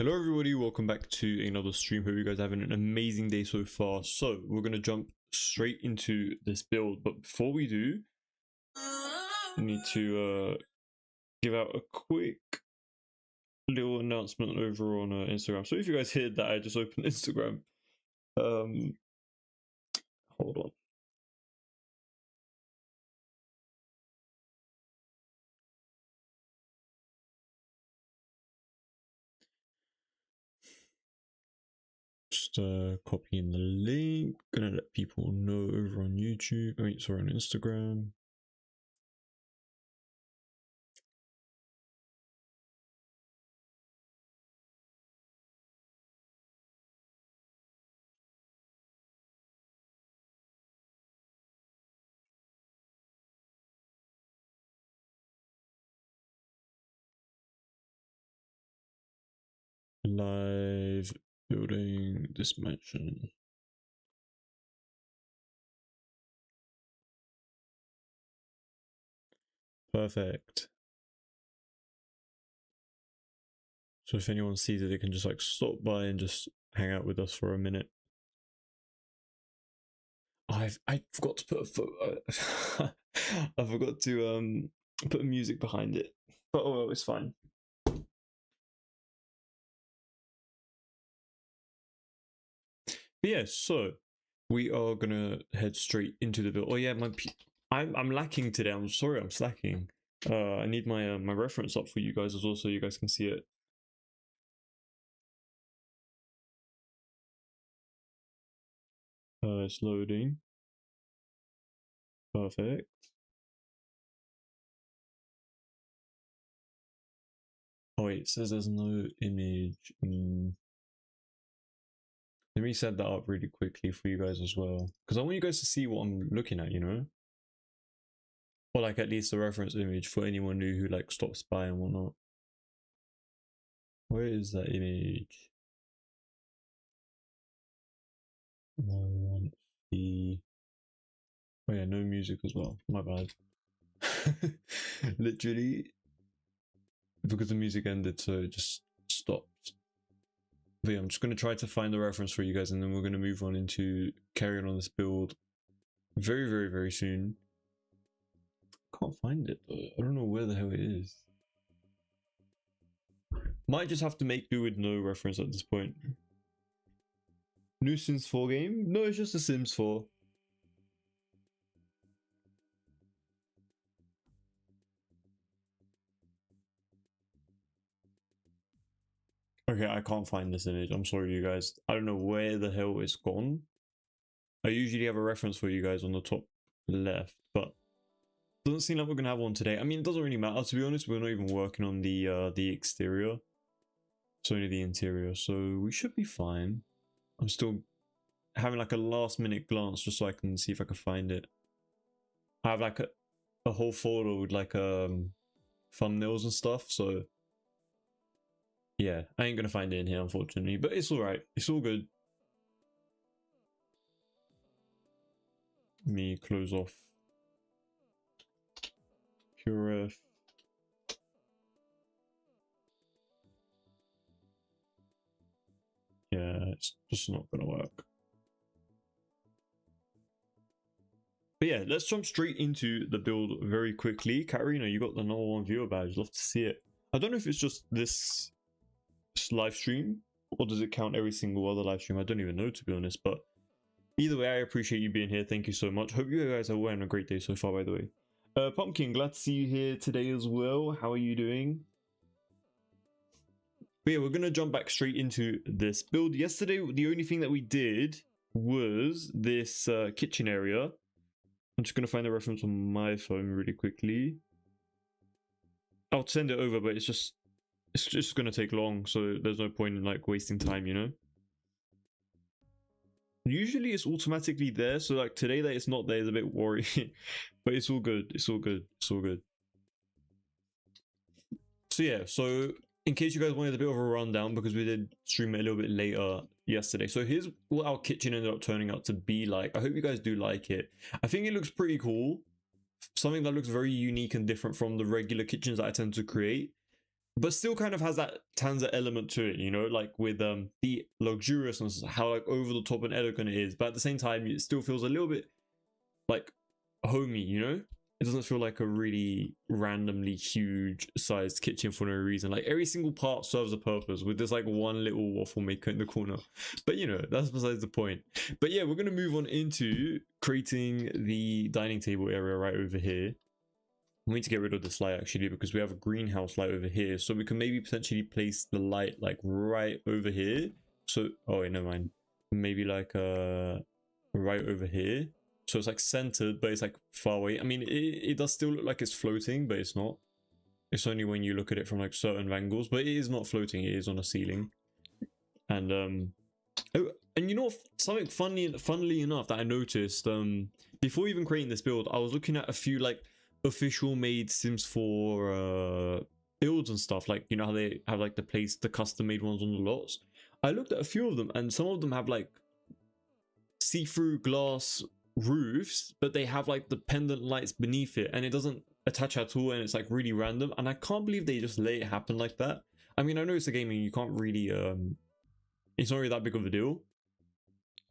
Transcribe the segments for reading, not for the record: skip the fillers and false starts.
Hello everybody, welcome back to another stream. Hope you guys are having an amazing day so far. So we're going to jump straight into this build, but before we do, I need to give out a quick little announcement over on Instagram. So if you guys heard that, I just opened Instagram. Hold on. Just copying the link, gonna let people know over on YouTube, on Instagram. Live building this mansion. Perfect. So if anyone sees it, they can just like stop by and just hang out with us for a minute. I forgot to put a photo. I forgot to put music behind it, but oh well, it's fine. But yeah, so we are gonna head straight into the build. Oh yeah, I'm lacking today. I'm sorry, I'm slacking. I need my my reference up for you guys as well, so you guys can see it. It's loading. Perfect. Oh wait, it says there's no image. Let me set that up really quickly for you guys as well, because I want you guys to see what I'm looking at, you know? Or like at least a reference image for anyone new who like stops by and whatnot. Where is that image? Oh yeah, no music as well. My bad. Literally, because the music ended, so it just stopped. But yeah, I'm just gonna try to find the reference for you guys, and then we're gonna move on into carrying on this build very soon. Can't find it though. I don't know where the hell it is. Might just have to make do with no reference at this point. New Sims 4 game? No, it's just a Sims 4. Okay, I can't find this image. I'm sorry, you guys. I don't know where the hell it's gone. I usually have a reference for you guys on the top left, but doesn't seem like we're gonna have one today. I mean, it doesn't really matter, to be honest. We're not even working on the exterior. It's only the interior, so we should be fine. I'm still having like a last minute glance just so I can see if I can find it. I have like a whole folder with like thumbnails and stuff, so yeah, I ain't gonna find it in here unfortunately, but it's alright. It's all good. Let me close off PureF. Yeah, it's just not gonna work. But yeah, let's jump straight into the build very quickly. Katarina, you got the #1 viewer badge. Love to see it. I don't know if it's just this live stream or does it count every single other live stream. I don't even know, to be honest, but either way, I appreciate you being here. Thank you so much. Hope you guys are having a great day so far, by the way. Pumpkin, glad to see you here today as well. How are you doing? But yeah, we're gonna jump back straight into this build. Yesterday, the only thing that we did was this kitchen area. I'm just gonna find the reference on my phone really quickly. I'll send it over, but it's just gonna take long, so there's no point in like wasting time, you know? Usually it's automatically there, so like today that it's not there is a bit worrying, but it's all good. It's all good. It's all good. So yeah, so in case you guys wanted a bit of a rundown, because we did stream it a little bit later yesterday. So here's what our kitchen ended up turning out to be like. I hope you guys do like it. I think it looks pretty cool. Something that looks very unique and different from the regular kitchens that I tend to create. but still kind of has that Tanza element to it, you know, like with the luxuriousness, how like over the top and elegant it is, but at the same time it still feels a little bit like homey, you know. It doesn't feel like a really randomly huge sized kitchen for no reason. Like every single part serves a purpose with this like one little waffle maker in the corner. But you know, that's besides the point. But yeah, we're gonna move on into creating the dining table area right over here. We need to get rid of this light actually because we have a greenhouse light over here. So we can maybe potentially place the light like right over here. So, oh wait, never mind. Maybe like right over here. So it's like centered, but it's like far away. I mean, it does still look like it's floating, but it's not. It's only when you look at it from like certain angles, but it is not floating. It is on a ceiling. And oh, and you know something funnily enough that I noticed before even creating this build, I was looking at a few like official made Sims 4 builds and stuff, like you know how they have like the custom made ones on the lots. I looked at a few of them and some of them have like see-through glass roofs, but they have like the pendant lights beneath it and it doesn't attach at all, and it's like really random, and I can't believe they just let it happen like that. I mean, I know it's a game and you can't really it's not really that big of a deal,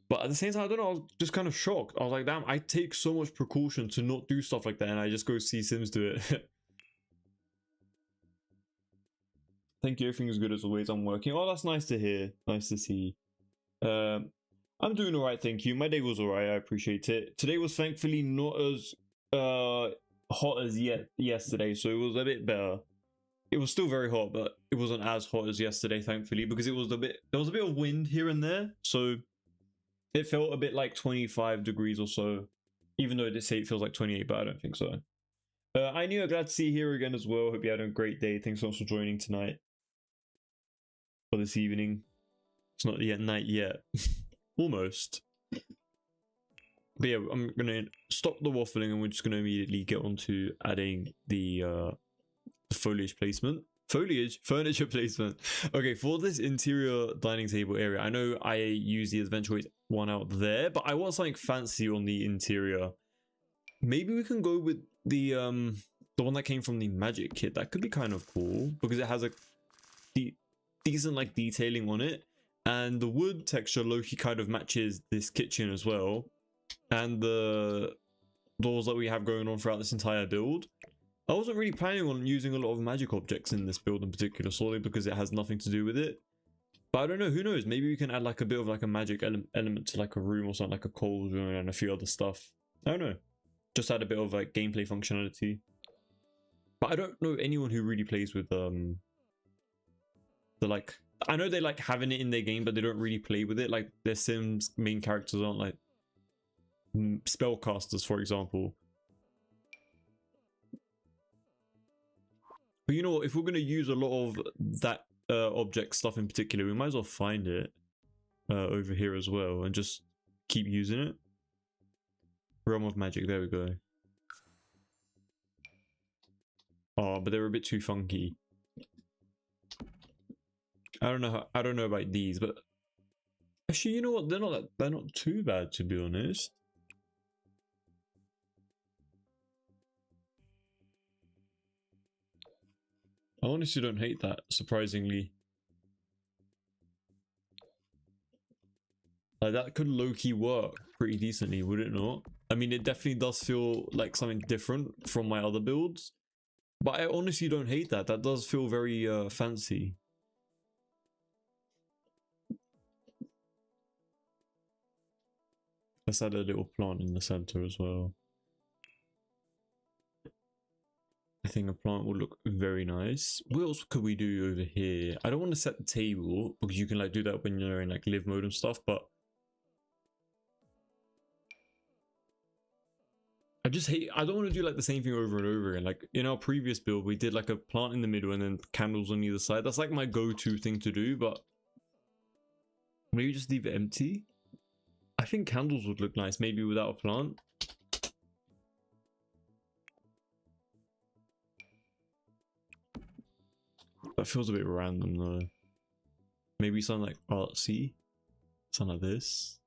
but at the same time, I don't know, I was just kind of shocked. I was like, damn, I take so much precaution to not do stuff like that, and I just go see Sims do it. Thank you, everything's good as always. I'm working. Oh, that's nice to hear. Nice to see. I'm doing alright, thank you. My day was alright, I appreciate it. Today was thankfully not as hot as yesterday, so it was a bit better. It was still very hot, but it wasn't as hot as yesterday, thankfully, because there was a bit of wind here and there, so it felt a bit like 25 degrees or so, even though it did say it feels like 28, but I don't think so. I knew, glad to see you here again as well. Hope you had a great day. Thanks so much for joining tonight. For this evening. It's not yet night yet. Almost. But yeah, I'm gonna stop the waffling and we're just gonna immediately get on to adding the foliage placement. Furniture placement. Okay, for this interior dining table area, I know I use the Adventure Ways one out there, but I want something fancy on the interior. Maybe we can go with the one that came from the Magic kit. That could be kind of cool because it has a decent like detailing on it, and the wood texture low-key kind of matches this kitchen as well, and the doors that we have going on throughout this entire build. I wasn't really planning on using a lot of magic objects in this build in particular, solely because it has nothing to do with it. But I don't know, who knows, maybe we can add like a bit of like a magic element to like a room or something, like a cauldron and a few other stuff. I don't know, just add a bit of like gameplay functionality. But I don't know anyone who really plays with the like, I know they like having it in their game, but they don't really play with it. Like their Sims main characters aren't like spellcasters, for example. But you know what, if we're going to use a lot of that object stuff in particular, we might as well find it over here as well and just keep using it. Realm of Magic, there we go. Oh, but they're a bit too funky. I don't know about these, but actually, you know what, they're not too bad, to be honest. I honestly don't hate that, surprisingly. Like that could low-key work pretty decently, would it not? I mean, it definitely does feel like something different from my other builds, but I honestly don't hate that. That does feel very fancy. Let's add a little plant in the center as well. I think a plant will look very nice. What else could we do over here? I don't want to set the table because you can like do that when you're in like live mode and stuff, but I just hate, I don't want to do like the same thing over and over again. Like in our previous build, we did like a plant in the middle and then candles on either side. That's like my go-to thing to do, but maybe just leave it empty. I think candles would look nice, maybe without a plant. That feels a bit random though. Maybe something like artsy. Something like this.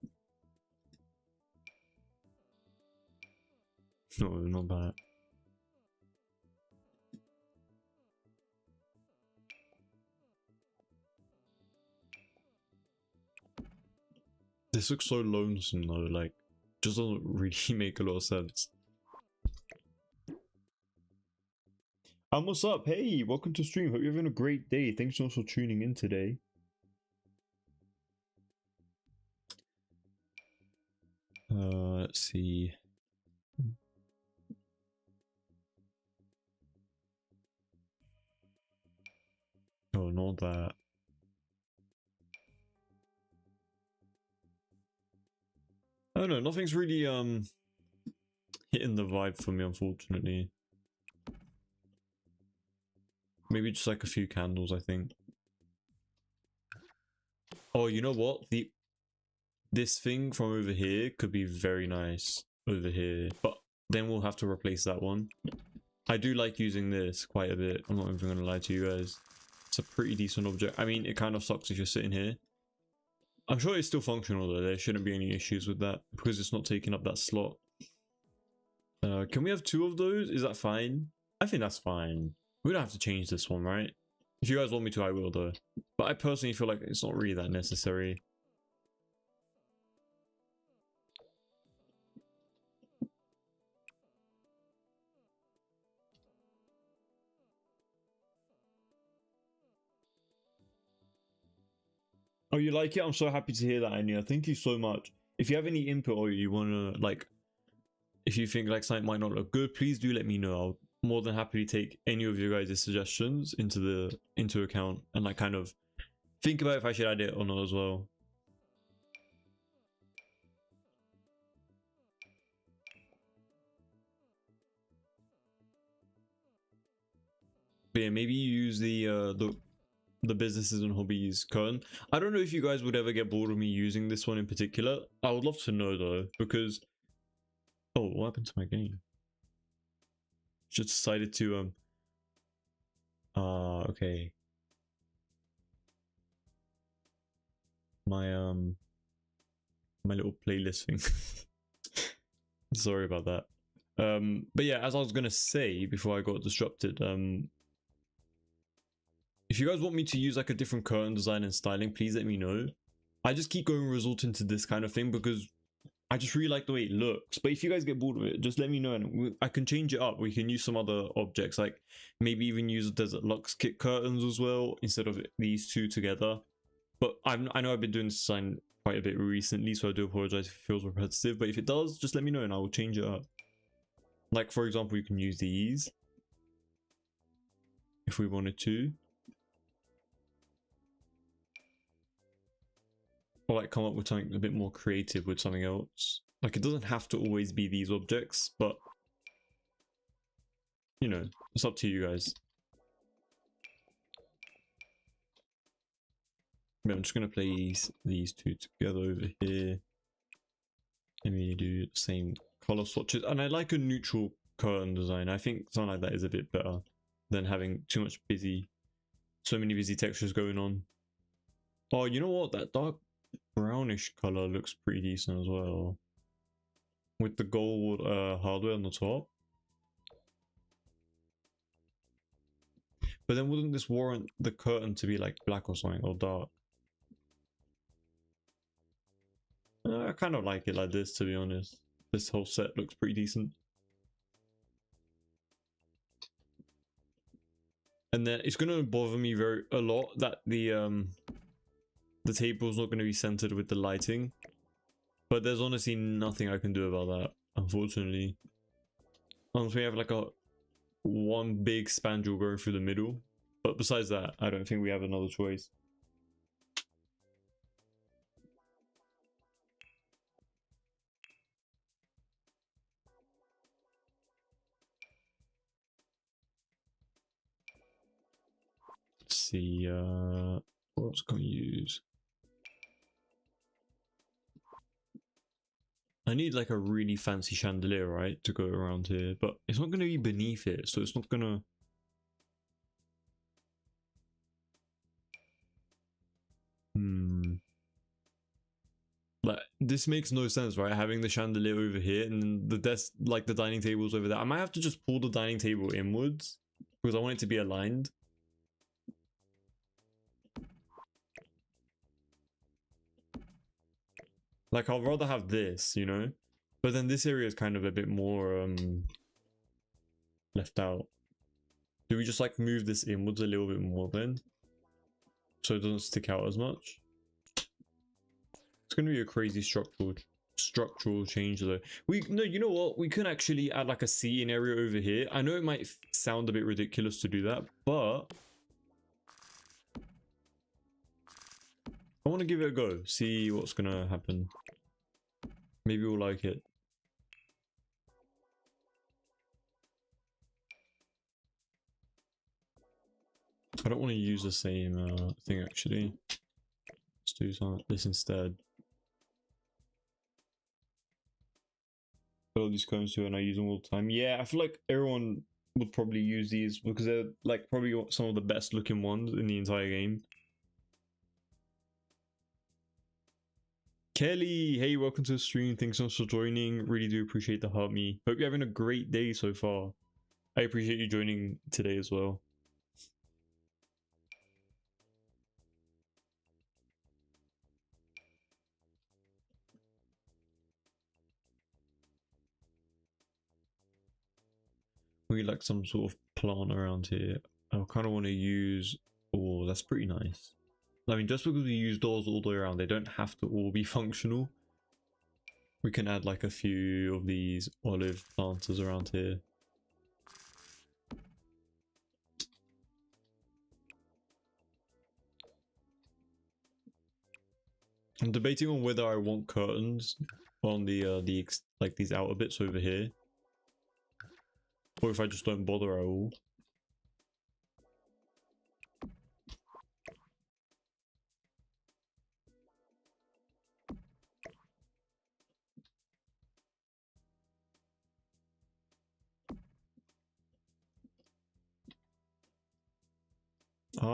No, not bad. This looks so lonesome though, like, just doesn't really make a lot of sense. What's up? Hey, welcome to stream. Hope you're having a great day. Thanks so much for tuning in today. Let's see. Oh, not that. I don't know, nothing's really hitting the vibe for me, unfortunately. Maybe just like a few candles, I think. Oh, you know what? This thing from over here could be very nice over here, but then we'll have to replace that one. I do like using this quite a bit. I'm not even gonna lie to you guys. It's a pretty decent object. I mean, it kind of sucks if you're sitting here. I'm sure it's still functional though. There shouldn't be any issues with that because it's not taking up that slot. Can we have 2 of those? Is that fine? I think that's fine. We don't have to change this one, right? If you guys want me to, I will though. But I personally feel like it's not really that necessary. Oh, you like it? I'm so happy to hear that, Anya. Thank you so much. If you have any input or you want to, like, if you think like something might not look good, please do let me know. I'll more than happily take any of your guys' suggestions into account and like kind of think about if I should add it or not as well. But yeah, maybe you use the businesses and hobbies curtain. I don't know if you guys would ever get bored of me using this one in particular. I would love to know though, because oh, what happened to my game? Just decided to okay. My little playlist thing. Sorry about that. But yeah, as I was gonna say before I got disrupted, if you guys want me to use like a different curtain design and styling, please let me know. I just keep going result into this kind of thing because I just really like the way it looks. But if you guys get bored of it, just let me know and I can change it up. We can use some other objects, like maybe even use Desert Lux kit curtains as well instead of these 2 together. But I know I've been doing this design quite a bit recently, so I do apologize if it feels repetitive. But if it does, just let me know and I will change it up. Like for example, you can use these if we wanted to. Or like come up with something a bit more creative with something else. Like it doesn't have to always be these objects, but you know, it's up to you guys. Yeah, I'm just gonna place these 2 together over here. Let me do the same color swatches, and I like a neutral curtain design. I think something like that is a bit better than having so many busy textures going on. Oh, you know what? That dark brownish color looks pretty decent as well, with the gold hardware on the top. But then wouldn't this warrant the curtain to be like black or something, or dark? I kind of like it like this, to be honest. This whole set looks pretty decent. And then it's gonna bother me a lot that the table's not gonna be centered with the lighting. But there's honestly nothing I can do about that, unfortunately. Unless we have like one big spandrel going through the middle. But besides that, I don't think we have another choice. Let's see, what else can we use? I need like a really fancy chandelier, right, to go around here, but it's not going to be beneath it, so it's not going to... Like, this makes no sense, right? Having the chandelier over here and the desk, like the dining table's over there. I might have to just pull the dining table inwards because I want it to be aligned. Like, I'd rather have this, you know? But then this area is kind of a bit more left out. Do we just like move this inwards a little bit more then? So it doesn't stick out as much? It's gonna be a crazy structural change though. No, you know what? We can actually add like a seating area over here. I know it might sound a bit ridiculous to do that, but I want to give it a go. See what's gonna happen. Maybe we'll like it. I don't want to use the same thing actually. Let's do this instead. All these cones too, and I use them all the time. Yeah, I feel like everyone would probably use these because they're like probably some of the best looking ones in the entire game. Kelly, hey, welcome to the stream. Thanks so much for joining. Really do appreciate the help me. Hope you're having a great day so far. I appreciate you joining today as well. We like some sort of plant around here. I kind of want to use. Oh, that's pretty nice. I mean, just because we use doors all the way around, they don't have to all be functional. We can add like a few of these olive planters around here. I'm debating on whether I want curtains on the like these outer bits over here, or if I just don't bother at all.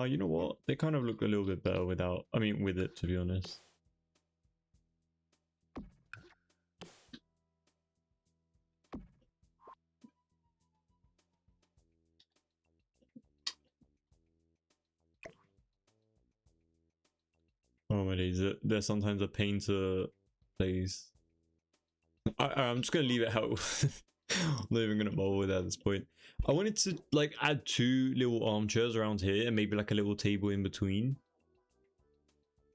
You know what? They kind of look a little bit better without, I mean, with it, to be honest. Oh my days, there's sometimes a pain to place. I'm just gonna leave it out. I'm not even gonna bother with that at this point. I wanted to like add 2 little armchairs around here and maybe like a little table in between.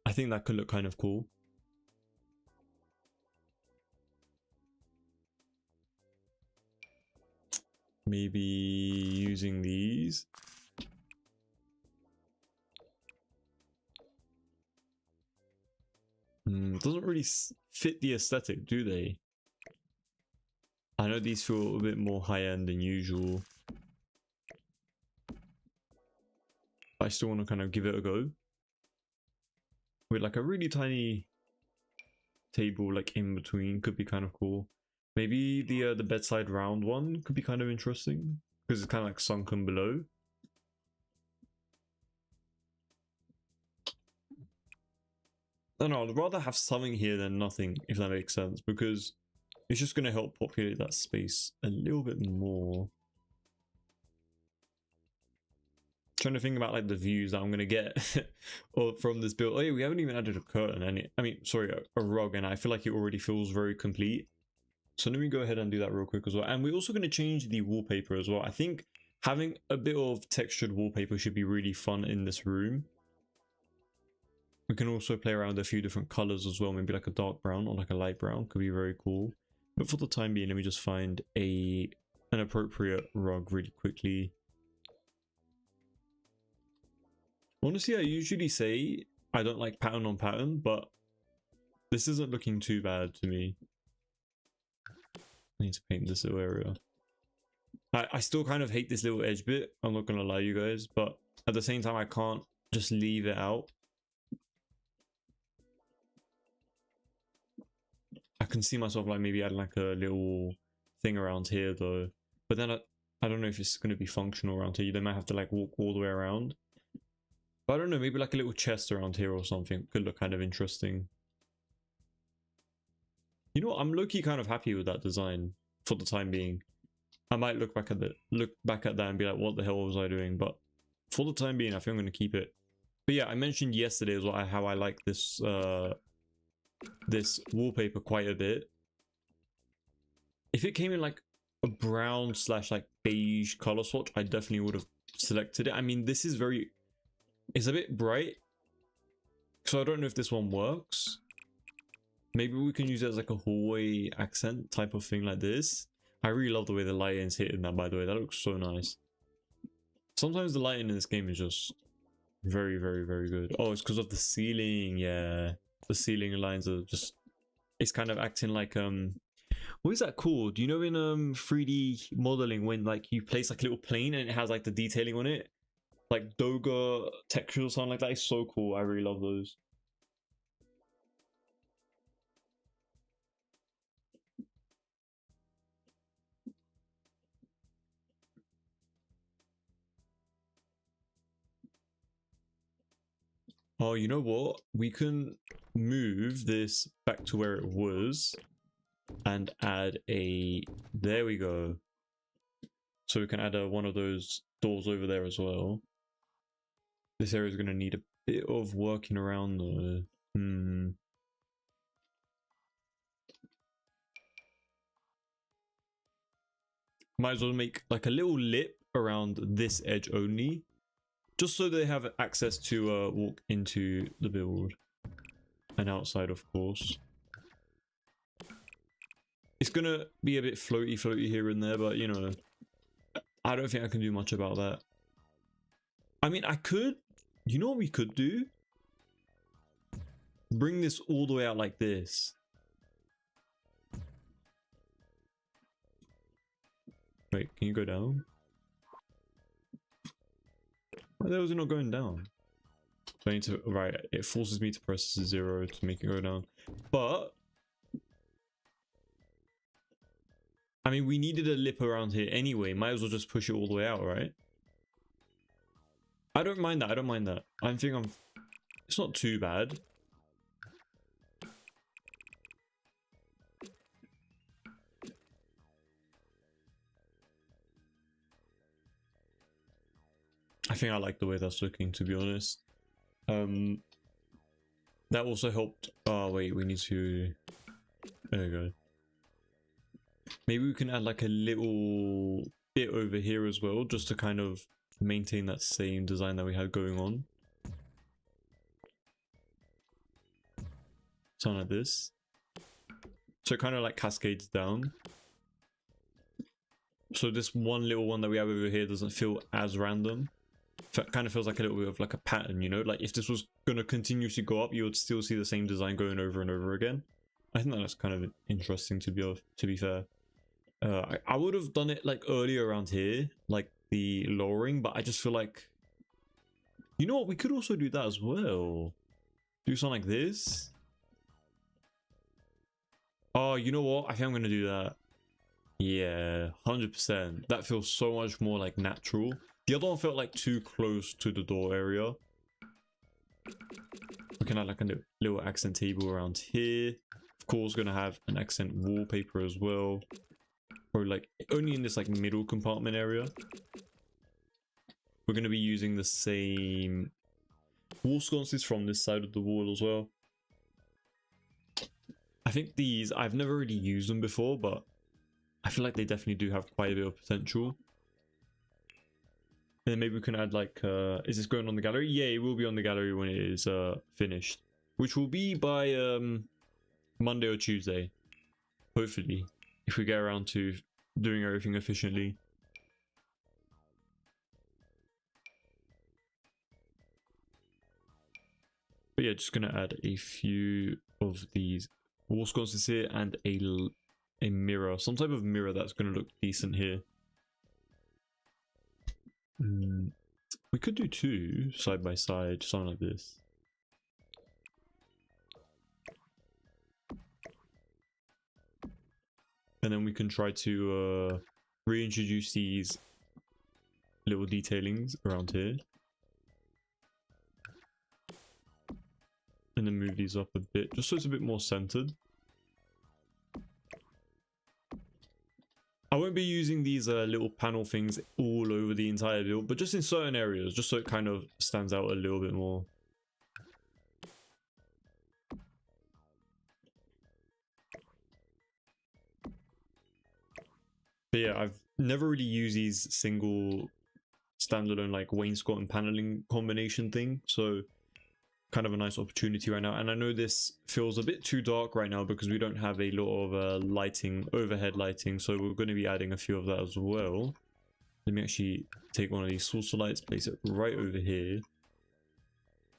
I think that could look kind of cool. Maybe using these. Doesn't really fit the aesthetic, do they? I know these feel a bit more high-end than usual. I still want to kind of give it a go. With like a really tiny table like in between could be kind of cool. Maybe the bedside round one could be kind of interesting because it's kind of like sunken below. I don't know, I'd rather have something here than nothing, if that makes sense, because it's just going to help populate that space a little bit more. Trying to think about like the views that I'm going to get or from this build. Oh yeah, we haven't even added a curtain, a rug, and I feel like it already feels very complete. So let me go ahead and do that real quick as well. And we're also going to change the wallpaper as well. I think having a bit of textured wallpaper should be really fun in this room. We can also play around with a few different colors as well. Maybe like a dark brown or like a light brown could be very cool. But for the time being, let me just find an appropriate rug really quickly. Honestly, I usually say I don't like pattern on pattern, but this isn't looking too bad to me. I need to paint this little area. I still kind of hate this little edge bit, I'm not gonna lie you guys, but at the same time I can't just leave it out. I can see myself like maybe adding like a little thing around here though, but then I don't know if it's going to be functional around here. They might have to like walk all the way around, but I don't know, maybe like a little chest around here or something could look kind of interesting. You know what? I'm low-key kind of happy with that design for the time being. I might look back at that and be like, what the hell was I doing? But for the time being, I think I'm going to keep it. But yeah, I mentioned yesterday as well how I like this this wallpaper quite a bit. If it came in like a brown slash like beige color swatch, I definitely would have selected it. I mean, this is very, it's a bit bright, so I don't know if this one works. Maybe we can use it as like a hallway accent type of thing like this. I really love the way the lighting's hitting that, by the way. That looks so nice. Sometimes the lighting in this game is just very, very, very good. Oh, it's because of the ceiling. Yeah, the ceiling lines are just, it's kind of acting like what is that called? You know, in 3D modeling, when like you place like a little plane and it has like the detailing on it, like Doga texture or something like that. It's so cool. I really love those. Oh, you know what? We can move this back to where it was and add a, there we go. So we can add one of those doors over there as well. This area is going to need a bit of working around though. Might as well make like a little lip around this edge only, just so they have access to walk into the build. And outside, of course. It's gonna be a bit floaty here and there, but you know, I don't think I can do much about that. I mean, I could, you know what we could do? Bring this all the way out like this. Wait, can you go down? Why was it not going down? So I need to, right, it forces me to press 0 to make it go down. But I mean, we needed a lip around here anyway. Might as well just push it all the way out, right? I don't mind that. I don't mind that. I think it's not too bad. I think I like the way that's looking, to be honest. That also helped. Oh wait, we need to, there we go. Maybe we can add like a little bit over here as well, just to kind of maintain that same design that we had going on. Something like this. So it kind of like cascades down. So this one little one that we have over here doesn't feel as random. It kind of feels like a little bit of like a pattern, you know? Like if this was going to continuously go up, you would still see the same design going over and over again. I think that's kind of interesting, to be fair. I would have done it like earlier around here, like the lowering, but I just feel like, you know what, we could also do that as well. Do something like this. Oh, you know what, I think I'm going to do that. Yeah, 100%. That feels so much more like natural. The other one felt like too close to the door area. We can add like a little accent table around here. Of course, gonna have an accent wallpaper as well. Or like only in this like middle compartment area. We're gonna be using the same wall sconces from this side of the wall as well. I think these, I've never really used them before, but I feel like they definitely do have quite a bit of potential. And then maybe we can add like, is this going on the gallery? Yeah, it will be on the gallery when it is finished. Which will be by Monday or Tuesday. Hopefully. If we get around to doing everything efficiently. But yeah, just gonna add a few of these wall sconces here and a mirror. Some type of mirror that's gonna look decent here. We could do two side by side, something like this. And then we can try to reintroduce these little detailings around here. And then move these up a bit, just so it's a bit more centered. I won't be using these little panel things all over the entire build, but just in certain areas, just so it kind of stands out a little bit more. But yeah, I've never really used these single standalone like wainscot and paneling combination thing, so kind of a nice opportunity right now. And I know this feels a bit too dark right now because we don't have a lot of lighting, overhead lighting, so we're going to be adding a few of that as well. Let me actually take one of these saucer lights, place it right over here.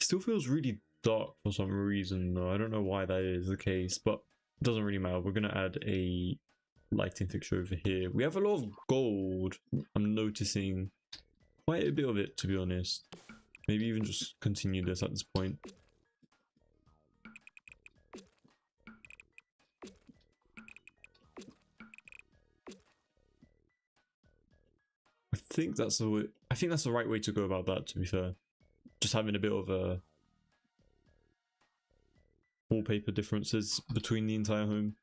Still feels really dark for some reason though. I don't know why that is the case, but it doesn't really matter. We're going to add a lighting fixture over here. We have a lot of gold. I'm noticing quite a bit of it, to be honest. Maybe even just continue this at this point. I think that's the right way to go about that, to be fair. Just having a bit of a wallpaper differences between the entire home.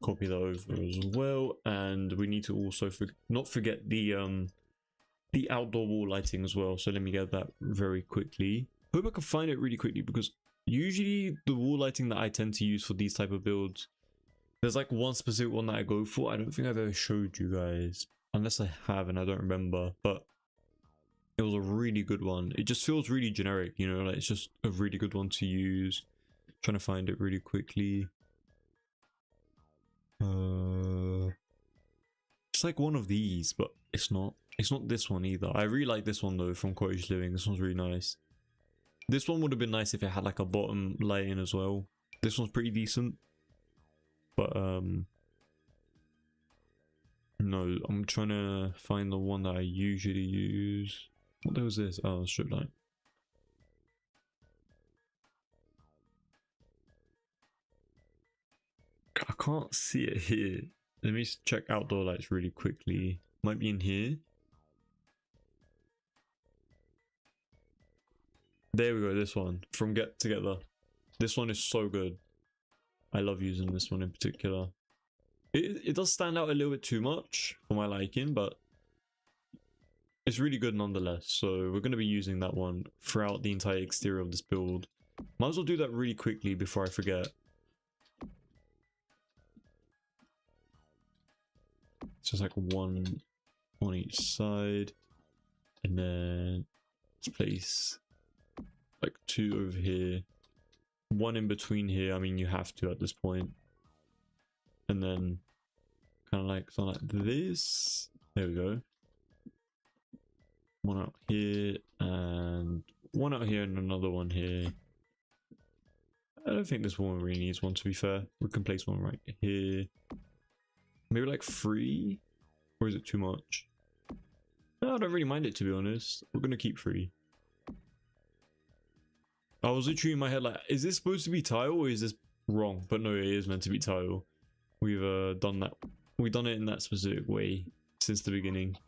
Copy that over as well, and we need to also not forget the outdoor wall lighting as well. So let me get that very quickly. Hope I can find it really quickly, because usually the wall lighting that I tend to use for these type of builds, there's like one specific one that I go for. I don't think I've ever showed you guys, unless I have and I don't remember, but it was a really good one. It just feels really generic, you know, like it's just a really good one to use. Trying to find it really quickly. It's like one of these, but it's not this one either. I really like this one though, from Cottage Living. This one's really nice. This one would have been nice if it had like a bottom lighting as well. This one's pretty decent, but no, I'm trying to find the one that I usually use. What was this? Oh, strip light. I can't see it here. Let me check outdoor lights really quickly. Might be in here. There we go, this one. From Get Together. This one is so good. I love using this one in particular. It does stand out a little bit too much for my liking, but it's really good nonetheless. So we're going to be using that one throughout the entire exterior of this build. Might as well do that really quickly before I forget. Just like one on each side, and then let's place like two over here, one in between here. I mean, you have to at this point, and then kind of like something like this. There we go. One out here and one out here and another one here. I don't think this one really needs one, to be fair. We can place one right here. Maybe like 3? Or is it too much? No, I don't really mind it, to be honest. We're gonna keep 3. I was literally in my head like, is this supposed to be tile or is this wrong? But no, it is meant to be tile. We've done that. We've done it in that specific way since the beginning.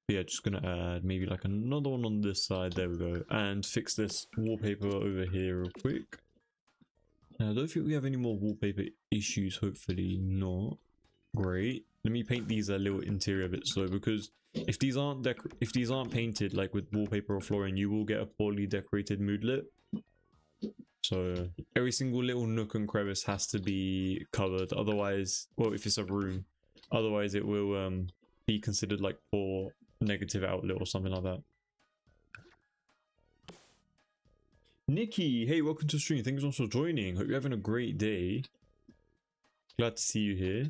But yeah, just gonna add maybe like another one on this side. There we go. And fix this wallpaper over here real quick. I don't think we have any more wallpaper issues, hopefully not. Great. Let me paint these little interior bits though, because if these aren't painted like with wallpaper or flooring, you will get a poorly decorated moodlet. So every single little nook and crevice has to be covered, otherwise, well, if it's a room, otherwise it will be considered like poor negative outlet or something like that. Nikki, hey, welcome to the stream. Thanks so much for joining. Hope you're having a great day. Glad to see you here.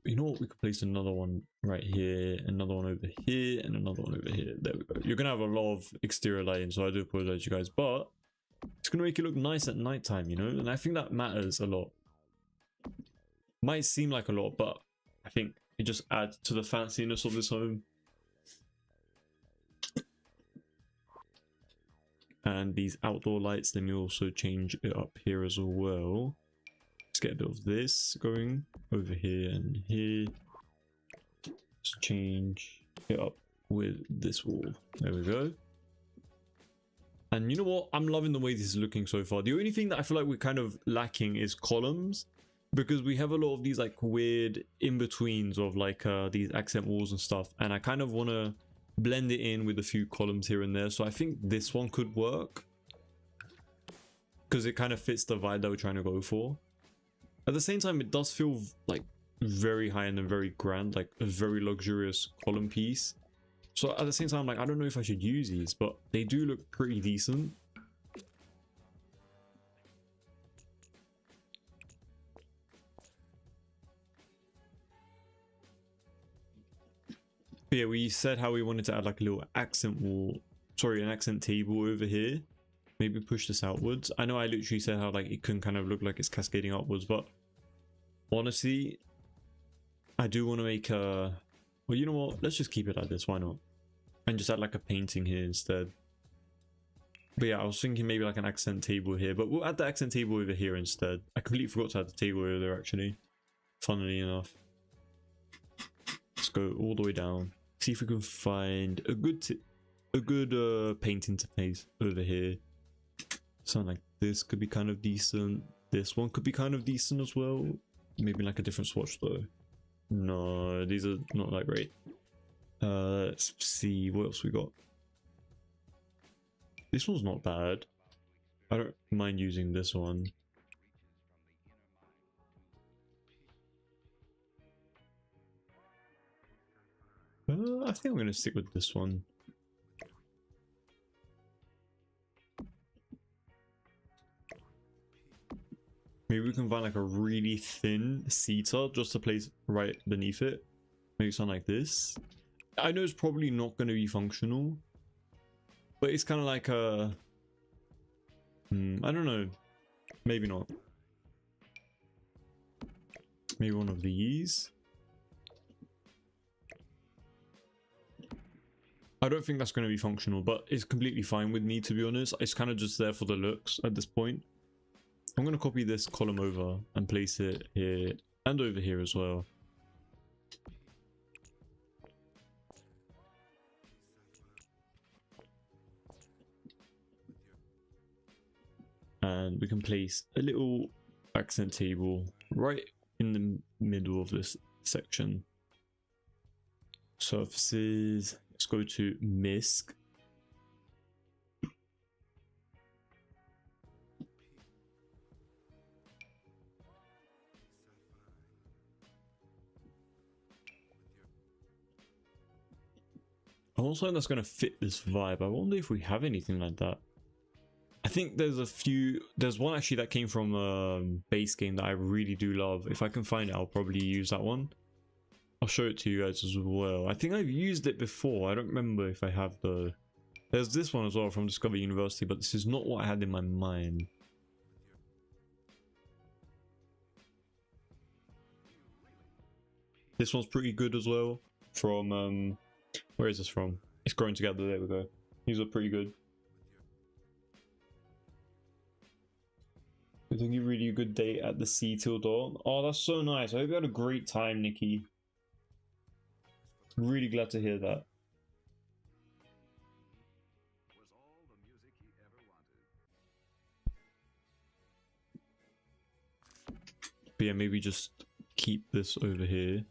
You know what? We could place another one right here, another one over here, and another one over here. There we go. You're gonna have a lot of exterior lighting, so I do apologize, you guys, but it's gonna make it look nice at nighttime, you know, and I think that matters a lot. Might seem like a lot, but I think it just adds to the fanciness of this home. And these outdoor lights, let me also change it up here as well. Let's get a bit of this going over here and here. Just change it up with this wall. There we go. And you know what? I'm loving the way this is looking so far. The only thing that I feel like we're kind of lacking is columns. because we have a lot of these like weird in-betweens of like these accent walls and stuff, and I kind of want to blend it in with a few columns here and there. So I think this one could work because it kind of fits the vibe that we're trying to go for. At the same time, it does feel like very high-end and very grand, like a very luxurious column piece. So at the same time, like, I don't know if I should use these, but they do look pretty decent. But yeah, we said how we wanted to add like a little accent wall, sorry, an accent table over here. Maybe push this outwards. I know I literally said how like it can kind of look like it's cascading upwards, but honestly, I do want to make a, well, you know what, let's just keep it like this, why not? And just add like a painting here instead. But yeah, I was thinking maybe like an accent table here, but we'll add the accent table over here instead. I completely forgot to add the table over there actually, funnily enough. Let's go all the way down, see if we can find a good painting to place over here. Something like this could be kind of decent. This one could be kind of decent as well. Maybe like a different swatch though. No, these are not that great. Let's see what else we got. This one's not bad. I don't mind using this one. I think I'm going to stick with this one. Maybe we can find like a really thin seater just to place right beneath it. Maybe something like this. I know it's probably not going to be functional, but it's kind of like a... I don't know. Maybe not. Maybe one of these. I don't think that's going to be functional, but it's completely fine with me, to be honest. It's kind of just there for the looks at this point. I'm going to copy this column over and place it here and over here as well. And we can place a little accent table right in the middle of this section. Surfaces, let's go to MISC. I want something that's going to fit this vibe. I wonder if we have anything like that. I think there's a few, there's one actually that came from a base game that I really do love. If I can find it, I'll probably use that one. I'll show it to you guys as well. I think I've used it before. I don't remember if I have though. There's this one as well from Discover University, but this is not what I had in my mind. This one's pretty good as well. From, where is this from? It's Growing Together, there we go. These are pretty good. I think you really a good day at the Sea Till Dawn. Oh, that's so nice. I hope you had a great time, Nikki. Really glad to hear that. But yeah, maybe just keep this over here.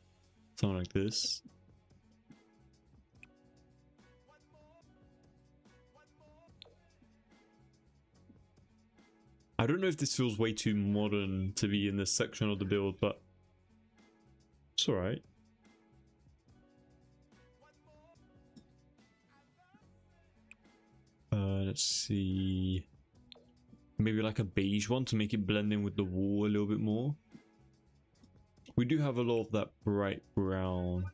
Something like this. I don't know if this feels way too modern to be in this section of the build, but it's alright. Let's see. Maybe like a beige one to make it blend in with the wall a little bit more. We do have a lot of that bright brown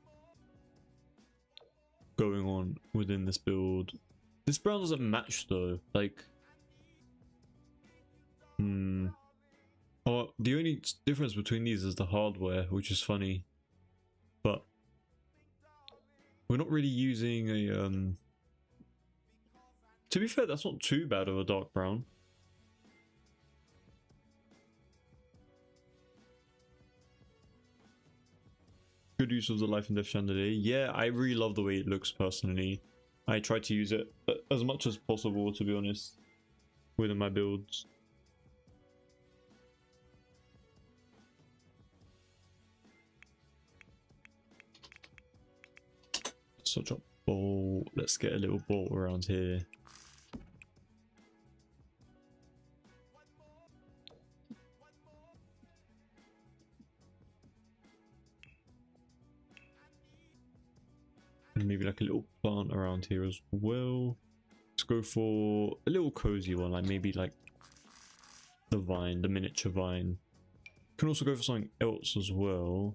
going on within this build. This brown doesn't match though, like... Oh, the only difference between these is the hardware, which is funny. But we're not really using a to be fair, that's not too bad of a dark brown. Good use of the Life and Death chandelier. Yeah, I really love the way it looks personally. I try to use it as much as possible, to be honest, within my builds. Such a bolt. Let's get a little bolt around here. And maybe like a little plant around here as well. Let's go for a little cozy one, like maybe like the vine, the miniature vine. Can also go for something else as well.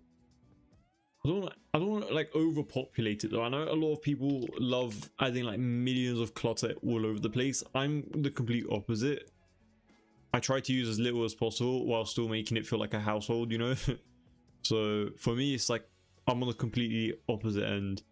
I don't want to like overpopulate it though. I know a lot of people love adding like millions of clutter all over the place. I'm the complete opposite. I try to use as little as possible while still making it feel like a household, you know? So for me, it's like I'm on the completely opposite end.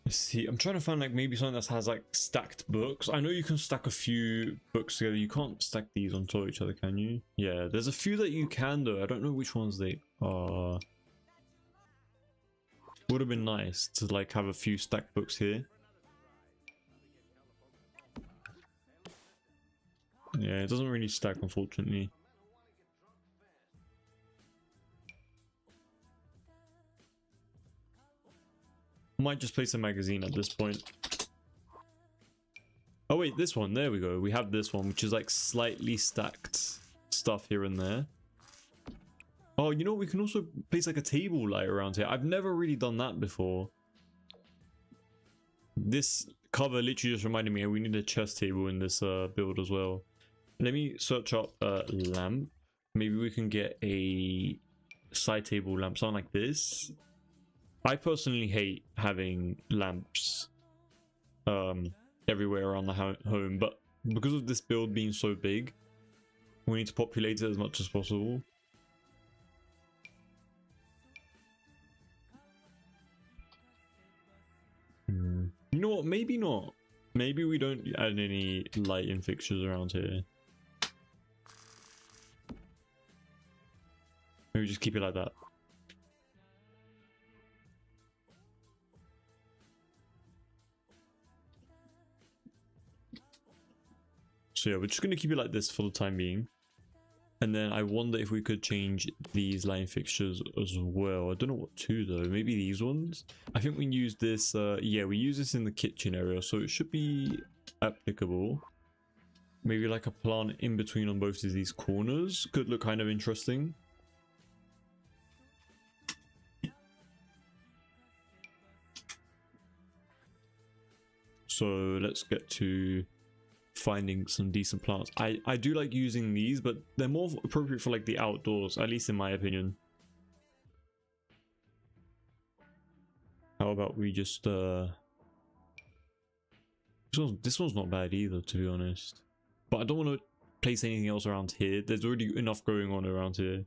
Let's see, I'm trying to find like maybe something that has like stacked books. I know you can stack a few books together. You can't stack these on top of each other, can you? Yeah, there's a few that you can though. I don't know which ones they are. Would have been nice to like have a few stacked books here. Yeah, it doesn't really stack, unfortunately. Might just place a magazine at this point. Oh wait, this one, there we go. We have this one, which is like slightly stacked stuff here and there. Oh, you know, we can also place like a table light around here. I've never really done that before. This cover literally just reminded me we need a chess table in this build as well. Let me search up a lamp. Maybe we can get a side table lamp, something like this. I personally hate having lamps everywhere around the home, but because of this build being so big, we need to populate it as much as possible. You know what? Maybe not. Maybe we don't add any lighting fixtures around here. Maybe just keep it like that. So yeah, we're just going to keep it like this for the time being. And then I wonder if we could change these lighting fixtures as well. I don't know what to though. Maybe these ones? I think we use this, yeah, we use this in the kitchen area, so it should be applicable. Maybe like a plant in between on both of these corners. Could look kind of interesting. So let's get to finding some decent plants. I do like using these, but they're more appropriate for like the outdoors, at least in my opinion. How about we just this one's not bad either, to be honest, but I don't want to place anything else around here. There's already enough going on around here.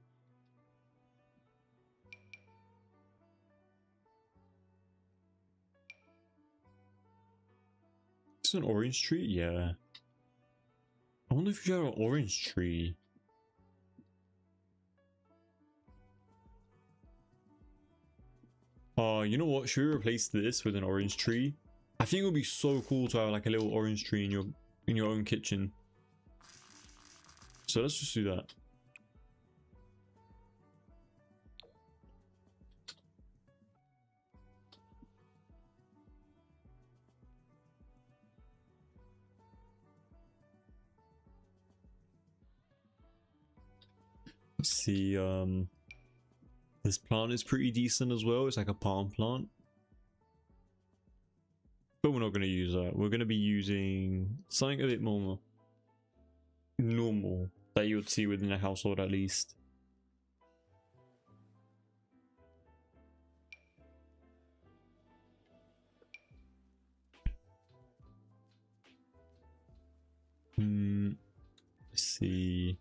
It's an orange tree, yeah. I wonder if you have an orange tree. You know what? Should we replace this with an orange tree? I think it would be so cool to have like a little orange tree in your own kitchen. So let's just do that. Let's see, this plant is pretty decent as well. It's like a palm plant. But we're not going to use that. We're going to be using something a bit more normal that you would see within a household at least. Let's see.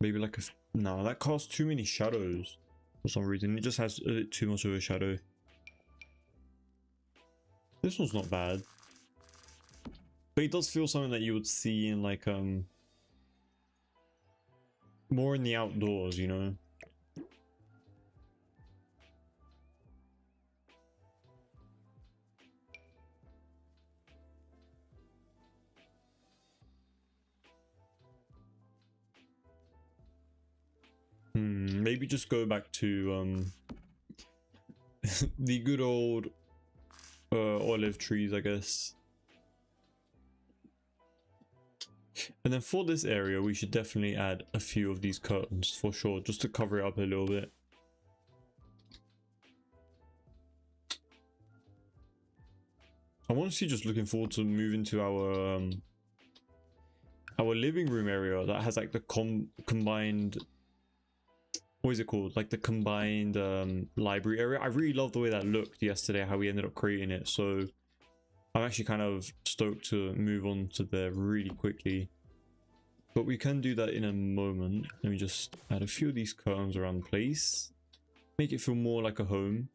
Maybe like a... No, that casts too many shadows for some reason. It just has a bit too much of a shadow. This one's not bad. But it does feel something that you would see in like more in the outdoors, you know. Maybe just go back to the good old olive trees, I guess. And then for this area, we should definitely add a few of these curtains for sure, just to cover it up a little bit. I'm honestly just looking forward to moving to our living room area that has like the combined, what is it called, like the combined library area. I really love the way that looked yesterday, how we ended up creating it, so I'm actually kind of stoked to move on to there really quickly. But we can do that in a moment. Let me just add a few of these curtains around the place, make it feel more like a home.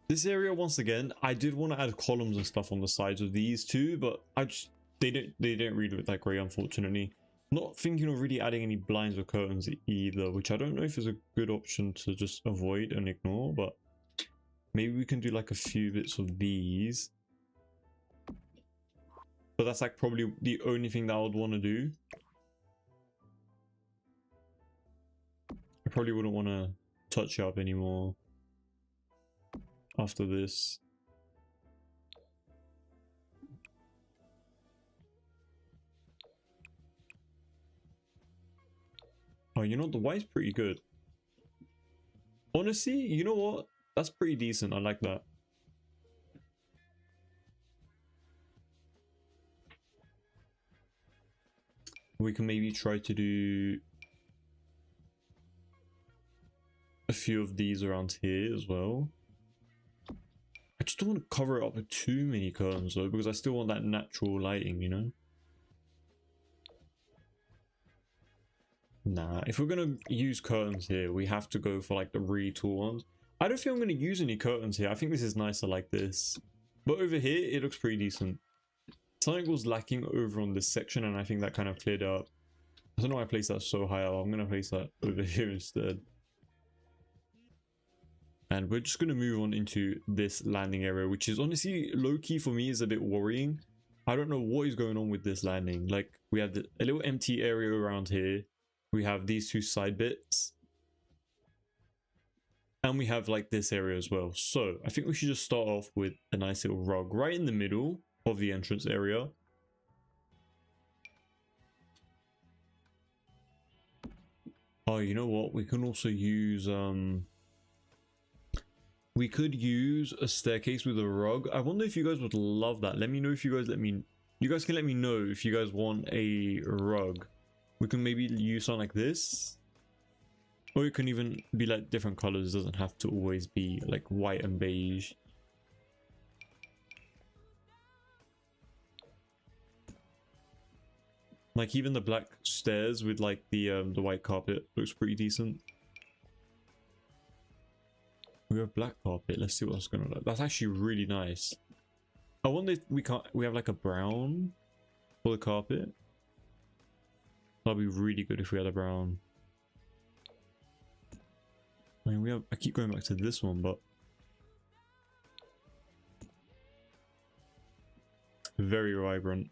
This area, once again, I did want to add columns and stuff on the sides of these too, but they didn't really look that great, unfortunately. Not thinking of really adding any blinds or curtains either, which I don't know if is a good option to just avoid and ignore, but maybe we can do like a few bits of these. But that's like probably the only thing that I would want to do. I probably wouldn't want to touch it up anymore after this. Oh, you know, the white's pretty good. Honestly, you know what? That's pretty decent. I like that. We can maybe try to do a few of these around here as well. I just don't want to cover it up with too many curtains though, because I still want that natural lighting, you know? Nah, if we're gonna use curtains here, we have to go for like the really tall ones. I don't think I'm gonna use any curtains here. I think this is nicer like this. But over here, it looks pretty decent. Something was lacking over on this section, and I think that kind of cleared up. I don't know why I placed that so high up. I'm gonna place that over here instead. And we're just gonna move on into this landing area, which is honestly low-key for me is a bit worrying. I don't know what is going on with this landing. Like, we have a little empty area around here. We have these two side bits. And we have like this area as well. So I think we should just start off with a nice little rug right in the middle of the entrance area. Oh, you know what? We can also use we could use a staircase with a rug. I wonder if you guys would love that. Let me know if you guys can let me know if you guys want a rug. We can maybe use something like this. Or it can even be like different colors. It doesn't have to always be like white and beige. Like even the black stairs with like the white carpet looks pretty decent. We have black carpet. Let's see what it's gonna look. That's actually really nice. I wonder if we have like a brown for the carpet. That'd be really good if we had a brown. I mean, I keep going back to this one, but very vibrant.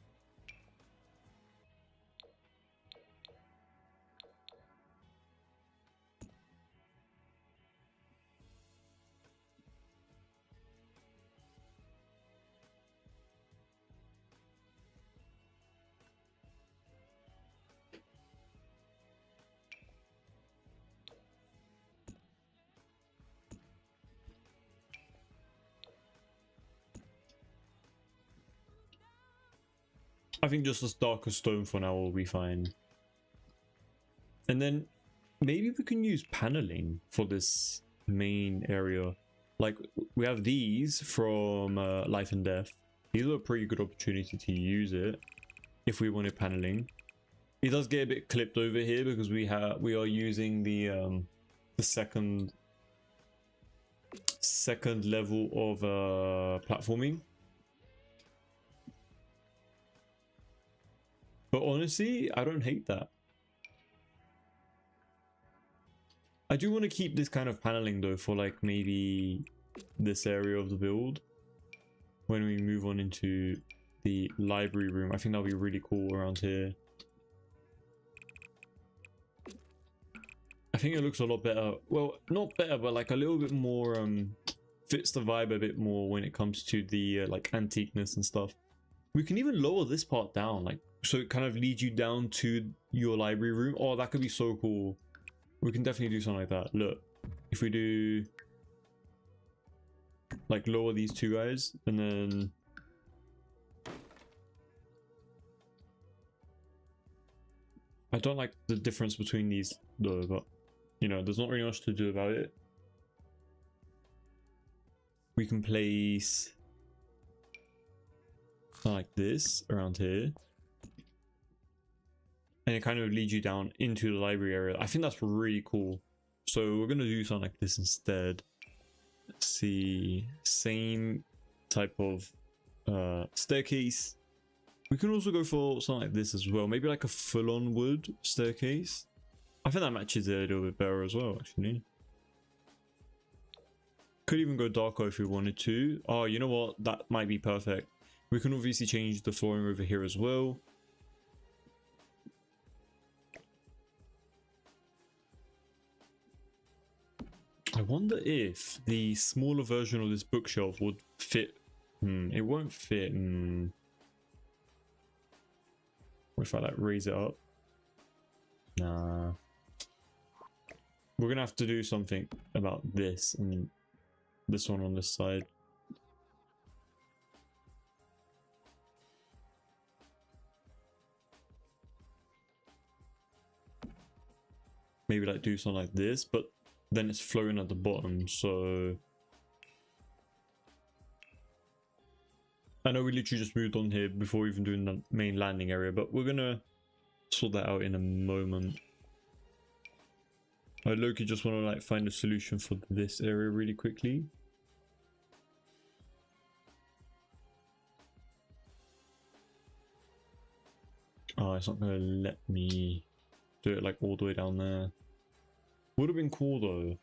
I think just this darker stone for now will be fine. And then maybe we can use paneling for this main area. Like we have these from Life and Death. These are a pretty good opportunity to use it if we wanted paneling. It does get a bit clipped over here because we are using the second second level of platforming. But honestly, I don't hate that. I do want to keep this kind of paneling though for like maybe this area of the build when we move on into the library room. I think that'll be really cool around here. I think it looks a lot better. Well, not better, but like a little bit more fits the vibe a bit more when it comes to the like antiqueness and stuff. We can even lower this part down, like so it kind of leads you down to your library room. Oh, that could be so cool. We can definitely do something like that. Look, if we do like lower these two guys and then I don't like the difference between these though, but you know, there's not really much to do about it. We can place something like this around here. And it kind of leads you down into the library area. I think that's really cool. So we're going to do something like this instead. Let's see. Same type of staircase. We can also go for something like this as well. Maybe like a full-on wood staircase. I think that matches it a little bit better as well, actually. Could even go darker if we wanted to. Oh, you know what? That might be perfect. We can obviously change the flooring over here as well. I wonder if the smaller version of this bookshelf would fit. It won't fit. What if I like raise it up? Nah. We're gonna have to do something about this and this one on this side. Maybe like do something like this, but then it's flowing at the bottom, so I know we literally just moved on here before even doing the main landing area, but we're gonna sort that out in a moment. I low-key just want to like find a solution for this area really quickly. Oh, it's not gonna let me do it like all the way down there. Would have been cool though.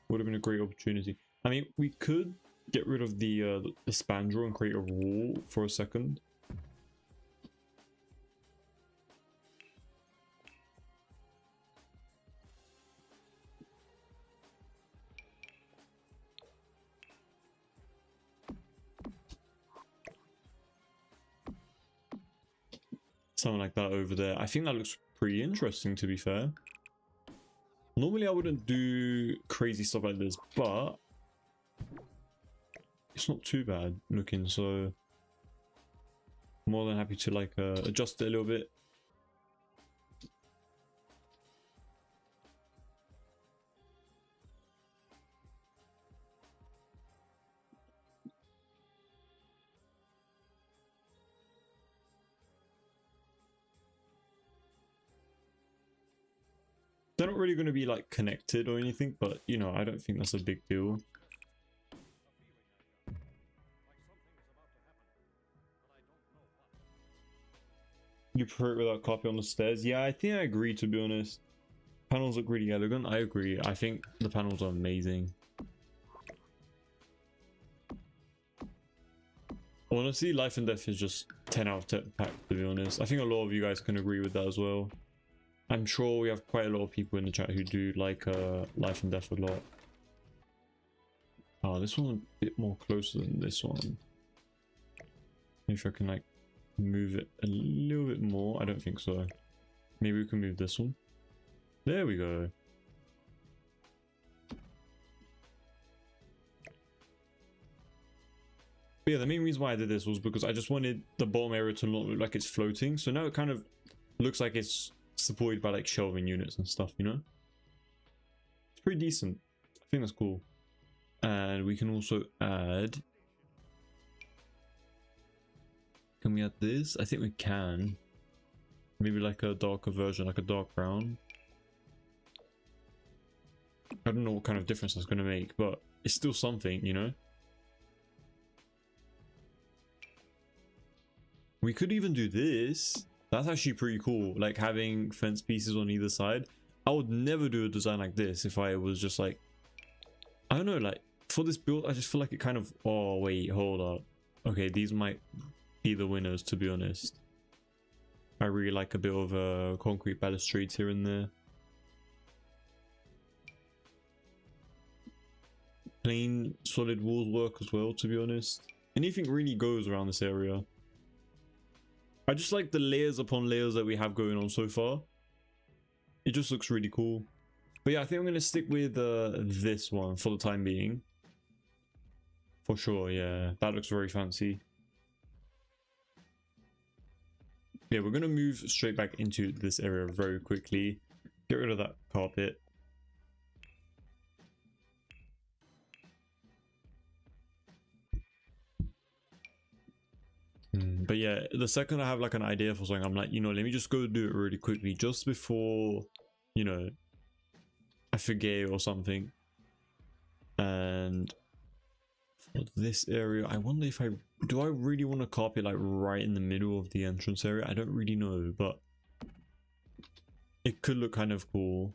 Would have been a great opportunity. I mean, we could get rid of the spandrel and create a wall for a second. Something like that over there. I think that looks pretty interesting, to be fair. Normally I wouldn't do crazy stuff like this, but it's not too bad looking, so more than happy to like adjust it a little bit. They're not really going to be like connected or anything, but you know, I don't think that's a big deal. You prefer it without carpet on the stairs? Yeah, I think I agree, to be honest. Panels look really elegant. I agree. I think the panels are amazing. Honestly, Life and Death is just 10 out of 10 pack, to be honest. I think a lot of you guys can agree with that as well. I'm sure we have quite a lot of people in the chat who do like Life and Death a lot. Oh, this one's a bit more closer than this one. If I can like move it a little bit more. I don't think so. Maybe we can move this one. There we go. But yeah, the main reason why I did this was because I just wanted the bottom area to not look like it's floating. So now it kind of looks like it's supported by like shelving units and stuff, you know? It's pretty decent. I think that's cool. And we can also add... Can we add this? I think we can. Maybe like a darker version, like a dark brown. I don't know what kind of difference that's going to make, but it's still something, you know. We could even do this. That's actually pretty cool, like having fence pieces on either side. I would never do a design like this if I was just like, I don't know, like for this build I just feel like it kind of, oh wait, hold up, okay, these might be the winners, to be honest. I really like a bit of concrete balustrades here and there. Plain solid walls work as well, to be honest. Anything really goes around this area. I just like the layers upon layers that we have going on so far. It just looks really cool. But yeah, I think I'm going to stick with this one for the time being. For sure, yeah. That looks very fancy. Yeah, we're going to move straight back into this area very quickly. Get rid of that carpet. But yeah, the second I have like an idea for something, I'm like, you know, let me just go do it really quickly just before, you know, I forget or something. And for this area, I wonder if I really want to carpet like right in the middle of the entrance area. I don't really know, but it could look kind of cool.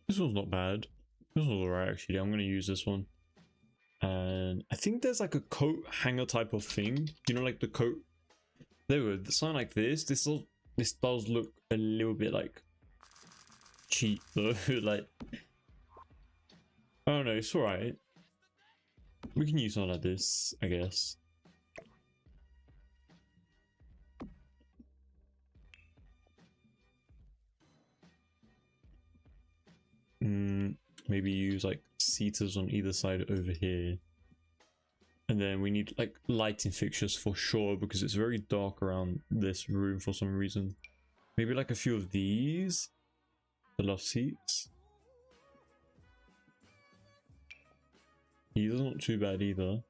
This one's not bad. This one's alright actually. I'm gonna use this one. And I think there's like a coat hanger type of thing. You know, like the coat. There we go. Something like this. This does look a little bit like cheap though. Like, I don't know. It's alright. We can use something like this, I guess. Maybe use like seaters on either side over here. And then we need like lighting fixtures for sure because it's very dark around this room for some reason. Maybe like a few of these. The love seats. These are not too bad either.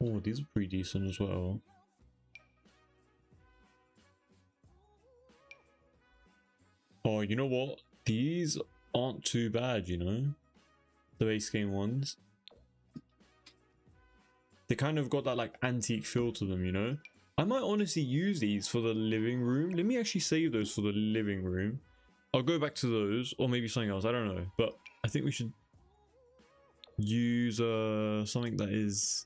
Oh, these are pretty decent as well. Oh, you know what? These aren't too bad, you know? The base game ones. They kind of got that like antique feel to them, you know? I might honestly use these for the living room. Let me actually save those for the living room. I'll go back to those or maybe something else. I don't know. But I think we should use something that is...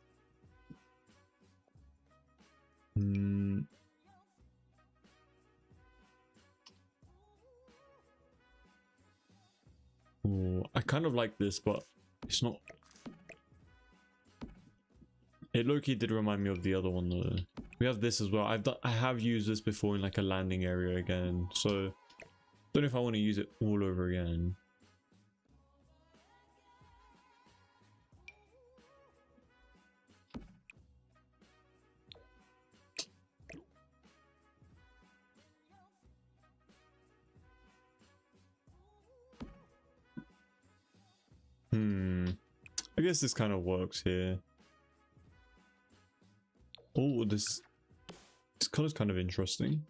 Oh, I kind of like this, but it's not... It low-key did remind me of the other one though. We have this as well. I have used this before in like a landing area again, so don't know if I want to use it all over again. I guess this kind of works here. Oh, this color's kind of interesting.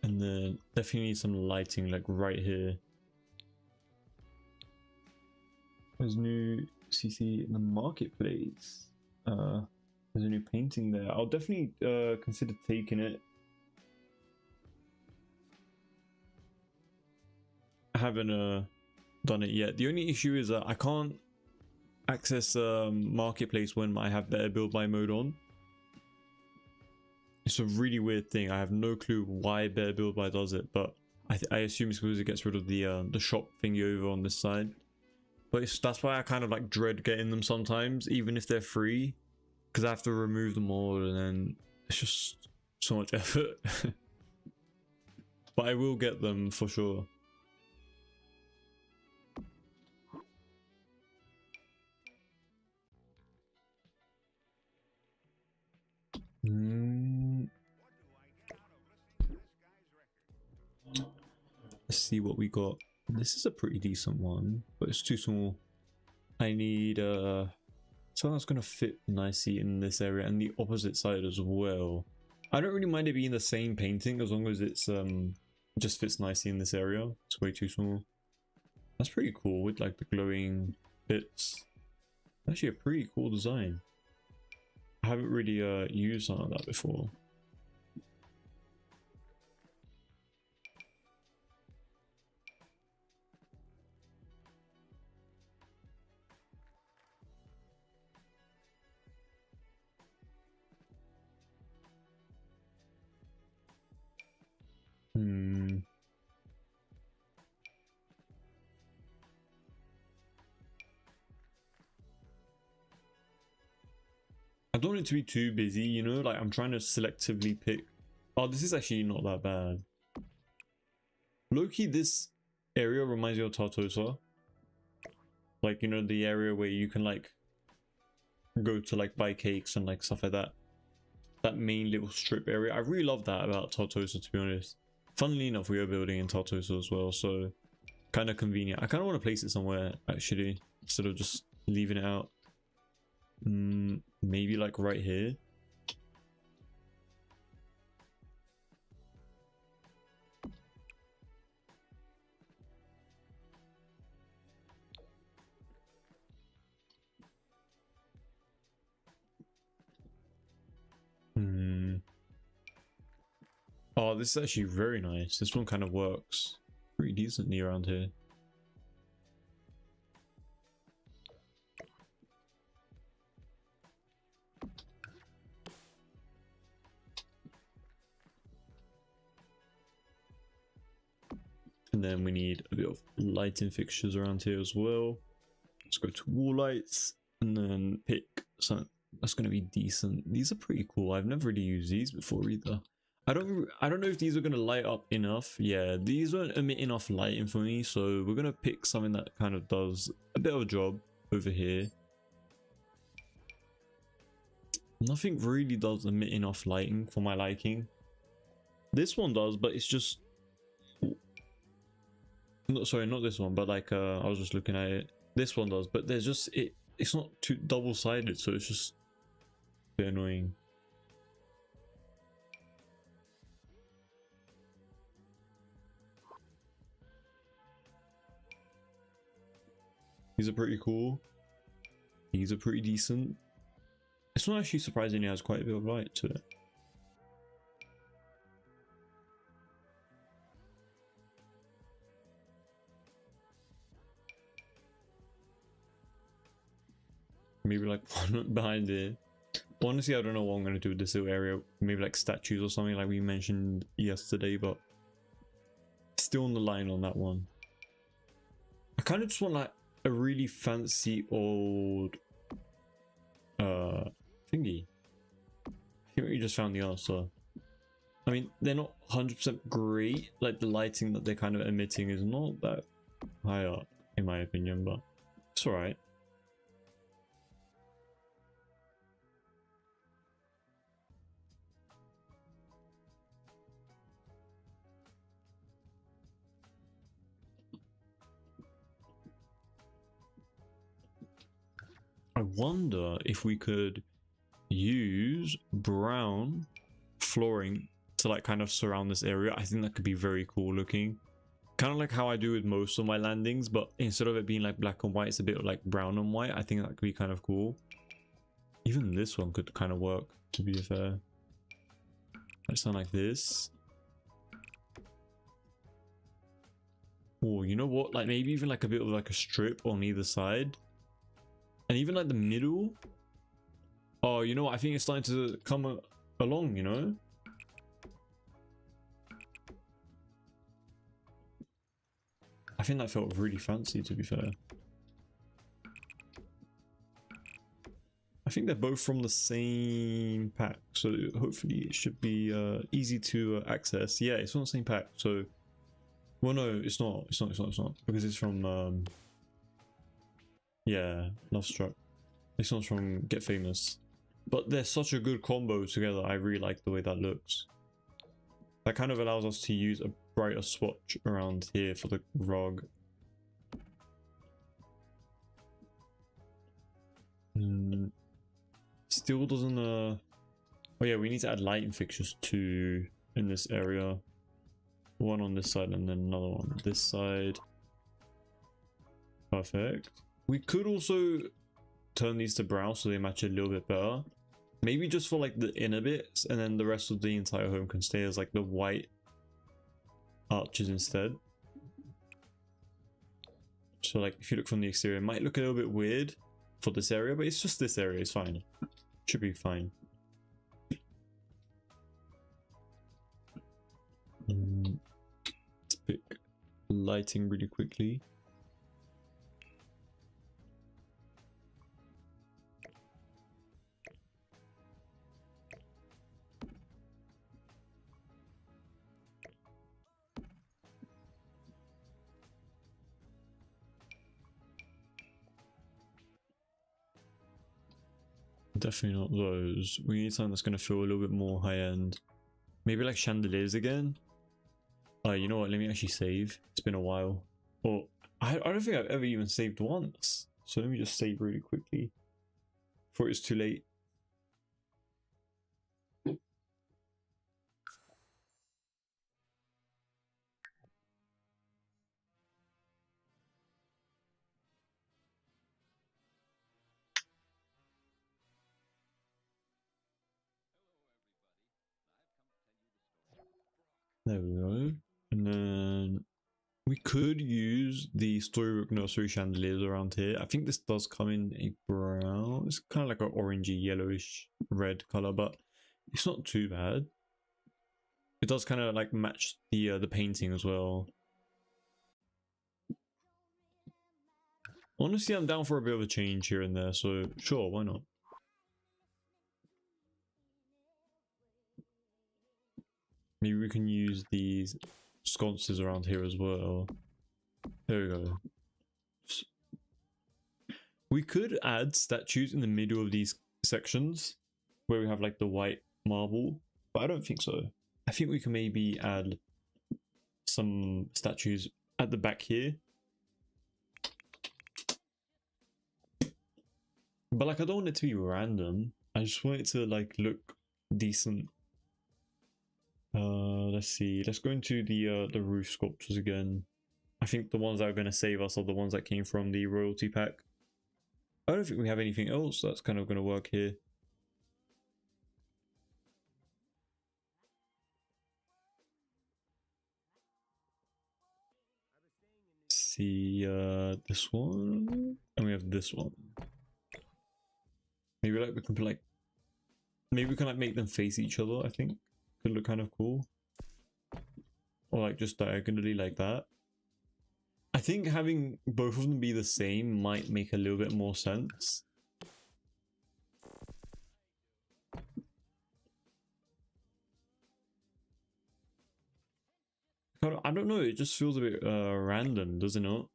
And then definitely need some lighting like right here. There's new CC in the marketplace. There's a new painting there. I'll definitely consider taking it. I haven't done it yet. The only issue is that I can't access marketplace when I have better build by mode on. It's a really weird thing. I have no clue why Bear Build Buy does it, but I assume it's because it gets rid of the shop thingy over on this side. But that's why I kind of like dread getting them sometimes, even if they're free, because I have to remove them all, and then it's just so much effort. But I will get them for sure. Let's see what we got. This is a pretty decent one, but it's too small. I need something that's gonna fit nicely in this area and the opposite side as well. I don't really mind it being the same painting as long as it's just fits nicely in this area. It's way too small. That's pretty cool with like the glowing bits. Actually a pretty cool design. I haven't really used something like that before. I don't want it to be too busy, you know, like I'm trying to selectively pick. Oh, this is actually not that bad. Low-key, this area reminds me of Tartosa. Like, you know, the area where you can like go to like buy cakes and like stuff like that. That main little strip area. I really love that about Tartosa, to be honest. Funnily enough, we are building in Tartosa as well, so kind of convenient. I kind of want to place it somewhere actually, instead of just leaving it out. Maybe like right here. Oh, this is actually very nice. This one kind of works pretty decently around here. And then we need a bit of lighting fixtures around here as well. Let's go to wall lights and then pick something that's going to be decent. These are pretty cool. I've never really used these before either. I don't know if these are going to light up enough. Yeah, these won't emit enough lighting for me, so we're going to pick something that kind of does a bit of a job over here. Nothing really does emit enough lighting for my liking. This one does, but it's just... No, sorry, not this one, but like I was just looking at it. This one does, but there's just it's not too double-sided, so it's just a bit annoying. These are pretty cool. These are pretty decent. This one actually surprisingly has quite a bit of light to it. Maybe like one behind it. Honestly, I don't know what I'm going to do with this little area. Maybe like statues or something like we mentioned yesterday, but still on the line on that one. I kind of just want like a really fancy old thingy. I think we just found the answer. I mean, they're not 100% great. Like the lighting that they're kind of emitting is not that high up, in my opinion, but it's alright. I wonder if we could use brown flooring to like kind of surround this area. I think that could be very cool looking. Kind of like how I do with most of my landings, but instead of it being like black and white, it's a bit like brown and white. I think that could be kind of cool. Even this one could kind of work, to be fair. Like something like this. Oh, you know what? Like maybe even like a bit of like a strip on either side. And even like the middle. Oh, you know what? I think it's starting to come along, you know? I think that felt really fancy, to be fair. I think they're both from the same pack, so hopefully it should be easy to access. Yeah, it's from the same pack, so... Well, no, it's not. It's not. Because it's from, yeah, Love Struck. This one's from Get Famous. But they're such a good combo together. I really like the way that looks. That kind of allows us to use a brighter swatch around here for the rug. Still doesn't oh yeah, we need to add lighting fixtures too in this area. One on this side and then another one on this side. Perfect. We could also turn these to brown so they match a little bit better. Maybe just for like the inner bits, and then the rest of the entire home can stay as like the white arches instead. So like if you look from the exterior, it might look a little bit weird for this area, but it's just this area, it's fine. Should be fine. Let's pick lighting really quickly. Definitely not those. We need something that's going to feel a little bit more high-end. Maybe like chandeliers again. You know what? Let me actually save. It's been a while. Or I don't think I've ever even saved once. So let me just save really quickly before it's too late. There we go. And then we could use the Storybook Nursery chandeliers around here. I think this does come in a brown. It's kind of like an orangey, yellowish, red color, but it's not too bad. It does kind of like match the painting as well. Honestly, I'm down for a bit of a change here and there, so sure, why not? Maybe we can use these sconces around here as well. There we go. We could add statues in the middle of these sections where we have like the white marble, but I don't think so. I think we can maybe add some statues at the back here. But like I don't want it to be random. I just want it to like look decent. Let's see. Let's go into the roof sculptures again. I think the ones that are going to save us are the ones that came from the royalty pack. I don't think we have anything else that's kind of going to work here. Let's see, this one, and we have this one. Maybe like we can put like, maybe we can like make them face each other. I think could look kind of cool, or like just diagonally like that. I think having both of them be the same might make a little bit more sense. I don't know, it just feels a bit random, doesn't it?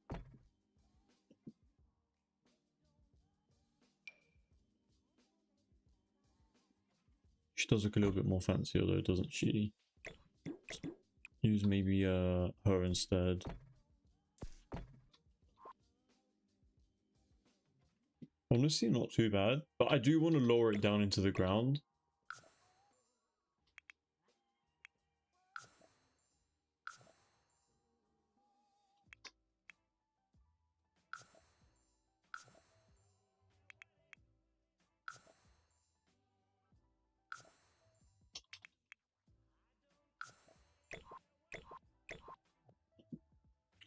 She does look a little bit more fancier though, doesn't she? Use maybe her instead. Honestly, not too bad, but I do want to lower it down into the ground.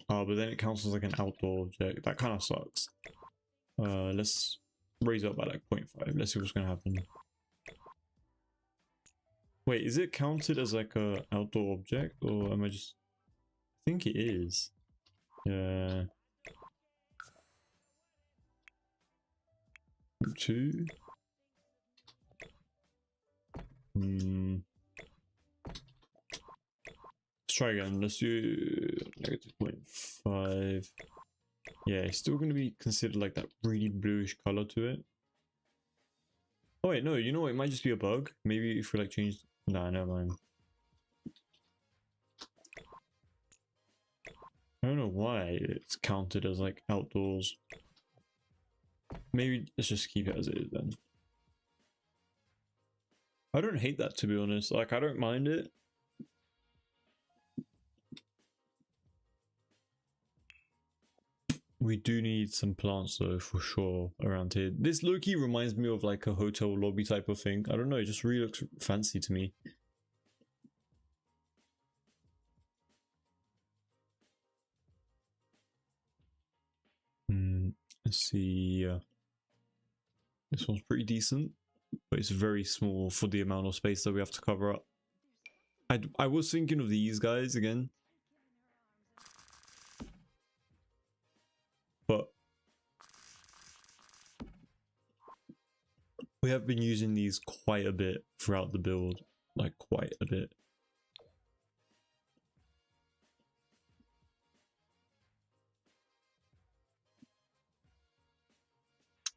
But then it counts as like an outdoor object. That kind of sucks. Let's raise it up by like 0.5. Let's see what's gonna happen. Wait, is it counted as like a outdoor object, or am I just... I think it is. Yeah. 2. Let's try again. Let's do -0.5. Yeah, it's still going to be considered like that really bluish color to it. Oh wait, no, you know what? It might just be a bug. Maybe if we like change. Nah, never mind. I don't know why it's counted as like outdoors. Maybe let's just keep it as it is then. I don't hate that, to be honest. Like, I don't mind it. We do need some plants though, for sure, around here. This low-key reminds me of like a hotel lobby type of thing. I don't know, it just really looks fancy to me. Let's see. This one's pretty decent, but it's very small for the amount of space that we have to cover up. I was thinking of these guys again, but we have been using these quite a bit throughout the build, like quite a bit.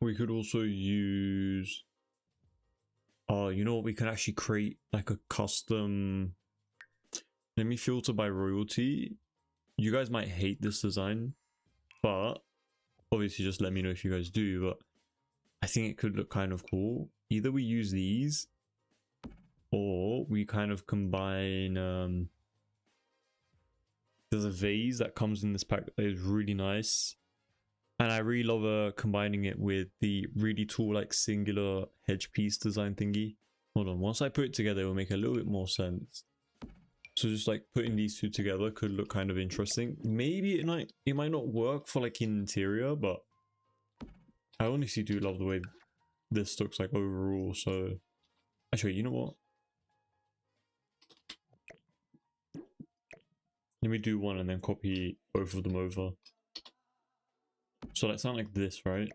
We could also use, you know what, we can actually create like a custom. Let me filter by royalty. You guys might hate this design, but obviously just let me know if you guys do. But I think it could look kind of cool. Either we use these, or we kind of combine. There's a vase that comes in this pack that is really nice, and I really love combining it with the really tall like singular hedge piece design thingy. Hold on, once I put it together, it will make a little bit more sense. So just like putting these two together could look kind of interesting. Maybe it might not work for like interior, but I honestly do love the way this looks like overall. So actually, you know what? Let me do one and then copy both of them over. So that sound like this, right?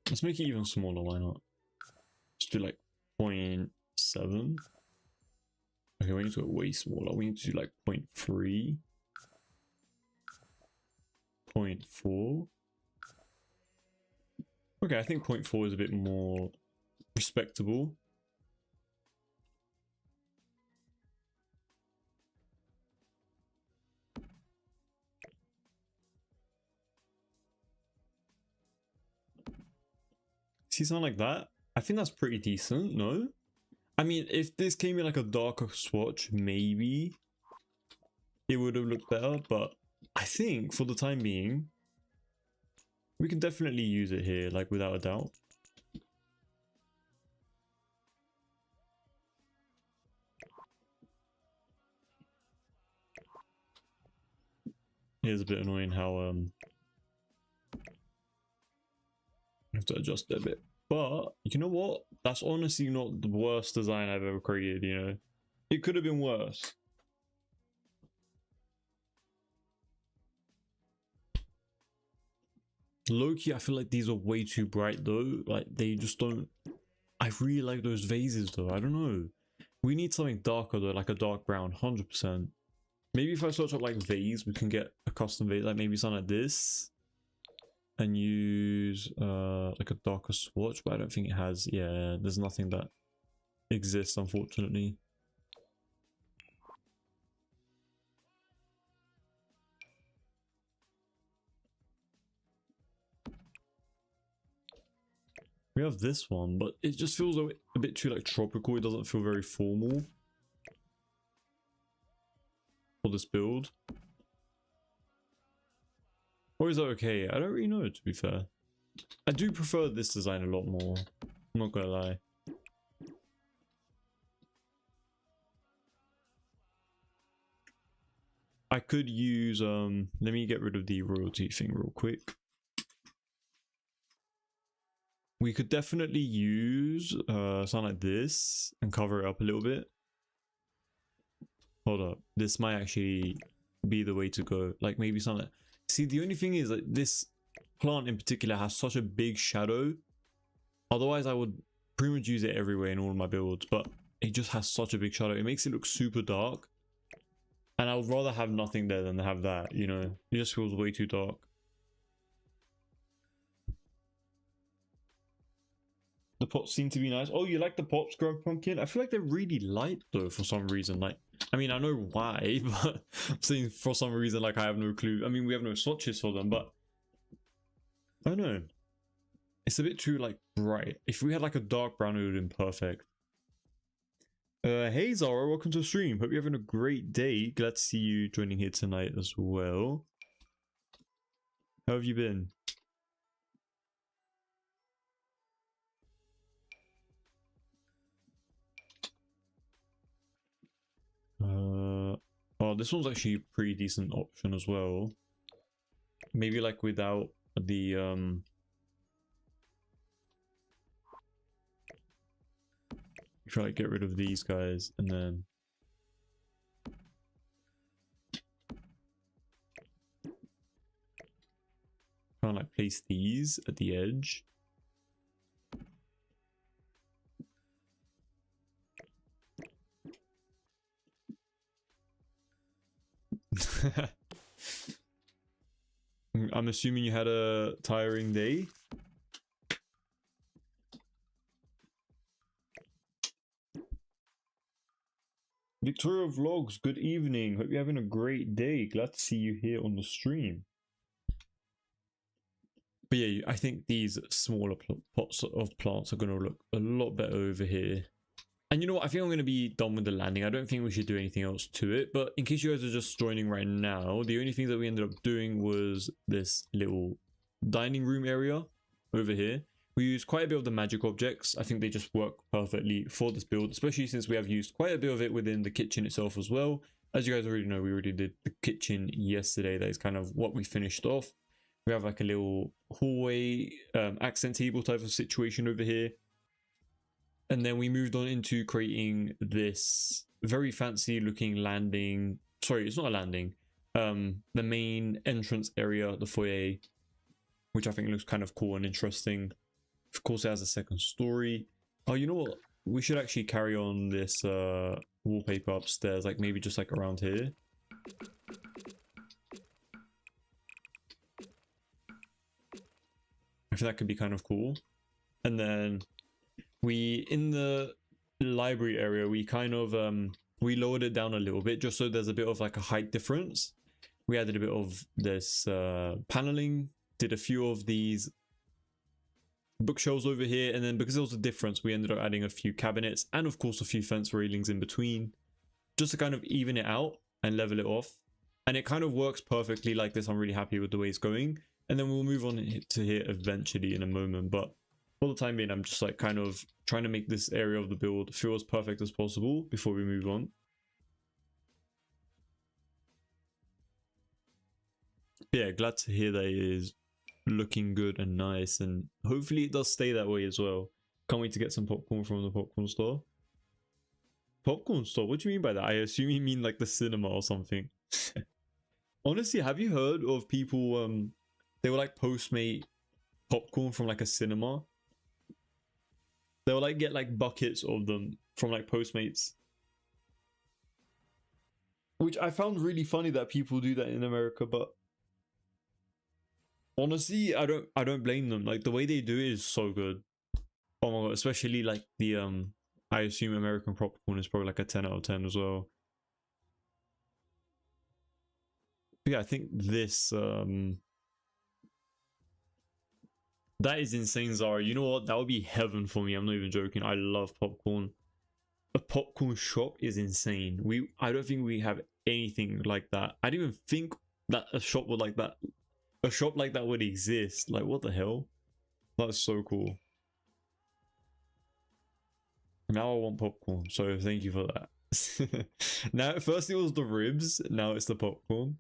Let's make it even smaller, why not? Let's do like 0.7. Okay, we need to go way smaller. We need to do like 0.3. 0.4. Okay, I think 0.4 is a bit more respectable. See something like that? I think that's pretty decent, no? I mean, if this came in like a darker swatch, maybe it would have looked better, but I think for the time being, we can definitely use it here, like without a doubt. It is a bit annoying how I have to adjust it a bit. But you know what? That's honestly not the worst design I've ever created, you know? It could have been worse. Low-key, I feel like these are way too bright though. Like they just don't. I really like those vases though. I don't know. We need something darker though, like a dark brown, 100%. Maybe if I search up like vase, we can get a custom vase, like maybe something like this. And use like a darker swatch, but I don't think it has. Yeah, there's nothing that exists, unfortunately. We have this one, but it just feels a bit too like tropical. It doesn't feel very formal for this build. Or is that okay? I don't really know, to be fair. I do prefer this design a lot more. I'm not gonna lie. I could use let me get rid of the royalty thing real quick. We could definitely use something like this and cover it up a little bit. Hold up, this might actually be the way to go. Like maybe something. See, the only thing is that this plant in particular has such a big shadow. Otherwise, I would pretty much use it everywhere in all my builds, but it just has such a big shadow. It makes it look super dark. And I would rather have nothing there than have that, you know? It just feels way too dark. The pots seem to be nice. Oh, you like the pots, Grub Pumpkin? I feel like they're really light though for some reason. Like, I mean, I know why, but I'm saying for some reason, like I have no clue. I mean, we have no swatches for them, but I don't know. It's a bit too like bright. If we had like a dark brown, it would have been perfect. Hey Zara, welcome to the stream. Hope you're having a great day. Glad to see you joining here tonight as well. How have you been? Oh, this one's actually a pretty decent option as well. Maybe like without the try to get rid of these guys and then try and like place these at the edge. I'm assuming you had a tiring day. Victoria Vlogs, good evening. Hope you're having a great day. Glad to see you here on the stream. But yeah, I think these smaller pots of plants are going to look a lot better over here. And you know what? I think I'm going to be done with the landing. I don't think we should do anything else to it. But in case you guys are just joining right now, the only thing that we ended up doing was this little dining room area over here. We used quite a bit of the magic objects. I think they just work perfectly for this build, especially since we have used quite a bit of it within the kitchen itself as well. As you guys already know, we already did the kitchen yesterday. That is kind of what we finished off. We have like a little hallway accent table type of situation over here. And then we moved on into creating this very fancy looking landing. Sorry, it's not a landing. The main entrance area, the foyer, which I think looks kind of cool and interesting. Of course, it has a second story. Oh, you know what? We should actually carry on this wallpaper upstairs, like maybe just like around here. I think that could be kind of cool. And then we, in the library area, we kind of we lowered it down a little bit just so there's a bit of like a height difference. We added a bit of this paneling, did a few of these bookshelves over here, and then because there was a difference, we ended up adding a few cabinets and of course a few fence railings in between just to kind of even it out and level it off. And it kind of works perfectly like this. I'm really happy with the way it's going. And then we'll move on to here eventually in a moment, but for the time being, I'm just like kind of trying to make this area of the build feel as perfect as possible before we move on. But yeah, glad to hear that it is looking good and nice, and hopefully it does stay that way as well. Can't wait to get some popcorn from the popcorn store. Popcorn store? What do you mean by that? I assume you mean like the cinema or something. Honestly, have you heard of people they will like Postmate popcorn from like a cinema? They'll like get like buckets of them from like Postmates, which I found really funny that people do that in America. But honestly, I don't blame them. Like the way they do it is so good. Oh my god, especially like the I assume American popcorn is probably like a 10 out of 10 as well. But yeah, I think this that is insane, Zara. You know what? That would be heaven for me. I'm not even joking. I love popcorn. A popcorn shop is insane. I don't think we have anything like that. I didn't even think that a shop would like that. A shop like that would exist. Like, what the hell? That's so cool. Now I want popcorn, so thank you for that. Now, first it was the ribs, now it's the popcorn.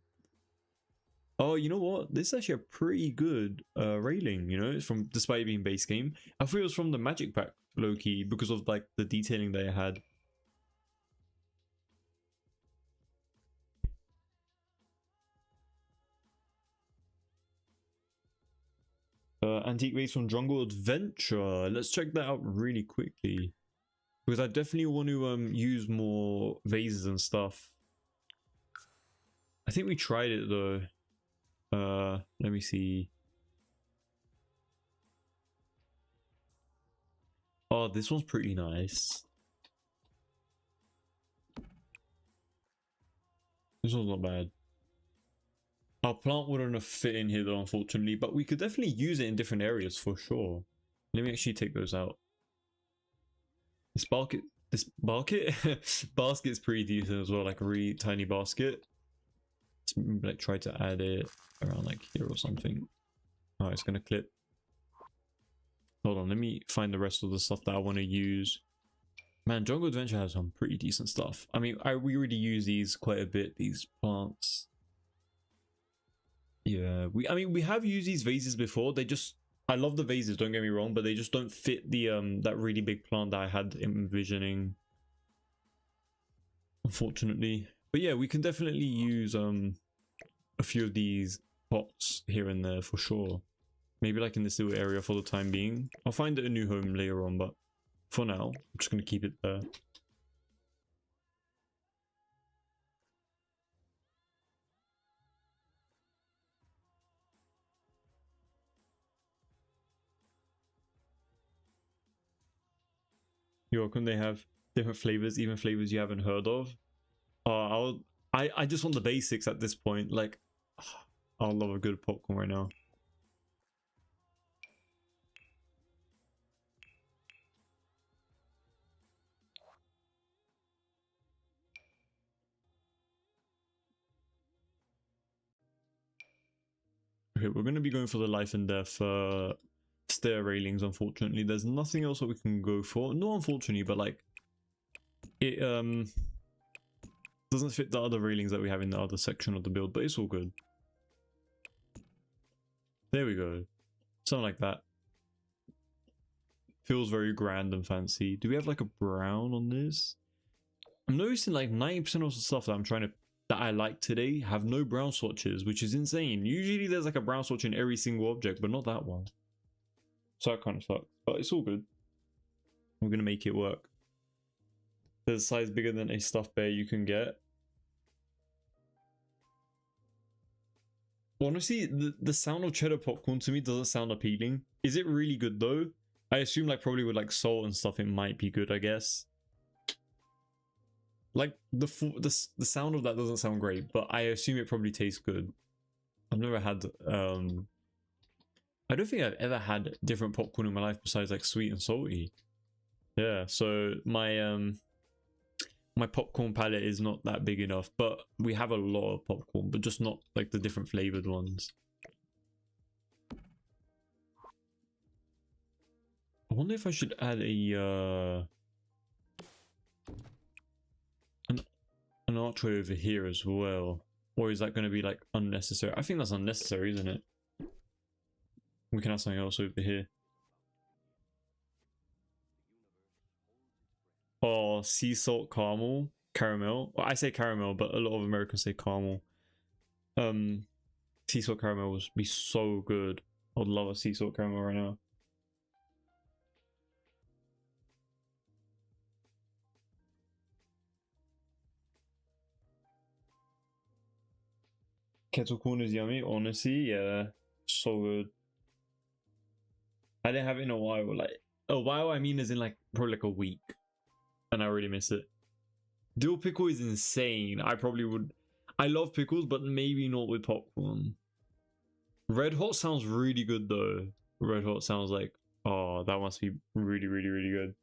Oh, you know what? This is actually a pretty good railing, you know, it's from, despite it being base game. I thought it was from the Magic Pack, low-key, because of like the detailing they had. Antique vase from Jungle Adventure. Let's check that out really quickly. Because I definitely want to use more vases and stuff. I think we tried it though. Let me see. Oh, this one's pretty nice. This one's not bad. Our plant wouldn't have fit in here though, unfortunately, but we could definitely use it in different areas for sure. Let me actually take those out. This basket's pretty decent as well, like a really tiny basket. Let's like try to add it around like here or something. Oh, it's gonna clip. Hold on, let me find the rest of the stuff that I want to use. Man, Jungle Adventure has some pretty decent stuff. I mean, we already use these quite a bit, these plants. Yeah, I mean, we have used these vases before. They just, I love the vases, don't get me wrong, but they just don't fit the that really big plant that I had envisioning, unfortunately. But yeah, we can definitely use a few of these pots here and there for sure. Maybe like in this little area for the time being. I'll find it a new home later on, but for now, I'm just going to keep it there. You're welcome. They have different flavors, even flavors you haven't heard of. I just want the basics at this point. Like, I love a good popcorn right now. Okay, we're going to be going for the life and death stair railings, unfortunately. There's nothing else that we can go for. No, unfortunately, but like, it doesn't fit the other railings that we have in the other section of the build, but it's all good. There we go. Something like that. Feels very grand and fancy. Do we have like a brown on this? I'm noticing like 90% of the stuff that I like today have no brown swatches, which is insane. Usually there's like a brown swatch in every single object, but not that one. So that kind of sucks, but it's all good. We're gonna make it work. There's a size bigger than a stuffed bear you can get. Honestly, the sound of cheddar popcorn to me doesn't sound appealing. Is it really good though? I assume like probably with like salt and stuff it might be good, I guess. Like the sound of that doesn't sound great, but I assume it probably tastes good. I've never had I don't think I've ever had different popcorn in my life besides like sweet and salty. Yeah, so my my popcorn palette is not that big enough, but we have a lot of popcorn, but just not like the different flavored ones. I wonder if I should add a an archway over here as well, or is that going to be like unnecessary? I think that's unnecessary, isn't it? We can have something else over here. Oh, sea salt caramel. Well, I say caramel, but a lot of Americans say caramel. Sea salt caramel would be so good. I would love a sea salt caramel right now. Kettle corn is yummy, honestly. Yeah, so good. I didn't have it in a while. Like a while, I mean, as in like probably like a week, and I really miss it. Dill pickle is insane. I probably would. I love pickles, but maybe not with popcorn. Red hot sounds really good though. Red hot sounds like, oh, that must be really, really, really good.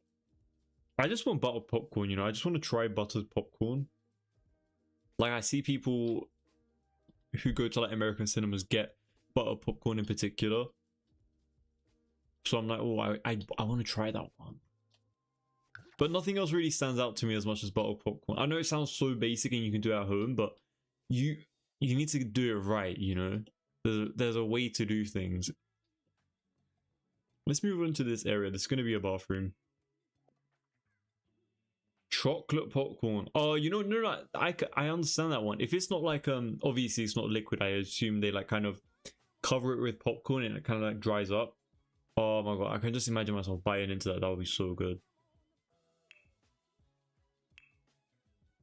I just want buttered popcorn, you know. I just want to try buttered popcorn. Like I see people who go to like American cinemas get buttered popcorn in particular. So I'm like, oh, I want to try that one. But nothing else really stands out to me as much as buttered popcorn. I know it sounds so basic and you can do it at home, but you need to do it right, you know? There's a way to do things. Let's move on to this area. There's going to be a bathroom. Chocolate popcorn. Oh, you know, no, I understand that one. If it's not like, obviously it's not liquid, I assume they like kind of cover it with popcorn and it kind of like dries up. Oh my god, I can just imagine myself biting into that. That would be so good.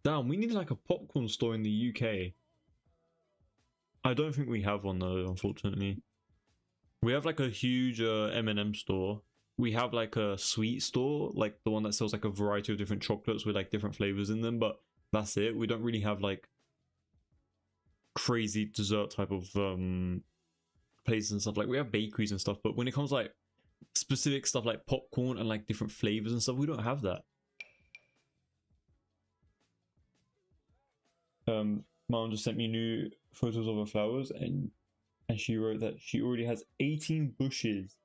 Damn, we need like a popcorn store in the UK. I don't think we have one though, unfortunately. We have like a huge M&M store. We have like a sweet store, like the one that sells like a variety of different chocolates with like different flavors in them, but that's it. We don't really have like crazy dessert type of places and stuff. Like we have bakeries and stuff, but when it comes like specific stuff like popcorn and like different flavors and stuff, we don't have that. Mom just sent me new photos of her flowers, and she wrote that she already has 18 bushes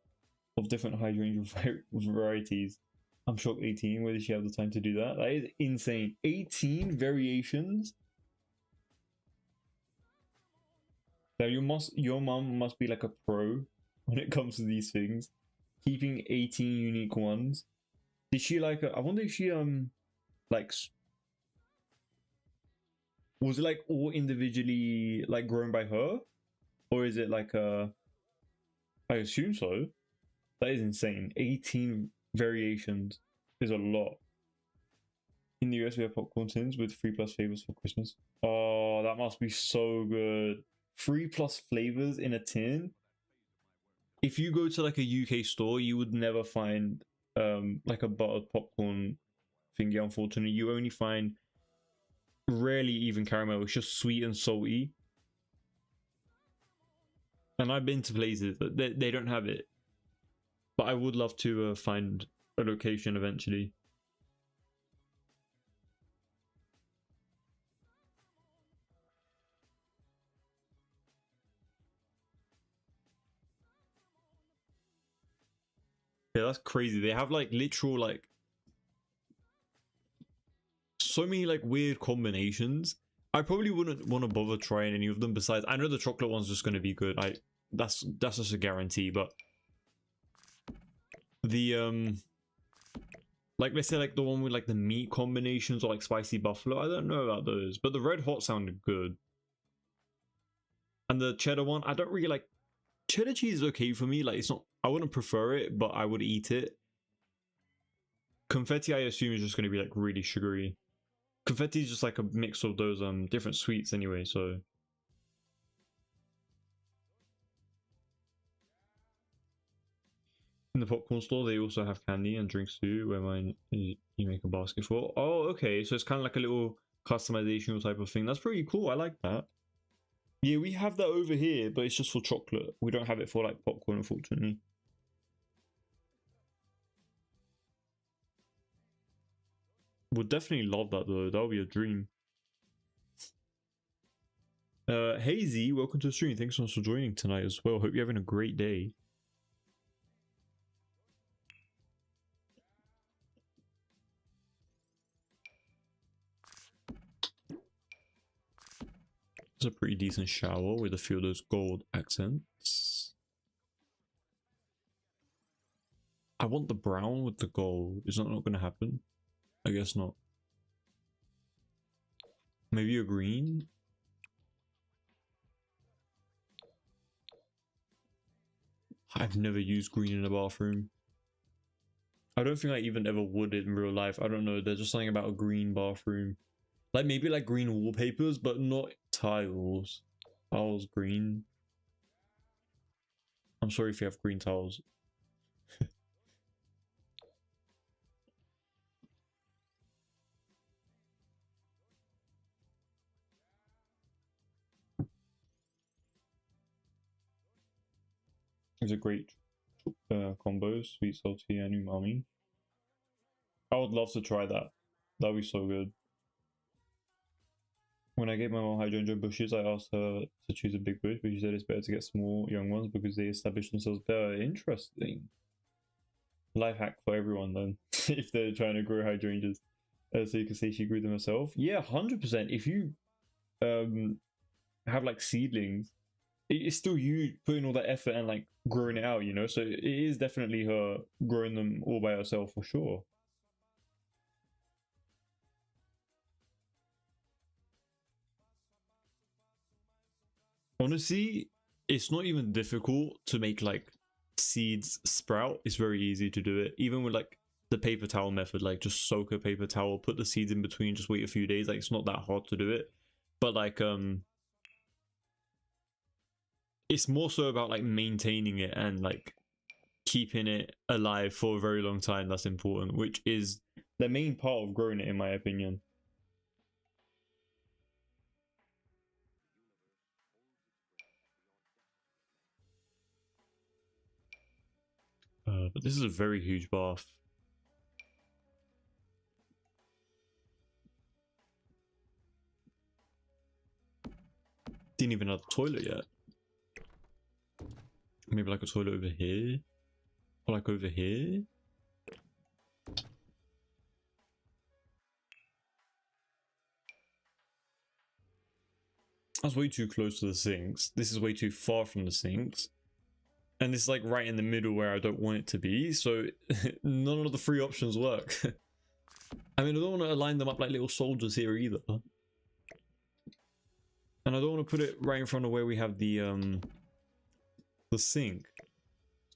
of different hydrangea varieties. I'm shocked. 18. Where did she have the time to do that? That is insane. 18 variations. Now your mom must be like a pro when it comes to these things. Keeping 18 unique ones. Did she like? I wonder if she like. Was it like all individually like grown by her, or is it like I assume so. That is insane. 18 variations is a lot. In the US, we have popcorn tins with 3+ flavors for Christmas. Oh, that must be so good. 3+ flavors in a tin. If you go to like a UK store, you would never find like a buttered popcorn thingy, unfortunately. You only find rarely even caramel. It's just sweet and salty. And I've been to places that they don't have it. But I would love to find a location eventually. Yeah, that's crazy. They have like literal like so many like weird combinations. I probably wouldn't want to bother trying any of them. Besides, I know the chocolate one's just going to be good. That's just a guarantee. But the like let's say like the one with like the meat combinations or like spicy buffalo, I don't know about those. But the red hot sounded good. And the cheddar one, I don't really like. Cheddar cheese is okay for me. Like it's not. I wouldn't prefer it, but I would eat it. Confetti, I assume, is just going to be like really sugary. Confetti is just like a mix of those different sweets anyway, so. In the popcorn store, they also have candy and drinks too, where mine you make a basket for. Oh, okay, so it's kind of like a little customization type of thing. That's pretty cool. I like that. Yeah, we have that over here, but it's just for chocolate. We don't have it for like popcorn, unfortunately. Would definitely love that though. That would be a dream. Hazy, welcome to the stream. Thanks so much for joining tonight as well. Hope you're having a great day. It's a pretty decent shower with a few of those gold accents. I want the brown with the gold. Is that not going to happen? I guess not. Maybe a green? I've never used green in a bathroom. I don't think I even ever would in real life. I don't know. There's just something about a green bathroom. Like maybe like green wallpapers, but not tiles. Tiles green. I'm sorry if you have green tiles. It's a great combo, sweet, salty, and umami. I would love to try that. That'd be so good. When I gave my mom hydrangea bushes, I asked her to choose a big bush, but she said it's better to get small, young ones because they establish themselves better. Interesting. Life hack for everyone then, if they're trying to grow hydrangeas. So you can say she grew them herself. Yeah, 100%. If you have like seedlings, it's still you putting all that effort and like growing it out, you know? So it is definitely her growing them all by herself for sure. Honestly, it's not even difficult to make like seeds sprout. It's very easy to do it, even with like the paper towel method. Like just soak a paper towel, put the seeds in between, just wait a few days. Like it's not that hard to do it, but like it's more so about like maintaining it and like keeping it alive for a very long time. That's important, which is the main part of growing it, in my opinion. But this is a very huge bath. Didn't even have a toilet yet. Maybe like a toilet over here, or like over here. That's way too close to the sinks. This is way too far from the sinks. And this is like right in the middle where I don't want it to be. So none of the three options work. I mean, I don't want to align them up like little soldiers here either. And I don't want to put it right in front of where we have the sink.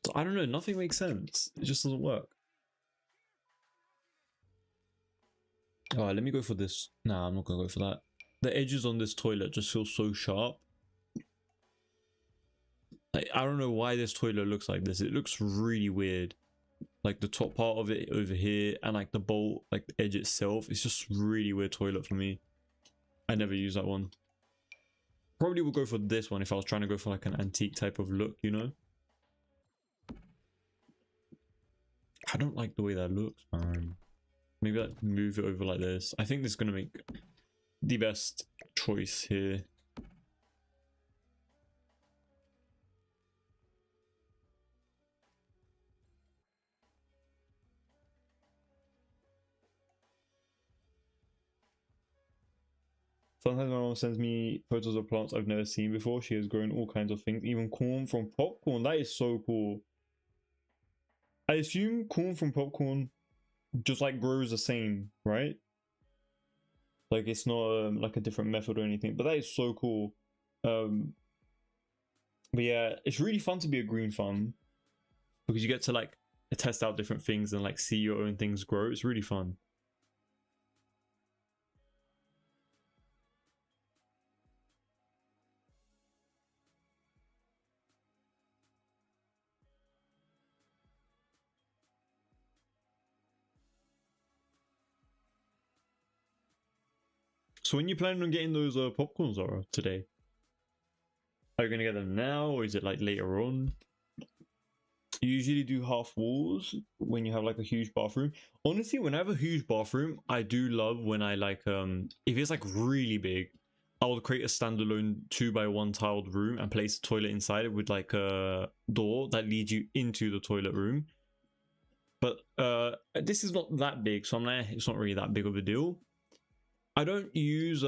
So I don't know, nothing makes sense. It just doesn't work. Alright, let me go for this. Nah, I'm not gonna go for that. The edges on this toilet just feel so sharp. Like, I don't know why this toilet looks like this. It looks really weird. Like the top part of it over here and like the bolt, like the edge itself. It's just really weird toilet for me. I never use that one. Probably would go for this one if I was trying to go for like an antique type of look, you know? I don't like the way that looks, man. Maybe like move it over like this. I think this is gonna make the best choice here. Sometimes my mom sends me photos of plants I've never seen before. She has grown all kinds of things, even corn from popcorn. That is so cool. I assume corn from popcorn just like grows the same, right? Like it's not like a different method or anything, but that is so cool. But yeah, it's really fun to be a green thumb because you get to like test out different things and like see your own things grow. It's really fun. So when you planning on getting those popcorns, Zara, today? Are you gonna get them now, or is it like later on? You usually do half walls when you have like a huge bathroom. Honestly, when I have a huge bathroom, I do love when I like if it's like really big, I will create a standalone 2x1 tiled room and place a toilet inside it with like a door that leads you into the toilet room. But this is not that big, so I'm like, it's not really that big of a deal. I don't use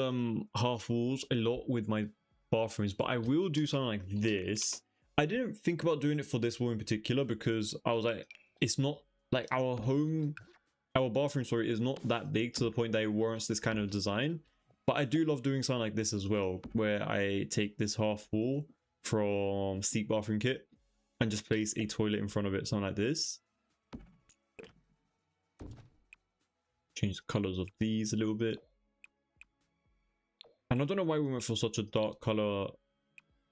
half walls a lot with my bathrooms, but I will do something like this. I didn't think about doing it for this wall in particular because I was like, it's not like our bathroom, sorry, is not that big to the point that it warrants this kind of design. But I do love doing something like this as well, where I take this half wall from Sleek Bathroom Kit and just place a toilet in front of it, something like this. Change the colors of these a little bit. And I don't know why we went for such a dark color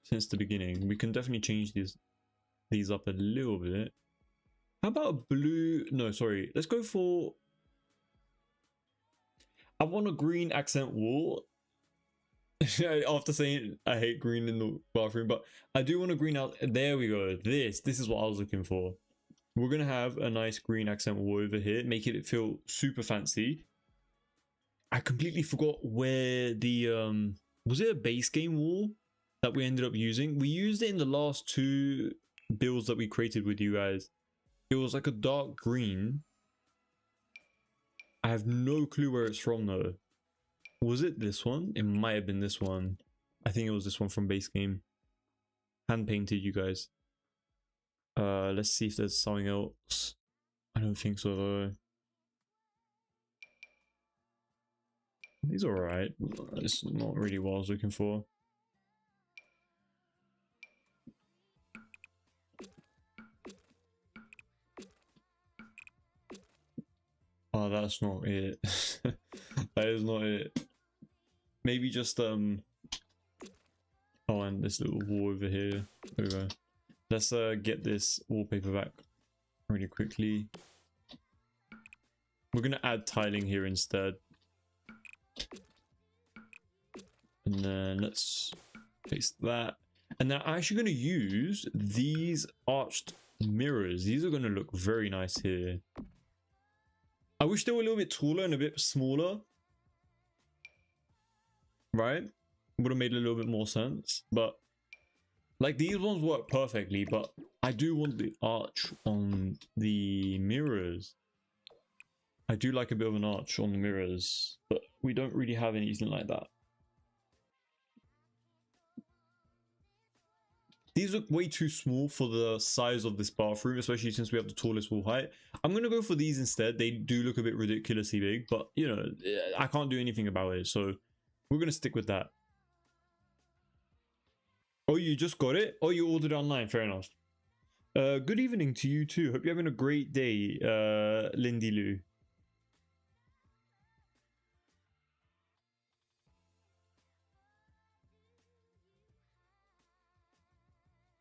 since the beginning. We can definitely change these up a little bit. How about a blue? No, sorry. Let's go for... I want a green accent wall. After saying I hate green in the bathroom, but I do want a green out. There we go. This is what I was looking for. We're going to have a nice green accent wall over here, making it feel super fancy. I completely forgot where the was it a base game wall that we ended up using? We used it in the last two builds that we created with you guys. It was like a dark green. I have no clue where it's from though. Was it this one? It might have been this one. I think it was this one from base game. Hand painted, you guys. Let's see if there's something else. I don't think so though. He's alright. It's not really what I was looking for. Oh, that's not it. That is not it. Maybe just oh, and this little wall over here. There we go. Let's get this wallpaper back really quickly. We're gonna add tiling here instead. And then let's paste that. And then I'm actually going to use these arched mirrors. These are going to look very nice here. I wish they were a little bit taller and a bit smaller. Right? Would have made a little bit more sense. But like these ones work perfectly. But I do want the arch on the mirrors. I do like a bit of an arch on the mirrors. But we don't really have anything like that. These look way too small for the size of this bathroom, especially since we have the tallest wall height. I'm going to go for these instead. They do look a bit ridiculously big, but, you know, I can't do anything about it. So we're going to stick with that. Oh, you just got it? Oh, you ordered online. Fair enough. Good evening to you too. Hope you're having a great day, Lindy Lou.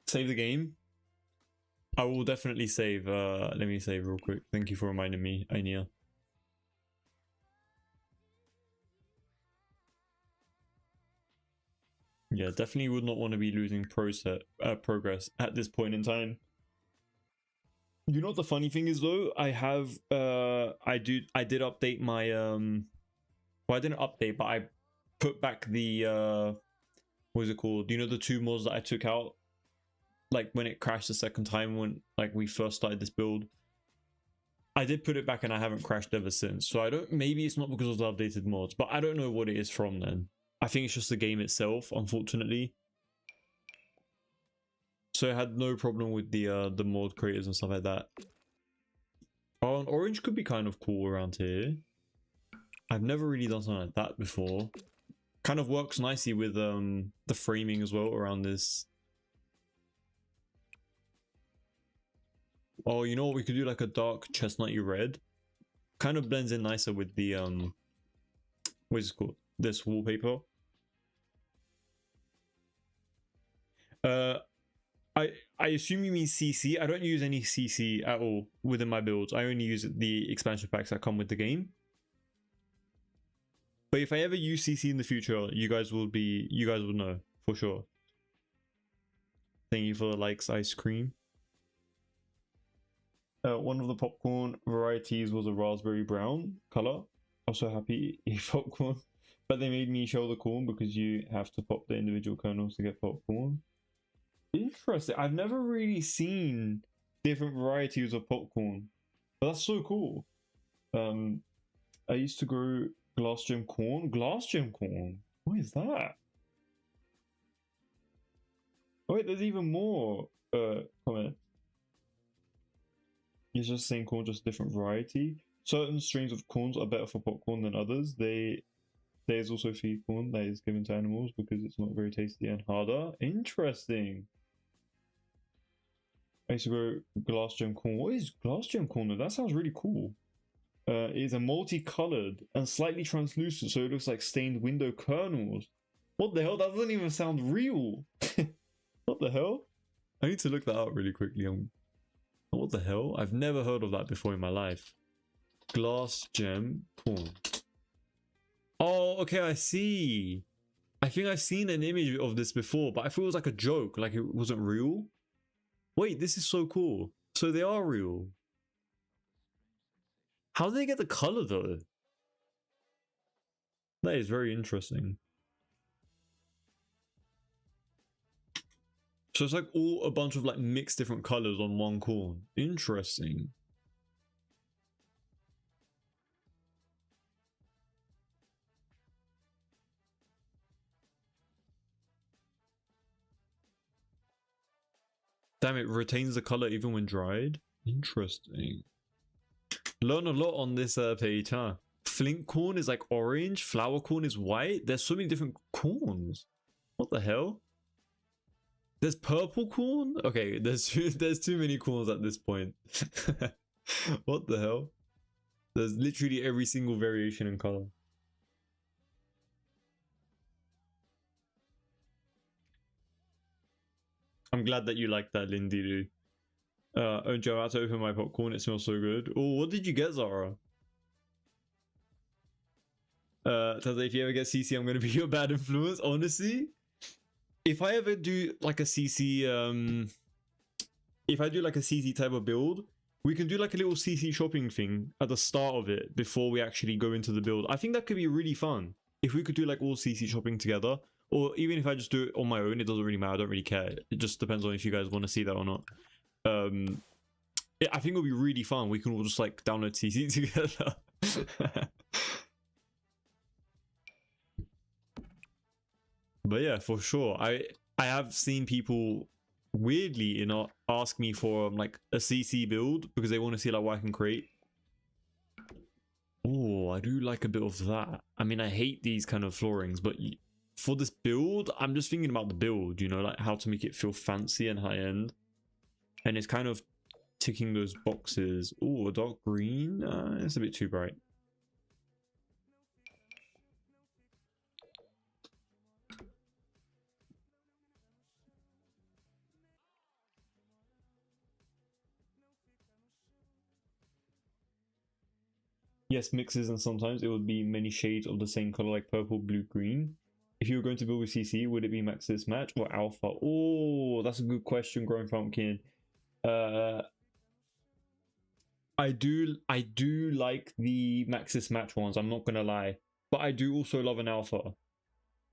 Save the game. I will definitely save. Let me save real quick. Thank you for reminding me, Ainia. Yeah, definitely would not want to be losing progress at this point in time. You know what the funny thing is though? I have I did update my well, I didn't update, but I put back the what is it called? You know, the 2 mods that I took out, like when it crashed the second time when like we first started this build. I did put it back and I haven't crashed ever since. So I don't, maybe it's not because of the updated mods, but I don't know what it is from then. I think it's just the game itself, unfortunately. So I had no problem with the mod creators and stuff like that. Oh, an orange could be kind of cool around here. I've never really done something like that before. Kind of works nicely with the framing as well around this. Oh, you know what? We could do like a dark chestnutty red. Kind of blends in nicer with the what is it called? This wallpaper. I assume you mean CC. I don't use any CC at all within my builds. I only use the expansion packs that come with the game. But if I ever use CC in the future, you guys will know for sure. Thank you for the likes, ice cream. One of the popcorn varieties was a raspberry brown color. I'm so happy to eat popcorn. But they made me shell the corn because you have to pop the individual kernels to get popcorn. Interesting. I've never really seen different varieties of popcorn. But that's so cool. I used to grow glass gem corn. Glass gem corn? What is that? Oh wait, there's even more comment. It's just same corn, just different variety. Certain strains of corns are better for popcorn than others. There's also feed corn that is given to animals because it's not very tasty and harder. Interesting. I used to grow glass gem corn. What is glass gem corn? That sounds really cool. It is a multicolored and slightly translucent, so it looks like stained window kernels. What the hell? That doesn't even sound real. What the hell? I need to look that up really quickly. What the hell? I've never heard of that before in my life. Glass gem corn. Oh, okay, I see. I think I've seen an image of this before, but I thought it was like a joke, like it wasn't real. Wait, this is so cool. So they are real. How do they get the color though? That is very interesting. So it's like all a bunch of like mixed different colors on one corn. Interesting. Damn, it retains the color even when dried. Interesting. Learn a lot on this page, huh? Flint corn is like orange, flower corn is white. There's so many different corns. What the hell? There's purple corn? Okay, there's too many corns at this point. What the hell? There's literally every single variation in color. I'm glad that you like that, Lindy. Oh, Joe, I had to open my popcorn. It smells so good. Oh, what did you get, Zara? Taza, if you ever get CC, I'm gonna be your bad influence. Honestly, if I ever do like a CC, if I do like a CC type of build, we can do like a little CC shopping thing at the start of it before we actually go into the build. I think that could be really fun if we could do like all CC shopping together, or even if I just do it on my own. It doesn't really matter. I don't really care. It just depends on if you guys want to see that or not. I think it'll be really fun. We can all just like download CC together. But yeah, for sure. I have seen people weirdly, you know, ask me for like a CC build because they want to see like what I can create. Oh, I do like a bit of that. I mean, I hate these kind of floorings, but for this build, I'm just thinking about the build, you know, like how to make it feel fancy and high end. And it's kind of ticking those boxes. Oh, a dark green. It's a bit too bright. Yes, mixes, and sometimes it would be many shades of the same color, like purple, blue, green. If you were going to build with CC, would it be Maxis Match or Alpha? Oh, that's a good question, Growing Pumpkin. I do like the Maxis Match ones, I'm not gonna lie. But I do also love an Alpha.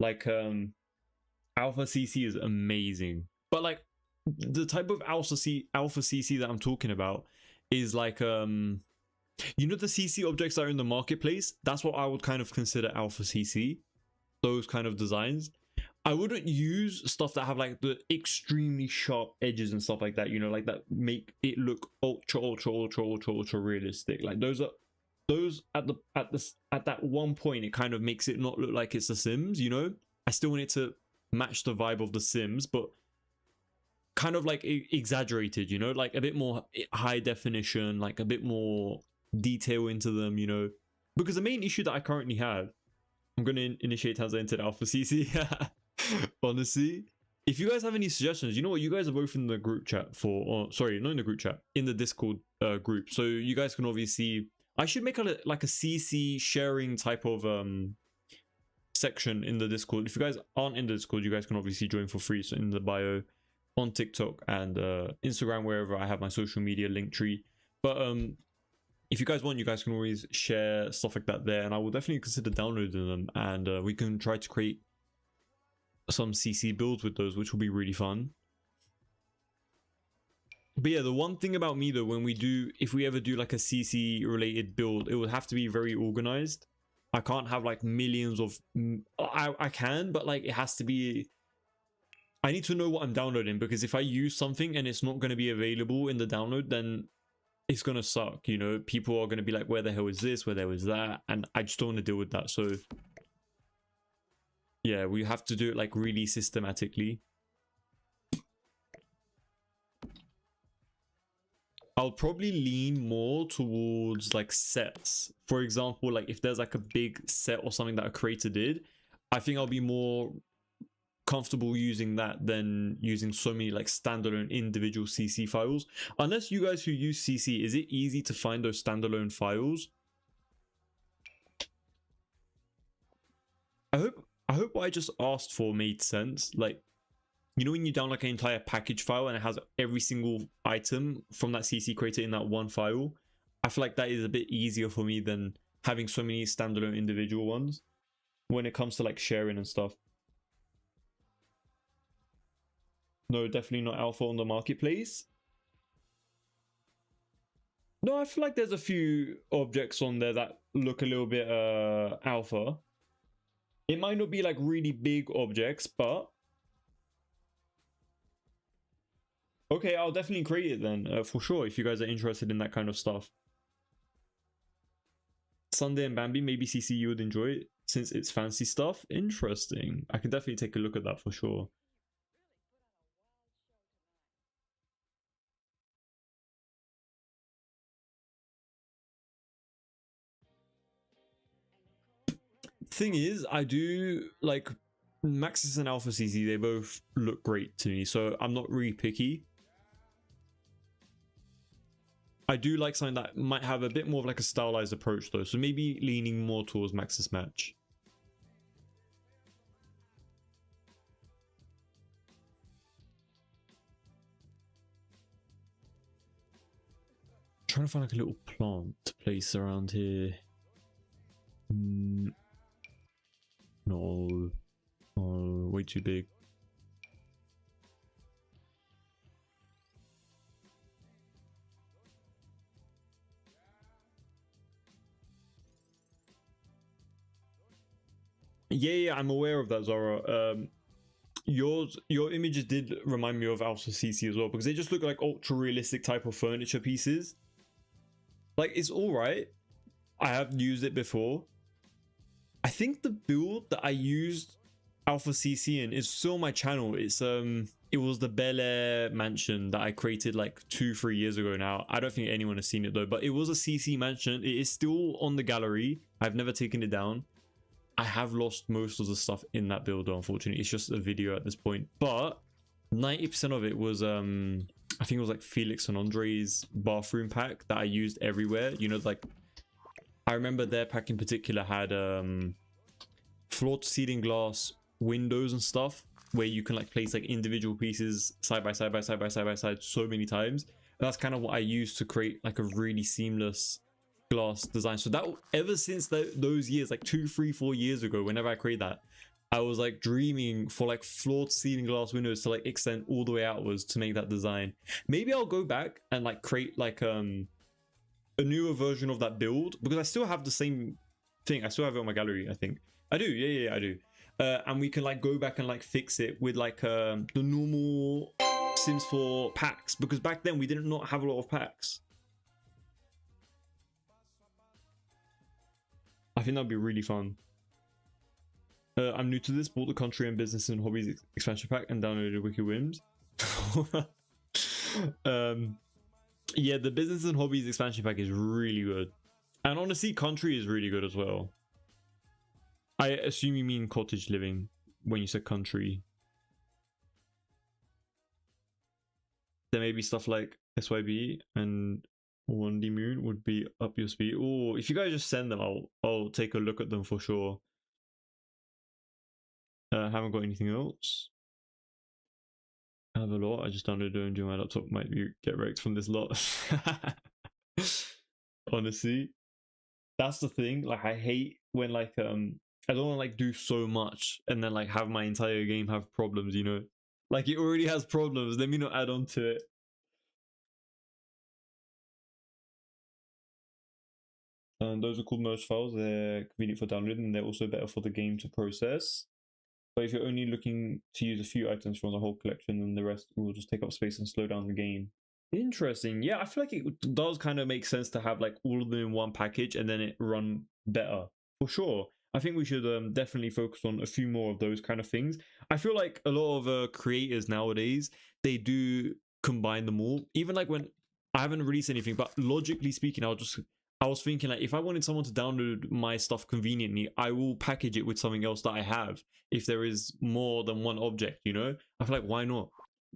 Like Alpha CC is amazing. But like the type of Alpha CC that I'm talking about is like you know the CC objects that are in the marketplace? That's what I would kind of consider Alpha CC. Those kind of designs. I wouldn't use stuff that have like the extremely sharp edges and stuff like that, you know, like that make it look ultra realistic. Like those at that one point it kind of makes it not look like it's The Sims, you know? I still want it to match the vibe of The Sims, but kind of like exaggerated, you know, like a bit more high definition, like a bit more detail into them, you know? Because the main issue that I currently have, I'm going to initiate Hazza into the Alpha CC. Honestly, if you guys have any suggestions, you know what, you guys are both in the group chat for, or sorry, not in the group chat, in the Discord group. So you guys can obviously, I should make a like a CC sharing type of section in the Discord. If you guys aren't in the Discord, you guys can obviously join for free. So in the bio on TikTok and Instagram, wherever I have my social media link tree. But if you guys want, you guys can always share stuff like that there, and I will definitely consider downloading them, and we can try to create some CC builds with those, which will be really fun. But yeah, the one thing about me though, when we do, if we ever do like a CC related build, it would have to be very organized. I can't have like millions of, I can, but like it has to be, I need to know what I'm downloading, because if I use something and it's not going to be available in the download, then it's gonna suck, you know. People are gonna be like, where the hell is this, where there was that, and I just don't want to deal with that. So yeah, we have to do it like really systematically. I'll probably lean more towards like sets. For example, like if there's like a big set or something that a creator did, I think I'll be more comfortable using that than using so many like standalone individual CC files. Unless you guys who use CC, is it easy to find those standalone files? I hope what I just asked for made sense. Like, you know, when you download like an entire package file and it has every single item from that CC creator in that one file, I feel like that is a bit easier for me than having so many standalone individual ones when it comes to like sharing and stuff. No, definitely not alpha on the marketplace. No, I feel like there's a few objects on there that look a little bit alpha. It might not be like really big objects, but okay, I'll definitely create it then, for sure, if you guys are interested in that kind of stuff. Sunday and Bambi, maybe CC you would enjoy it since it's fancy stuff. Interesting. I could definitely take a look at that for sure. thing is, I do like Maxis and Alpha CC, they both look great to me, so I'm not really picky. I do like something that might have a bit more of like a stylized approach though, so maybe leaning more towards Maxis Match. Trying to find like a little plant to place around here. No. Oh, way too big. Yeah, I'm aware of that, Zara. Your images did remind me of Alpha CC as well, because they just look like ultra realistic type of furniture pieces. Like, it's all right. I have used it before. I think the build that I used Alpha CC in is still on my channel. It was the Bel Air mansion that I created like 2-3 years ago now. I don't think anyone has seen it though, but it was a CC mansion. It is still on the gallery. I've never taken it down. I have lost most of the stuff in that build, unfortunately. It's just a video at this point, but 90% of it was I think it was like Felix and Andre's bathroom pack that I used everywhere. You know, like I remember their pack in particular had floor to ceiling glass windows and stuff where you can like place like individual pieces side by side so many times. And that's kind of what I used to create like a really seamless glass design. So that ever since those years, like 2, 3, 4 years ago, whenever I create that, I was like dreaming for like floor to ceiling glass windows to like extend all the way outwards to make that design. Maybe I'll go back and like create like a newer version of that build, because I still have the same thing. I still have it on my gallery, I think. I do, yeah, I do. And we can like go back and like fix it with like the normal Sims 4 packs, because back then we did not have a lot of packs. I think that'd be really fun. I'm new to this, bought the country and business and hobbies expansion pack and downloaded Wiki Whims. Yeah, the business and hobbies expansion pack is really good. And honestly, country is really good as well. I assume you mean cottage living when you said country. There may be stuff like SYB and 1D Moon would be up your speed. Oh, if you guys just send them, I'll take a look at them for sure. Haven't got anything else. I have a lot. I just downloaded it and my laptop might get wrecked from this lot. Honestly, that's the thing. Like, I hate when like I don't want to like do so much and then like have my entire game have problems, you know? Like, it already has problems, let me not add on to it. And those are called merge files. They're convenient for downloading and they're also better for the game to process. But if you're only looking to use a few items from the whole collection, then the rest will just take up space and slow down the game. Interesting. Yeah, I feel like it does kind of make sense to have like all of them in one package and then it run better. For sure. I think we should definitely focus on a few more of those kind of things. I feel like a lot of creators nowadays, they do combine them all. Even like when I haven't released anything, but logically speaking, I was thinking like if I wanted someone to download my stuff conveniently, I will package it with something else that I have if there is more than one object, you know? I feel like why not?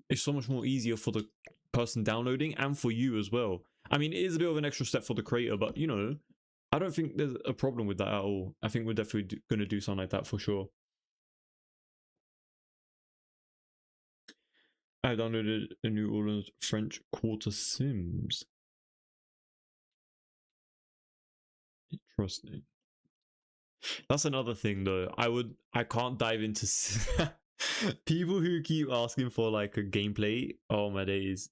It's so much more easier for the person downloading and for you as well. I mean, it is a bit of an extra step for the creator, but you know, I don't think there's a problem with that at all. I think we're definitely going to do something like that for sure. I downloaded a New Orleans French Quarter Sims. Interesting. That's another thing though. I can't dive into people who keep asking for like a gameplay. Oh my days.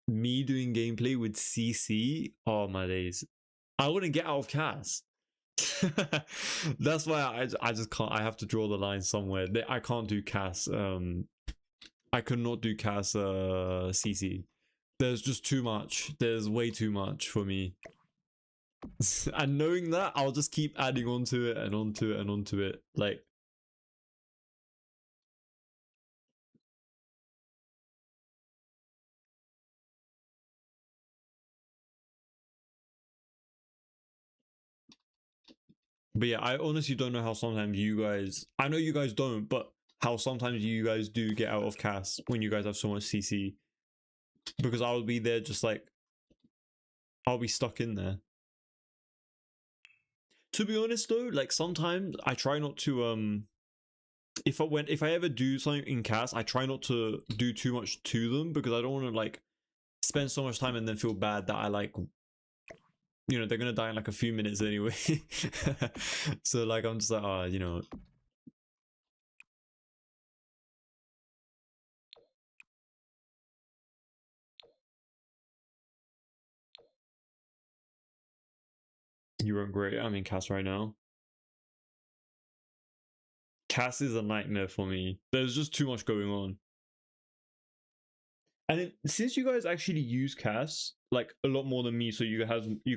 Me doing gameplay with CC. Oh my days. I wouldn't get out of CAS. That's why I just can't. I have to draw the line somewhere. I can't do CAS. I could not do CAS CC. There's just too much. There's way too much for me. And knowing that, I'll just keep adding onto it and onto it and onto it. Like, But yeah, I honestly don't know how sometimes you guys, I know you guys don't, but how sometimes you guys do get out of CAS when you guys have so much CC. Because I'll be there just like, I'll be stuck in there. To be honest though, like sometimes I try not to if I ever do something in CAS, I try not to do too much to them because I don't want to like spend so much time and then feel bad that I like, you know, they're gonna die in like a few minutes anyway. So like I'm just like, ah, you know. You weren't great. I'm in CAS right now. CAS is a nightmare for me. There's just too much going on. And since you guys actually use CAS like a lot more than me, so you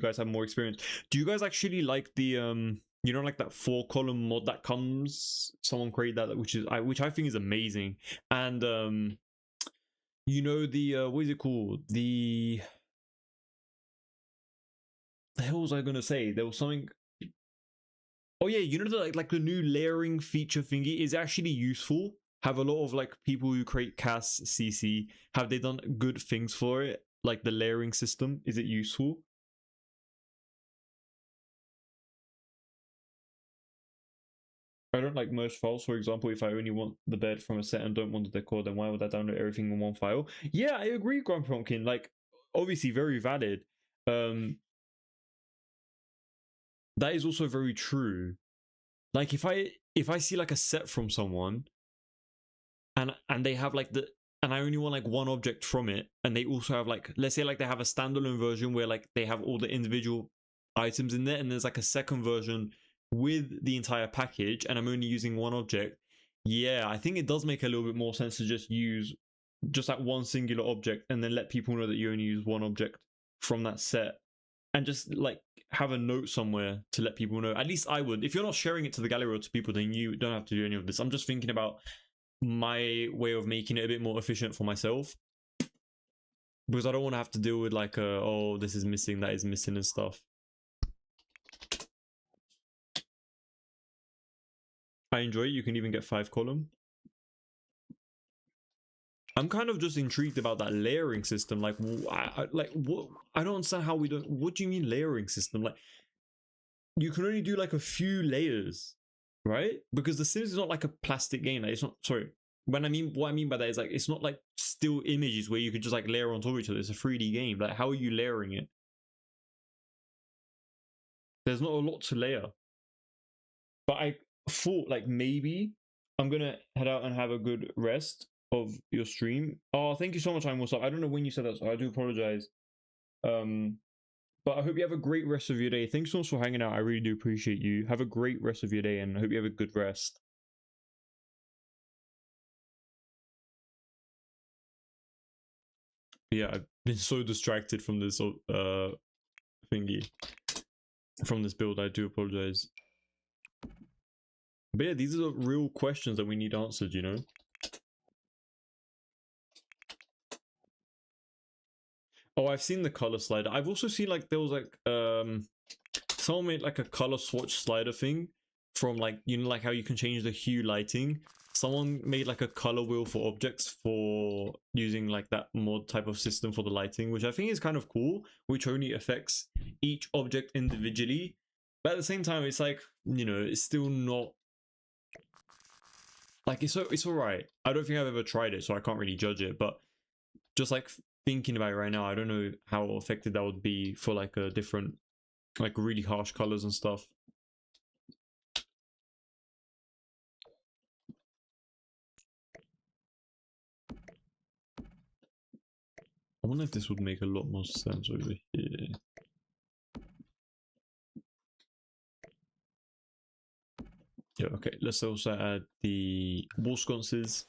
guys have more experience. Do you guys actually like the you know, like that 4-column mod that comes? Someone created that, which I think is amazing. And you know the what is it called? The hell was I gonna say? There was something. Oh yeah, you know the like the new layering feature thingy is actually useful. Have a lot of like people who create CAS CC, have they done good things for it? Like the layering system, is it useful? I don't like merge files. For example, if I only want the bed from a set and don't want the decor, then why would I download everything in one file? Yeah, I agree, Grumpy Pumpkin. Like, obviously, very valid. That is also very true. Like, if I see like a set from someone, and they have like the and I only want like one object from it, and they also have like, let's say like they have a standalone version where like they have all the individual items in there, and there's like a second version with the entire package, and I'm only using one object. Yeah, I think it does make a little bit more sense to just use just that one singular object, and then let people know that you only use one object from that set, and just like have a note somewhere to let people know. At least I would. If you're not sharing it to the gallery or to people, then you don't have to do any of this. I'm just thinking about my way of making it a bit more efficient for myself, because I don't want to have to deal with like oh, this is missing, that is missing and stuff. I enjoy it. You can even get 5-column. I'm kind of just intrigued about that layering system. Like, like what? I don't understand how we don't. What do you mean layering system? Like, you can only do like a few layers, right? Because The Sims is not like a plastic game. Like, it's not. Sorry, what I mean by that is like it's not like still images where you could just like layer on top of each other. It's a 3D game. Like, how are you layering it? There's not a lot to layer. But I thought like maybe I'm gonna head out and have a good rest of your stream. Oh, thank you so much, I'm what's up. I don't know when you said that, so I do apologize. Um, but I hope you have a great rest of your day. Thanks so much for hanging out. I really do appreciate you. Have a great rest of your day, and I hope you have a good rest. Yeah, I've been so distracted from this thingy, from this build. I do apologize. But yeah, these are the real questions that we need answered, you know? Oh, I've seen the color slider. I've also seen like there was like someone made like a color swatch slider thing from like, you know, like how you can change the hue lighting. Someone made like a color wheel for objects for using like that mod type of system for the lighting, which I think is kind of cool, which only affects each object individually. But at the same time, it's like, you know, it's still not like it's all right. I don't think I've ever tried it, so I can't really judge it. But just like thinking about it right now, I don't know how effective that would be for like a different, like really harsh colors and stuff. I wonder if this would make a lot more sense over here. Yeah, okay, let's also add the wall sconces.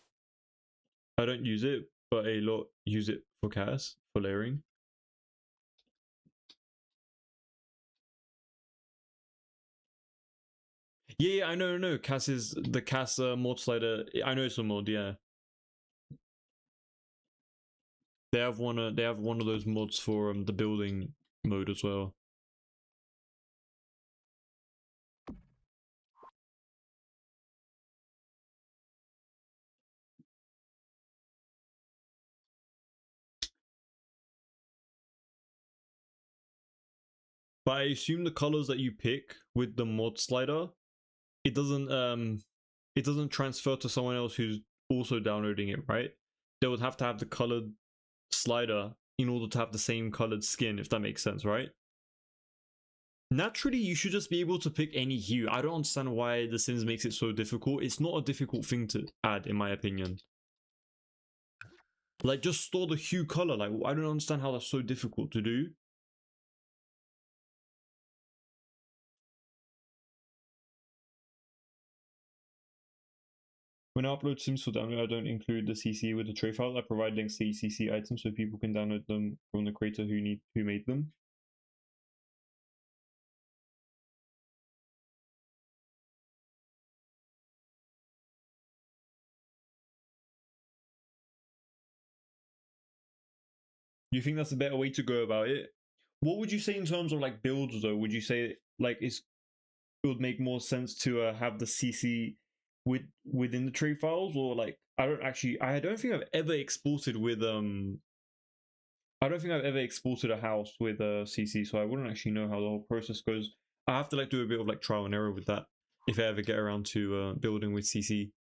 I don't use it, but a lot use it for CAS, for layering. Yeah, I know. CAS is the CAS mod slider. I know it's a mod, yeah. They have one of those mods for the building mode as well. But I assume the colors that you pick with the mod slider, it doesn't transfer to someone else who's also downloading it, right? They would have to have the colored slider in order to have the same colored skin, if that makes sense, right? Naturally, you should just be able to pick any hue. I don't understand why The Sims makes it so difficult. It's not a difficult thing to add, in my opinion. Like, just store the hue color. Like, I don't understand how that's so difficult to do. When I upload Sims for download, I don't include the CC with the tray file. I provide links to CC items so people can download them from the creator who made them. You think that's a better way to go about it? What would you say in terms of like builds though? Would you say like it would make more sense to have the CC within the tray files, or like I don't think I've ever exported with I don't think I've ever exported a house with a CC, so I wouldn't actually know how the whole process goes. I have to like do a bit of like trial and error with that if I ever get around to building with CC.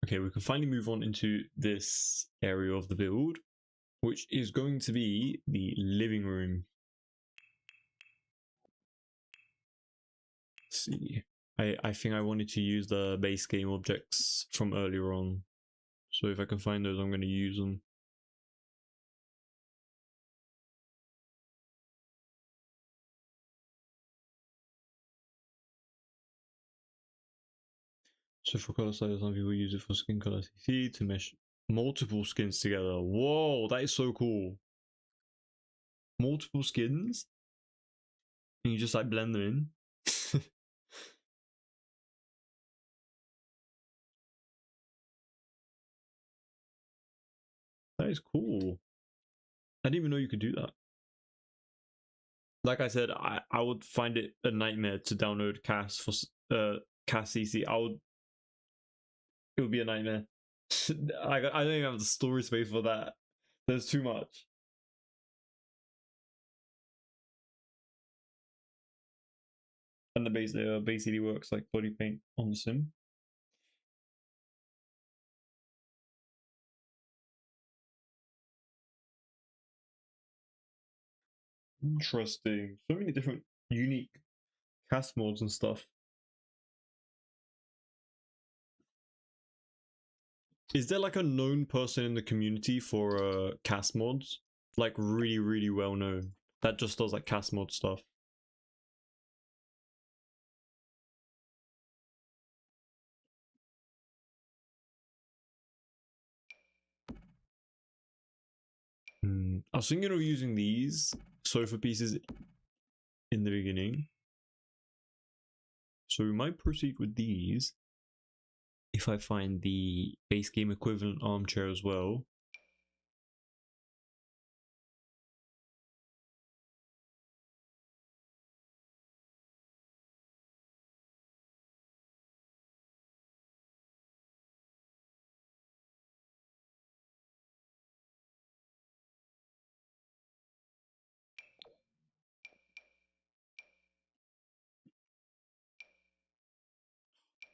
Okay, we can finally move on into this area of the build, which is going to be the living room. Let's see. I think I wanted to use the base game objects from earlier on. So if I can find those, I'm going to use them. So for color sliders, some people use it for skin color CC to mesh multiple skins together. Whoa, that is so cool. Multiple skins? And you just like blend them in? That is cool. I didn't even know you could do that. Like I said, I would find it a nightmare to download CAS for CAS CC. It would be a nightmare. I don't even have the storage space for that. There's too much. And the base layer basically works like body paint on the sim. Interesting. So many different unique cast mods and stuff. Is there like a known person in the community for cast mods? Like really, really well known. That just does like cast mod stuff. I was thinking of using these sofa pieces in the beginning. So we might proceed with these if I find the base game equivalent armchair as well.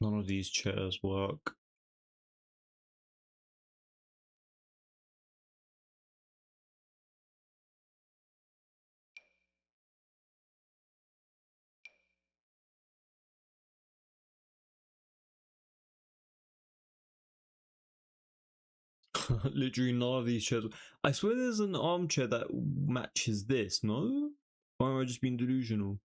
None of these chairs work. Literally none of these chairs. I swear there's an armchair that matches this, no? Or am I just being delusional?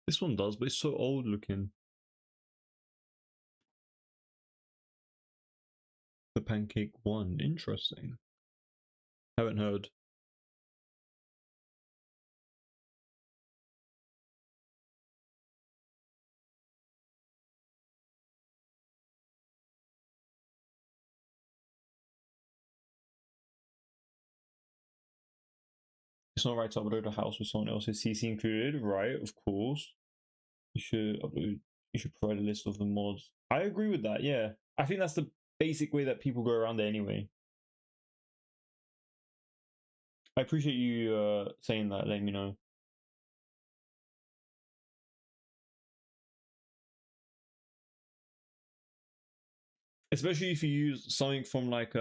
This one does, but it's so old looking. The pancake one, interesting. Haven't heard. It's not right to upload a house with someone else's CC included, right? Of course. You should upload. You should provide a list of the mods. I agree with that. Yeah, I think that's the basic way that people go around it anyway. I appreciate you saying that. Letting me know. Especially if you use something from like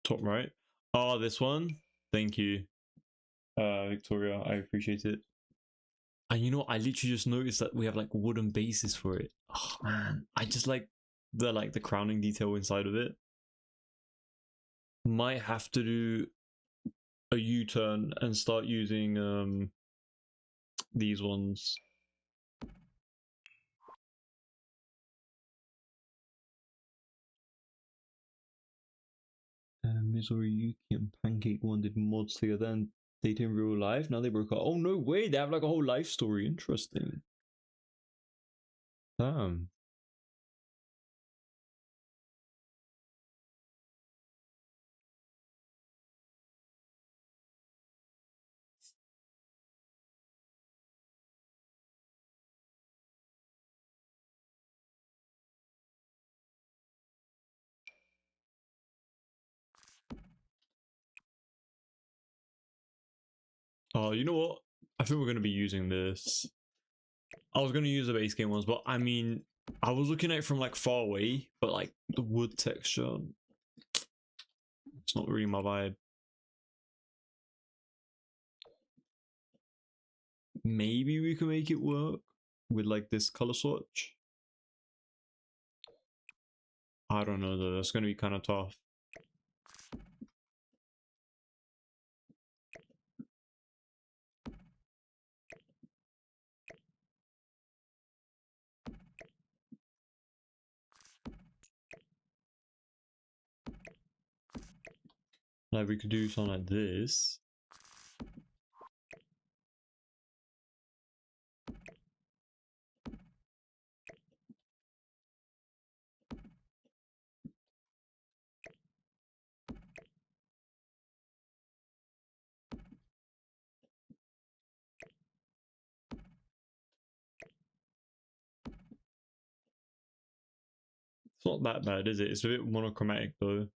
top right. Oh, this one. Thank you, Victoria. I appreciate it. And you know, I literally just noticed that we have like wooden bases for it. Oh man, I just like the crowning detail inside of it. Might have to do a U-turn and start using these ones. Mizoriyuki and Pancake One did mods together and dated in real life. Now they broke up. Oh no way! They have like a whole life story. Interesting. Damn. Oh, you know what? I think we're gonna be using this. I was gonna use the base game ones, but I mean, I was looking at it from like far away, but like the wood texture, it's not really my vibe. Maybe we can make it work with like this color swatch. I don't know though. That's gonna be kind of tough. Like we could do something like this. It's not that bad, is it? It's a bit monochromatic though.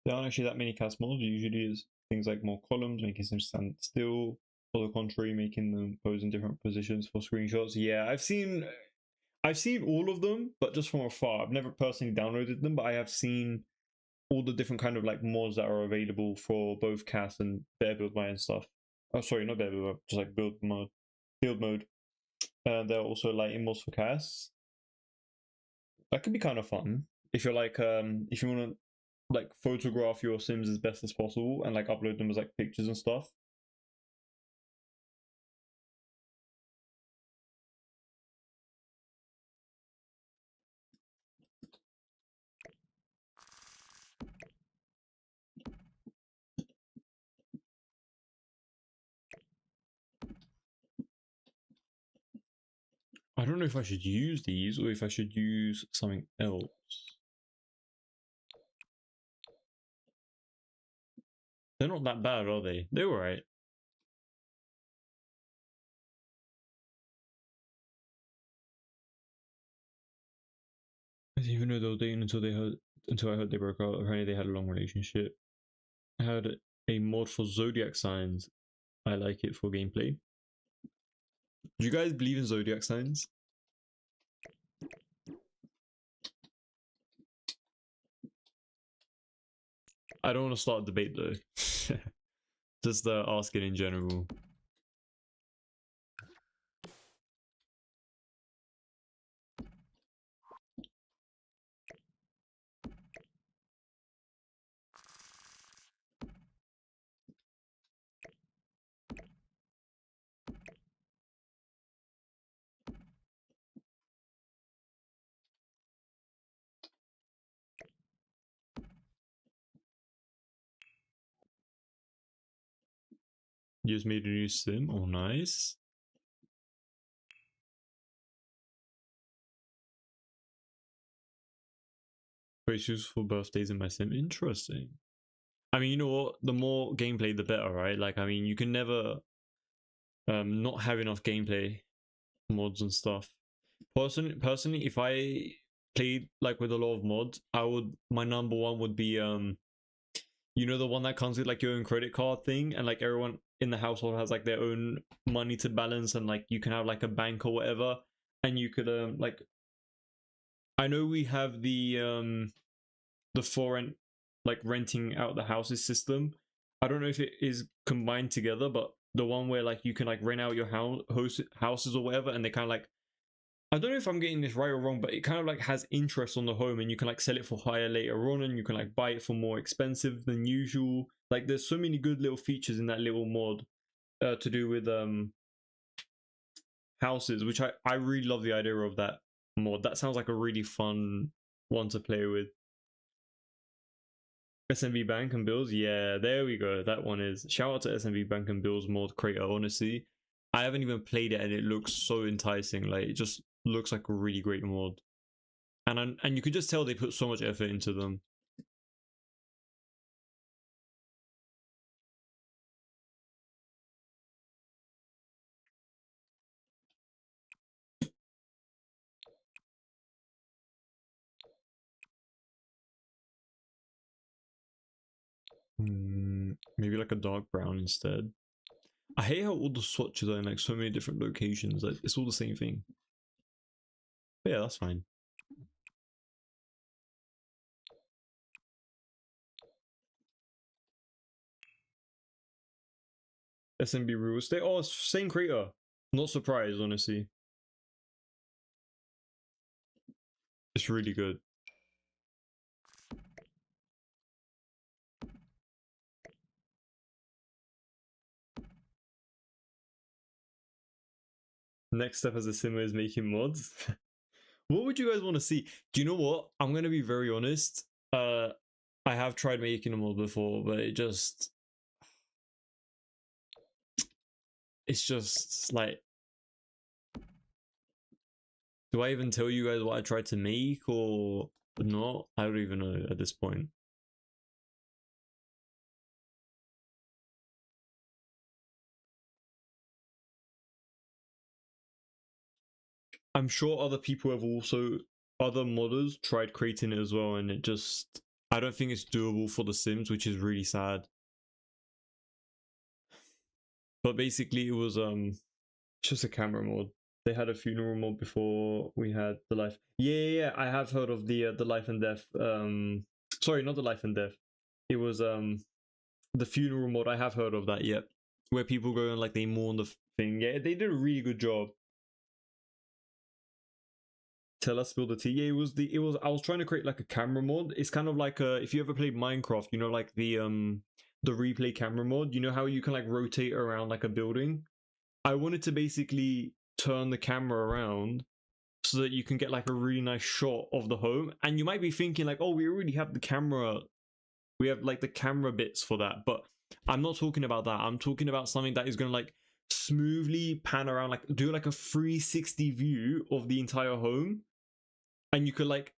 There aren't actually that many cast models. Usually is things like more columns, making them stand still, or the contrary, making them pose in different positions for screenshots. Yeah, I've seen all of them, but just from afar. I've never personally downloaded them, but I have seen all the different kind of like mods that are available for both cast and bear build mode and stuff. Oh, sorry, not bear build mode, just like build mode. Build mode. There are also lighting mods for casts. That could be kind of fun if you're like if you want to like photograph your sims as best as possible and like upload them as like pictures and stuff. I don't know if I should use these or if I should use something else. They're not that bad, are they? They're alright. Even though they were dating until I heard they broke up. Apparently they had a long relationship. I had a mod for zodiac signs. I like it for gameplay. Do you guys believe in zodiac signs? I don't want to start a debate though. Just asking in general. You just made a new sim. Oh, nice. It's used for birthdays in my sim. Interesting. I mean, you know what? The more gameplay, the better, right? Like, I mean, you can never not have enough gameplay mods and stuff. Personally, if I played like with a lot of mods, my number one would be you know, the one that comes with like your own credit card thing, and like everyone in the household has like their own money to balance, and like you can have like a bank or whatever, and you could like, I know we have the foreign like renting out the houses system. I don't know if it is combined together, but the one where like you can like rent out your houses or whatever, and they kind of like, I don't know if I'm getting this right or wrong, but it kind of like has interest on the home, and you can like sell it for higher later on, and you can like buy it for more expensive than usual. Like there's so many good little features in that little mod to do with houses, which I really love the idea of that mod. That sounds like a really fun one to play with. SMB Bank and Bills, yeah, there we go. That one is. Shout out to SMB Bank and Bills mod creator. Honestly, I haven't even played it, and it looks so enticing. Like it just looks like a really great mod, and you could just tell they put so much effort into them. Maybe like a dark brown instead. I hate how all the swatches are in like so many different locations. Like it's all the same thing. But yeah, that's fine. SMB real estate. Oh, it's same creator. Not surprised, honestly. It's really good. Next step as a simmer is making mods. What would you guys want to see? Do you know what? I'm gonna be very honest. I have tried making a mod before, but it's just like, do I even tell you guys what I tried to make or not? I don't even know at this point. I'm sure other people have also, other modders tried creating it as well, and it just, I don't think it's doable for The Sims, which is really sad. But basically, it was just a camera mod. They had a funeral mod before we had the life. Yeah. I have heard of the life and death. Sorry, not the life and death. It was the funeral mod. I have heard of that. Yep, where people go and like they mourn the thing. Yeah, they did a really good job. Tell us, spill the tea. Yeah, it was. I was trying to create like a camera mod. It's kind of like if you ever played Minecraft, you know, like the replay camera mod. You know how you can like rotate around like a building. I wanted to basically turn the camera around so that you can get like a really nice shot of the home. And you might be thinking like, oh, we already have the camera. We have like the camera bits for that. But I'm not talking about that. I'm talking about something that is going to like smoothly pan around, like do like a 360 view of the entire home. And you could like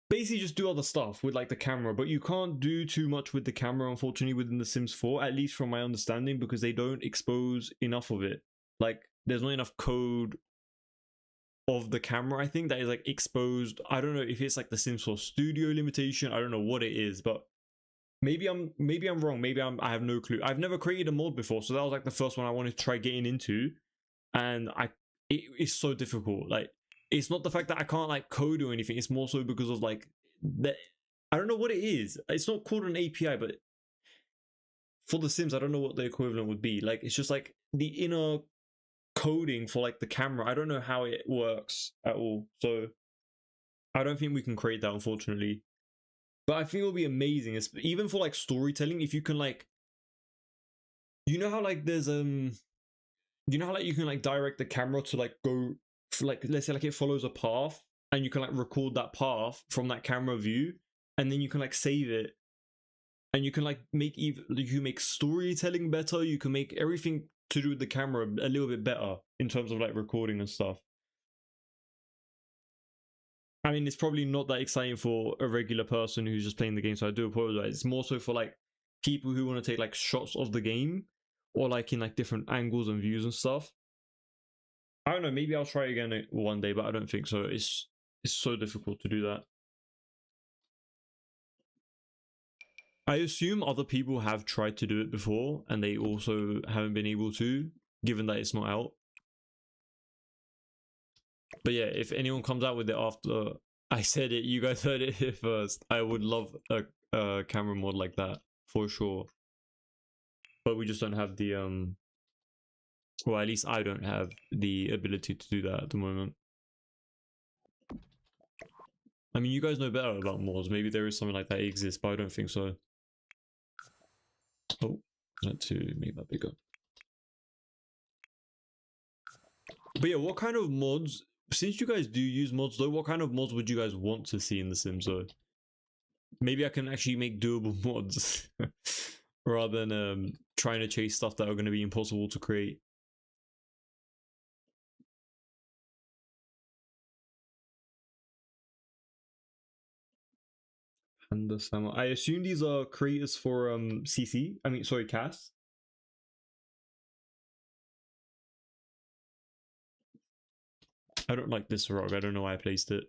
basically just do other stuff with like the camera, but you can't do too much with the camera, unfortunately, within The Sims 4, at least from my understanding, because they don't expose enough of it. Like there's not enough code of the camera, I think, that is like exposed. I don't know if it's like the Sims 4 studio limitation. I don't know what it is, but maybe I'm wrong. Maybe I have no clue. I've never created a mod before, so that was like the first one I wanted to try getting into, and it's so difficult. Like it's not the fact that I can't like code or anything. It's more so because of like that. I don't know what it is. It's not called an API, but for The Sims, I don't know what the equivalent would be. Like it's just like the inner coding for like the camera. I don't know how it works at all. So I don't think we can create that, unfortunately. But I think it'll be amazing, even for like storytelling. If you can like, you know how like there's you know how like you can like direct the camera to like go for like, let's say like it follows a path, and you can like record that path from that camera view, and then you can like save it, and you can like make even you can make storytelling better. You can make everything to do with the camera a little bit better in terms of like recording and stuff. I mean, it's probably not that exciting for a regular person who's just playing the game, so I do apologize. It's more so for like people who want to take like shots of the game, or like in like different angles and views and stuff. I don't know, maybe I'll try again one day, but I don't think so. It's so difficult to do that. I assume other people have tried to do it before and they also haven't been able to, given that it's not out. But yeah, if anyone comes out with it after I said it, you guys heard it here first. I would love a camera mod like that for sure. But we just don't have the well, at least I don't have the ability to do that at the moment. I mean, you guys know better about mods. Maybe there is something like that exists, but I don't think so. Oh, I had to make that bigger. But yeah, what kind of mods, since you guys do use mods though, what kind of mods would you guys want to see in The Sims though? Maybe I can actually make doable mods rather than trying to chase stuff that are going to be impossible to create. And I assume these are creators for CC. I mean, sorry, CAS. I don't like this rock. I don't know why I placed it.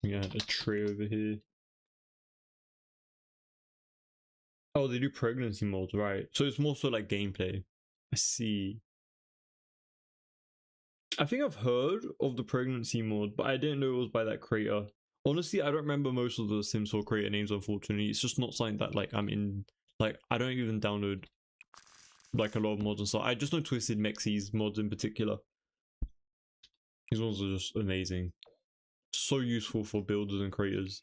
We got a tray over here. Oh, they do pregnancy modes, right? So it's more so like gameplay. I see. I think I've heard of the pregnancy mod, but I didn't know it was by that creator. Honestly, I don't remember most of the Sims 4 creator names, unfortunately. It's just not something that like I'm in. Like, I don't even download like a lot of mods and stuff. I just know Twisted Mexie's mods in particular. These ones are just amazing. So useful for builders and creators.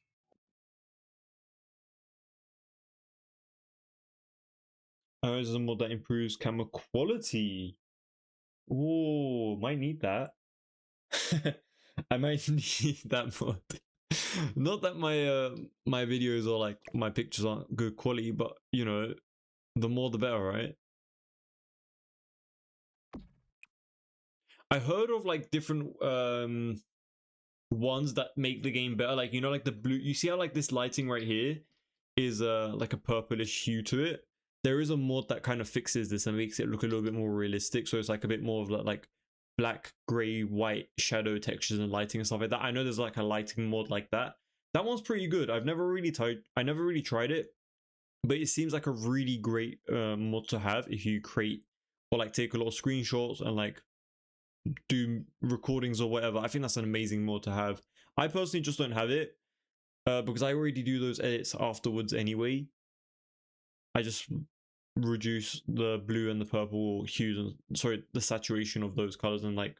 This is a mod that improves camera quality. Oh, might need that. I might need that mod. Not that my videos or like my pictures aren't good quality, but you know, the more the better, right? I heard of like different ones that make the game better, like you know, like the blue. You see how like this lighting right here is like a purplish hue to it. There is a mod that kind of fixes this and makes it look a little bit more realistic, so it's like a bit more of like black, gray, white shadow textures and lighting and stuff like that. I know there's like a lighting mod like that. That one's pretty good. I never really tried it, but it seems like a really great mod to have if you create or like take a lot of screenshots and like do recordings or whatever. I think that's an amazing mod to have. I personally just don't have it because I already do those edits afterwards anyway. I just reduce the blue and the purple hues and sorry, the saturation of those colors and like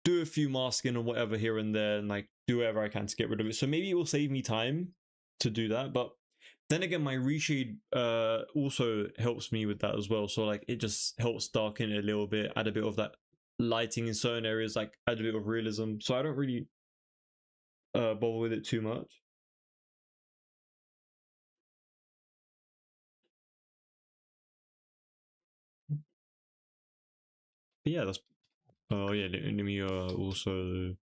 do a few masking or whatever here and there and like do whatever I can to get rid of it. So maybe it will save me time to do that, but then again my reshade also helps me with that as well. So like it just helps darken it a little bit, add a bit of that lighting in certain areas, like add a bit of realism. So I don't really bother with it too much. But yeah, that's oh yeah, let me also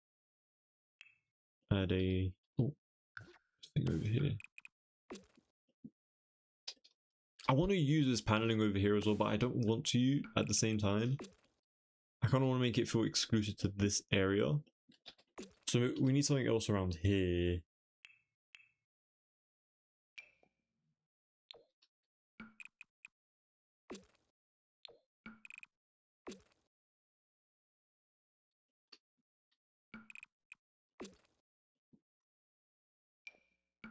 add a thing over here. I want to use this paneling over here as well, but I don't want to at the same time. I kind of want to make it feel exclusive to this area. So we need something else around here.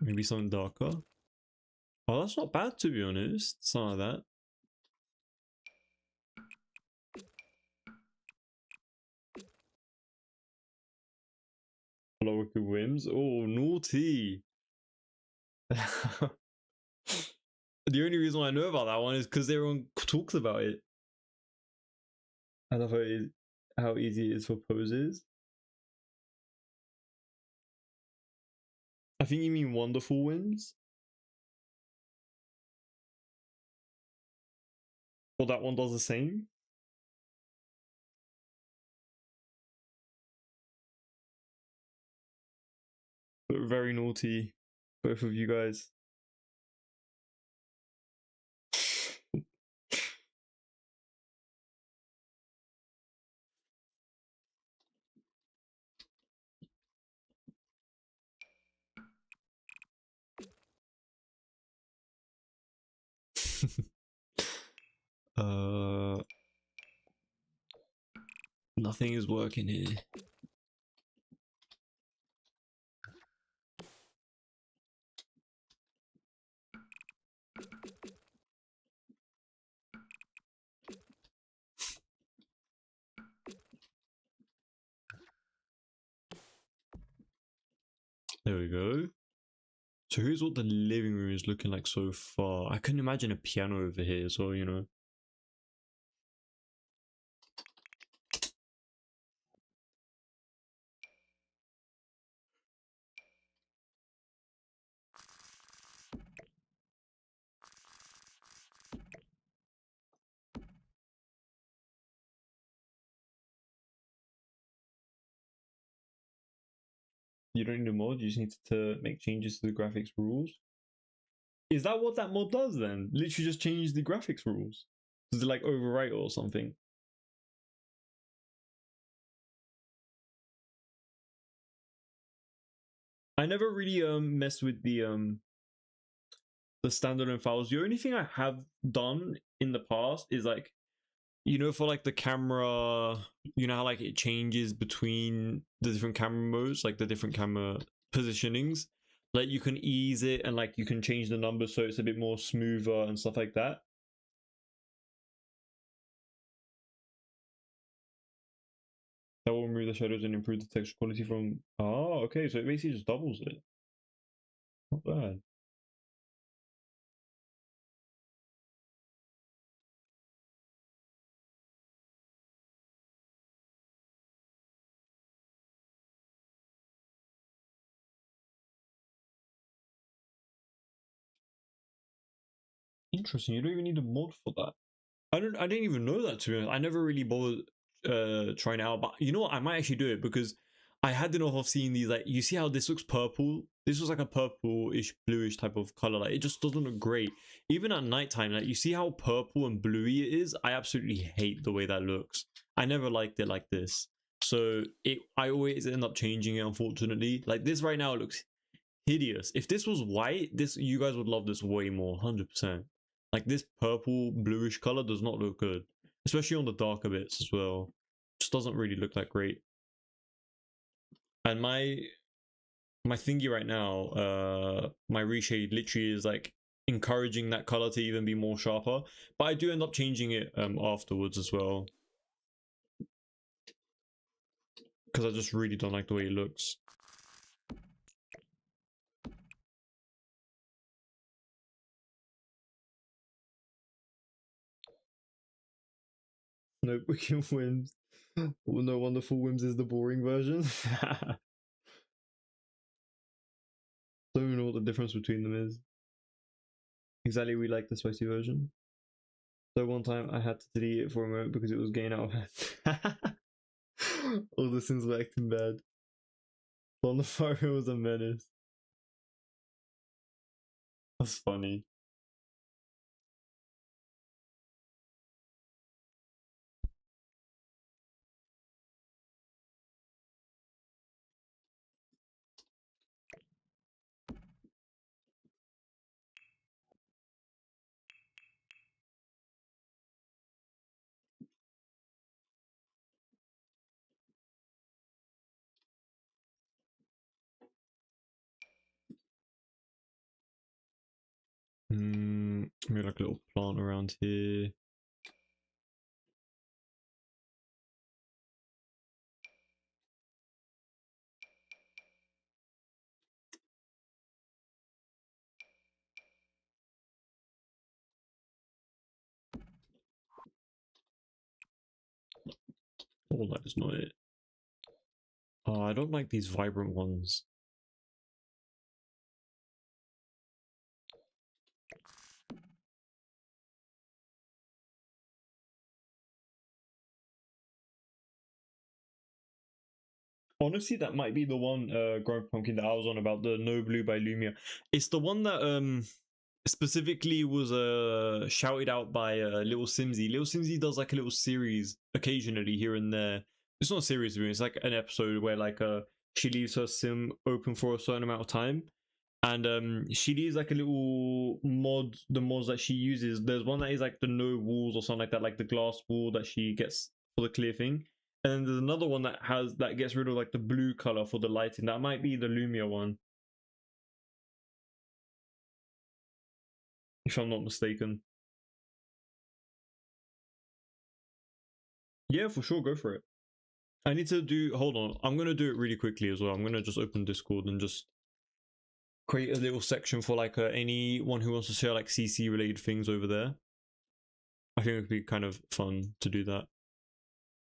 Maybe something darker. Oh, that's not bad to be honest. Something like that. Local whims. Oh, naughty. The only reason why I know about that one is because everyone talks about it. I love how easy it is for poses. I think you mean wonderful whims. Or that one does the same. But very naughty, both of you guys. uh, Nothing is working here. There we go. So here's what the living room is looking like so far. I couldn't imagine a piano over here, so you know. You don't need a mod, you just need to make changes to the graphics rules. Is that what that mod does then? Literally just change the graphics rules? Does it like overwrite or something? I never really messed with the standalone files. The only thing I have done in the past is like, you know, for like the camera, you know how like it changes between the different camera modes, like the different camera positionings, like you can ease it and like you can change the numbers so it's a bit more smoother and stuff like that. That will remove the shadows and improve the texture quality from... Oh, okay, so it basically just doubles it. Not bad. Interesting, you don't even need a mod for that. I didn't even know that, to be honest. I never really bothered trying it out, but you know what, I might actually do it because I had enough of seeing these. Like, you see how this looks purple? This was like a purplish bluish type of color. Like, it just doesn't look great even at nighttime. Like, you see how purple and bluey it is? I absolutely hate the way that looks. I never liked it like this, so I always end up changing it, unfortunately. Like, this right now, it looks hideous. If this was white, you guys would love this way more, 100%. Like, this purple bluish color does not look good, especially on the darker bits as well. Just doesn't really look that great. And my thingy right now, my reshade literally is like encouraging that color to even be more sharper, but I do end up changing it afterwards as well, because I just really don't like the way it looks. No wicked whims. No wonderful whims is the boring version. Don't even know what the difference between them is. Exactly, we like the spicy version. So one time I had to delete it for a moment because it was getting out of hand. All the Sims were acting bad. On the fire was a menace. That's funny. Maybe like a little plant around here. Oh, that is not it. I don't like these vibrant ones. Honestly, that might be the one, Growing Pumpkin, that I was on about, the No Blue by Lumia. It's the one that specifically was shouted out by Little Simsy. Little Simsy does like a little series occasionally here and there. It's not a series, it's like an episode where like she leaves her sim open for a certain amount of time. And she leaves like a little mod, the mods that she uses. There's one that is like the no walls or something like that, like the glass wall that she gets for the clear thing. And then there's another one that gets rid of like the blue color for the lighting. That might be the Lumia one, if I'm not mistaken. Yeah, for sure, go for it. I need to do, hold on, I'm gonna do it really quickly as well. I'm gonna just open Discord and just create a little section for like anyone who wants to share like CC related things over there. I think it'd be kind of fun to do that.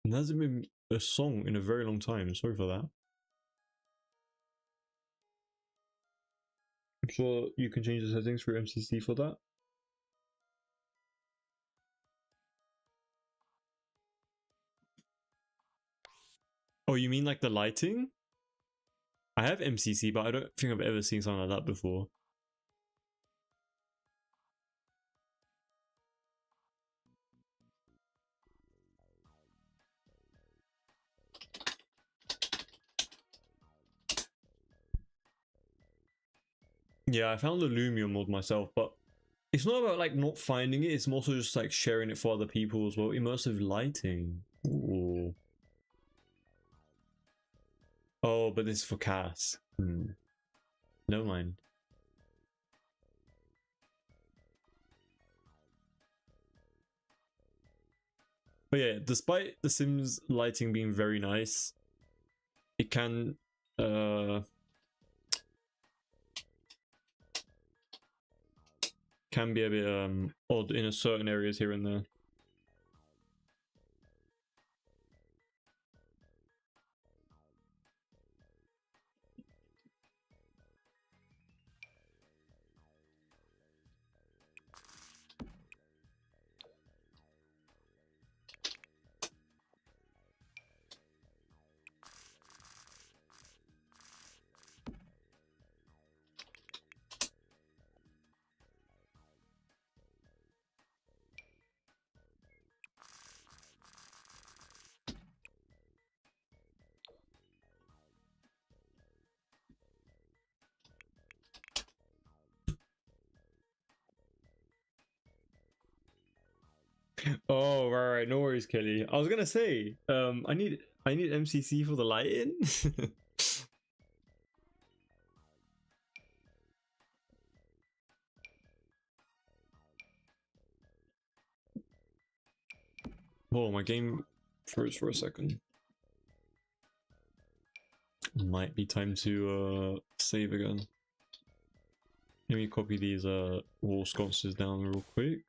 And there hasn't been a song in a very long time. Sorry for that. I'm sure you can change the settings for MCC for that. Oh, you mean like the lighting? I have MCC, but I don't think I've ever seen something like that before. Yeah, I found the Lumia mod myself, but it's not about like not finding it, it's more so just like sharing it for other people as well. Immersive lighting. Ooh. Oh, but this is for Cass. Never mind. But yeah, despite The Sims lighting being very nice, it can be a bit odd in certain areas here and there. Oh, right, no worries, Kelly. I was gonna say, I need MCC for the lighting. Oh, my game froze for a second. Might be time to save again. Let me copy these wall sconces down real quick.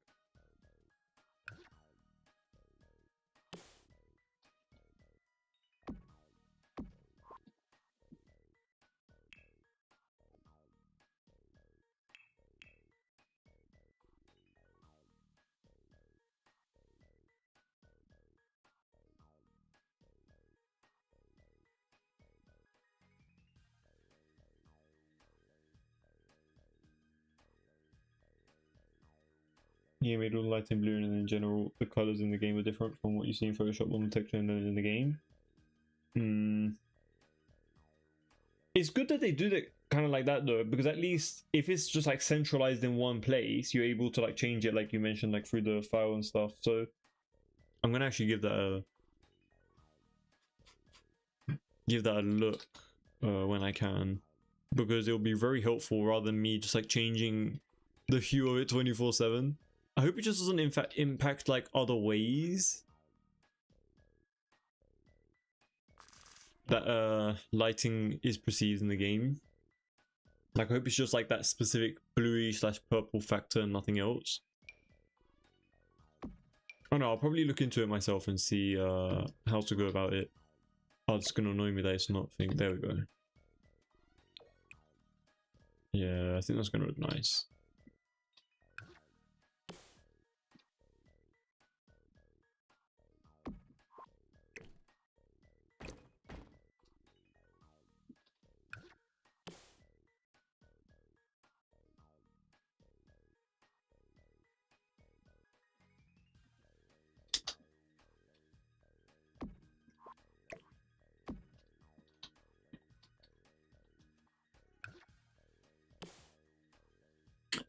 Yeah, made all the lighting blue, and in general, the colors in the game are different from what you see in Photoshop on the texture and then in the game. It's good that they do that kind of like that though, because at least if it's just like centralized in one place, you're able to like change it, like you mentioned, like through the file and stuff. So I'm gonna actually give that a look when I can, because it'll be very helpful rather than me just like changing the hue of it 24/7. I hope it just doesn't in fact impact like other ways that lighting is perceived in the game. Like I hope it's just like that specific bluey/purple factor and nothing else. Oh no, I'll probably look into it myself and see how to go about it. Oh, it's gonna annoy me that it's not thing. There we go. Yeah, I think that's gonna look nice.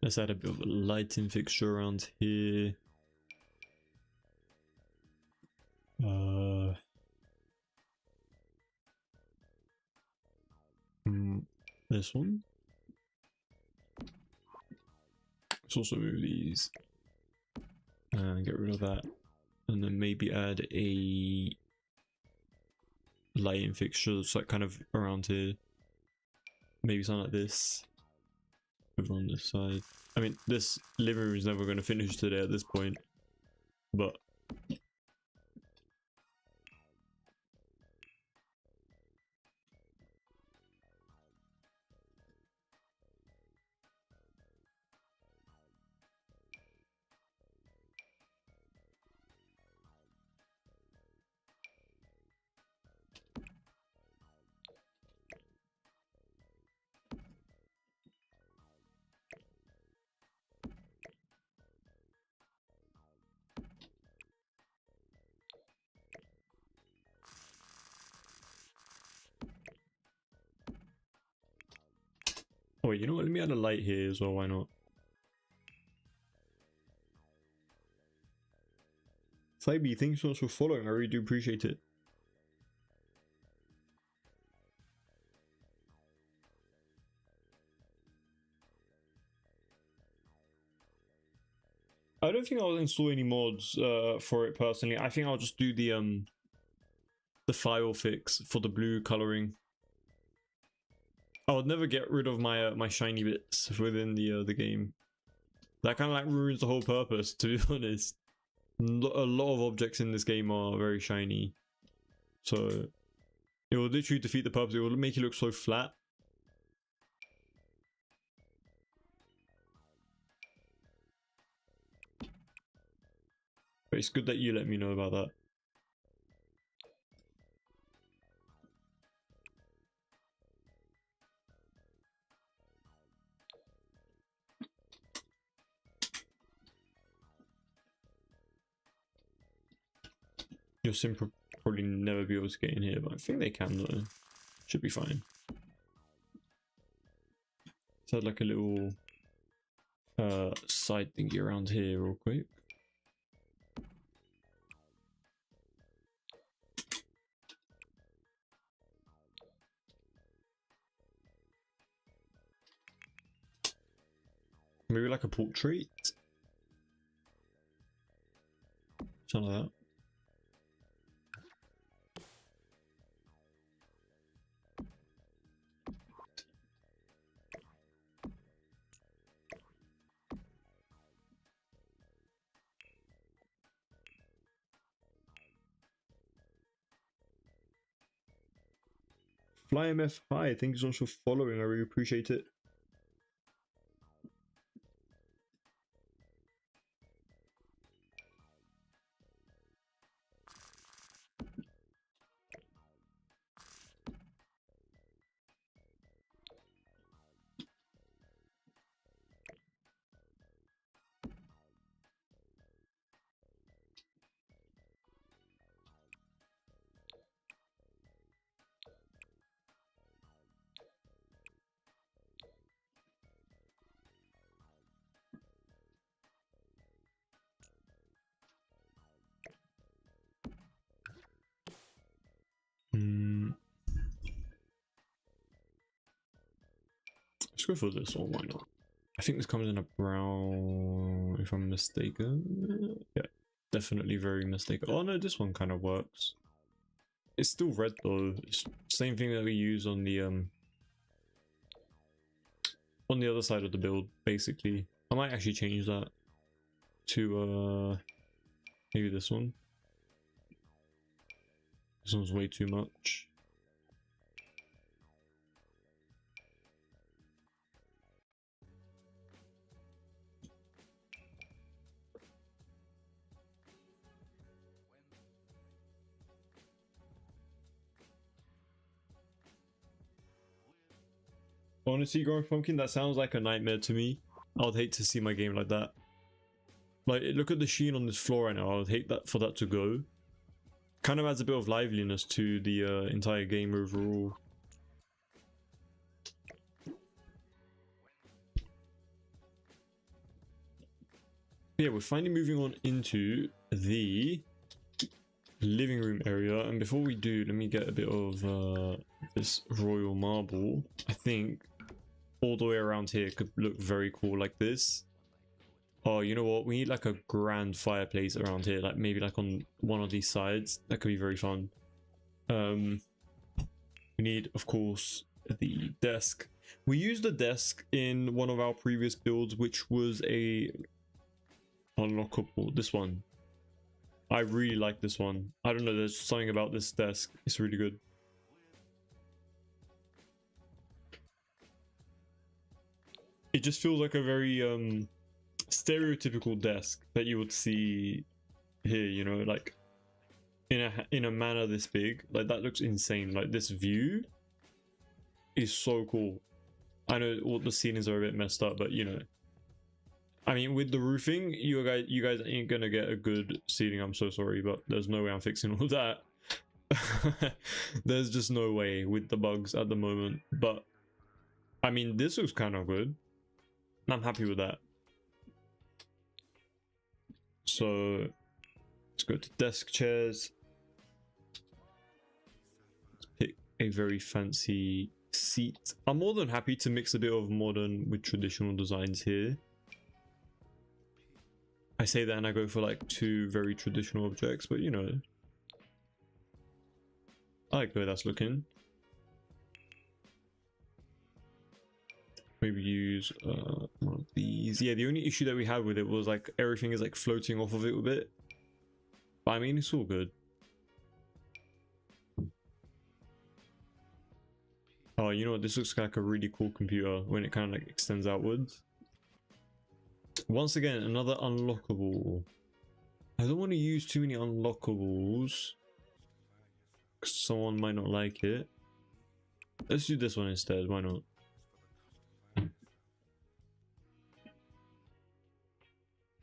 Let's add a bit of a lighting fixture around here. This one. Let's also move these and get rid of that, and then maybe add a lighting fixture, so like kind of around here. Maybe something like this. Over on this side. I mean, this living room is never going to finish today at this point, but oh wait, you know what? Let me add a light here as well. Why not? Cybe, thanks so much for following. I really do appreciate it. I don't think I'll install any mods for it personally. I think I'll just do the file fix for the blue coloring. I would never get rid of my my shiny bits within the game. That kind of like ruins the whole purpose, to be honest. A lot of objects in this game are very shiny, so it will literally defeat the purpose. It will make you look so flat. But it's good that you let me know about that. Your sim probably never be able to get in here, but I think they can though. Should be fine. So like a little side thingy around here real quick. Maybe like a portrait. Something like that. FlyMF, hi, thank you so much for following, I really appreciate it. Let's go for this one, why not? I think this comes in a brown, if I'm mistaken. Yeah, definitely very mistaken. Oh no, this one kind of works. It's still red though. It's same thing that we use on the other side of the build, basically. I might actually change that to Maybe this one. This one's way too much. Honestly, Growing Pumpkin, that sounds like a nightmare to me. I would hate to see my game like that. Like, look at the sheen on this floor right now. I would hate that for that to go. Kind of adds a bit of liveliness to the entire game overall. Yeah, we're finally moving on into the living room area, and before we do, let me get a bit of this royal marble. I think all the way around here could look very cool like this. Oh, you know what? We need like a grand fireplace around here, like maybe like on one of these sides. That could be very fun. We need, of course, the desk. We used the desk in one of our previous builds, which was a unlockable. This one. I really like this one. I don't know, there's something about this desk. It's really good. It just feels like a very stereotypical desk that you would see here, you know, like in a manner this big. Like, that looks insane. Like, this view is so cool. I know all the ceilings are a bit messed up, but you know, I mean, with the roofing, you guys ain't gonna get a good ceiling. I'm so sorry, but there's no way I'm fixing all that. There's just no way with the bugs at the moment. But I mean, this looks kind of good. I'm happy with that. So let's go to desk chairs. Let's pick a very fancy seat. I'm more than happy to mix a bit of modern with traditional designs here. I say that and I go for like two very traditional objects, but you know, I like the way that's looking. Maybe use one of these. Yeah, the only issue that we had with it was like everything is like floating off of it a bit. But I mean, it's all good. Oh, you know what? This looks like a really cool computer when it kind of like extends outwards. Once again, another unlockable. I don't want to use too many unlockables, because someone might not like it. Let's do this one instead. Why not?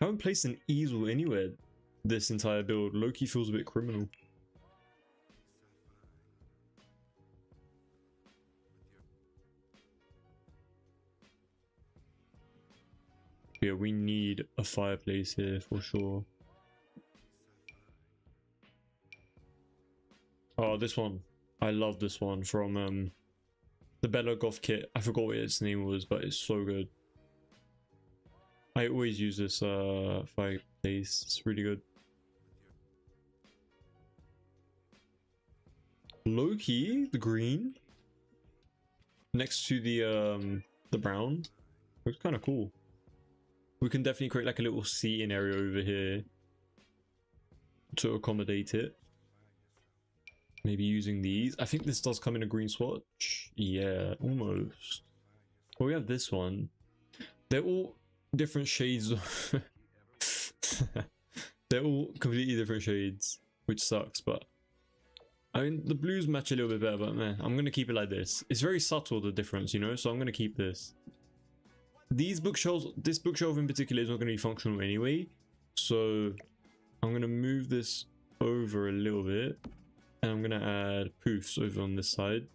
I haven't placed an easel anywhere this entire build. Loki feels a bit criminal. Yeah, we need a fireplace here for sure. Oh, this one. I love this one from the Bella Goth kit. I forgot what its name was, but it's so good. I always use this fireplace. It's really good. Loki, the green, next to the brown, looks kind of cool. We can definitely create like a little seating area over here to accommodate it. Maybe using these. I think this does come in a green swatch. Yeah, almost. Well, we have this one. They're all different shades of they're all completely different shades, which sucks, but I mean, the blues match a little bit better, but man, I'm gonna keep it like this. It's very subtle, the difference, you know, so I'm gonna keep this. These bookshelves, this bookshelf in particular is not gonna be functional anyway, so I'm gonna move this over a little bit, and I'm gonna add poofs over on this side.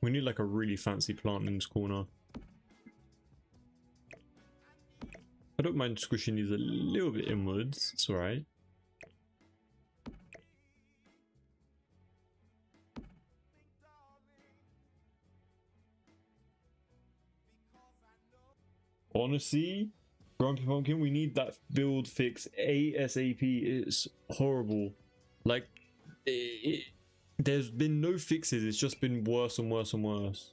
We need like a really fancy plant in this corner. I don't mind squishing these a little bit inwards, it's alright. Honestly, Grumpy Pumpkin, we need that build fix ASAP. It's horrible. Like, there's been no fixes. It's just been worse and worse and worse.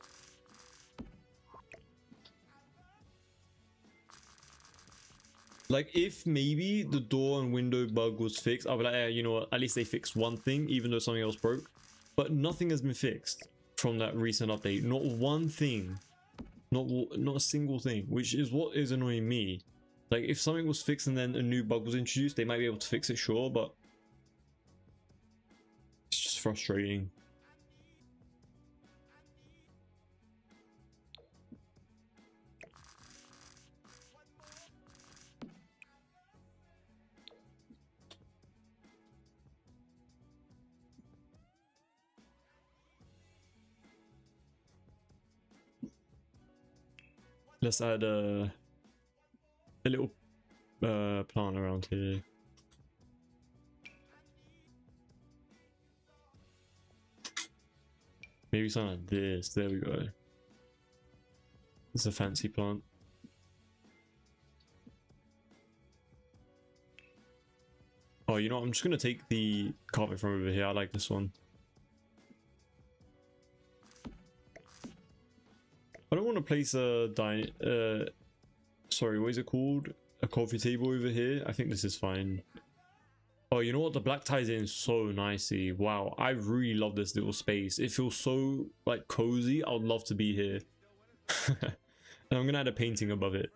Like, if maybe the door and window bug was fixed, I'd be like, yeah, you know what, at least they fixed one thing, even though something else broke. But nothing has been fixed from that recent update. Not one thing. Not a single thing, which is what is annoying me. Like, if something was fixed and then a new bug was introduced, they might be able to fix it, sure, but it's just frustrating. Let's add a little plant around here. Maybe something like this. There we go. It's a fancy plant. Oh, you know what? I'm just gonna take the carpet from over here. I like this one. I don't want to place a sorry, what is it called? A coffee table over here. I think this is fine. Oh, you know what? The black ties in so nicely. Wow, I really love this little space. It feels so like cozy. I would love to be here. And I'm gonna add a painting above it.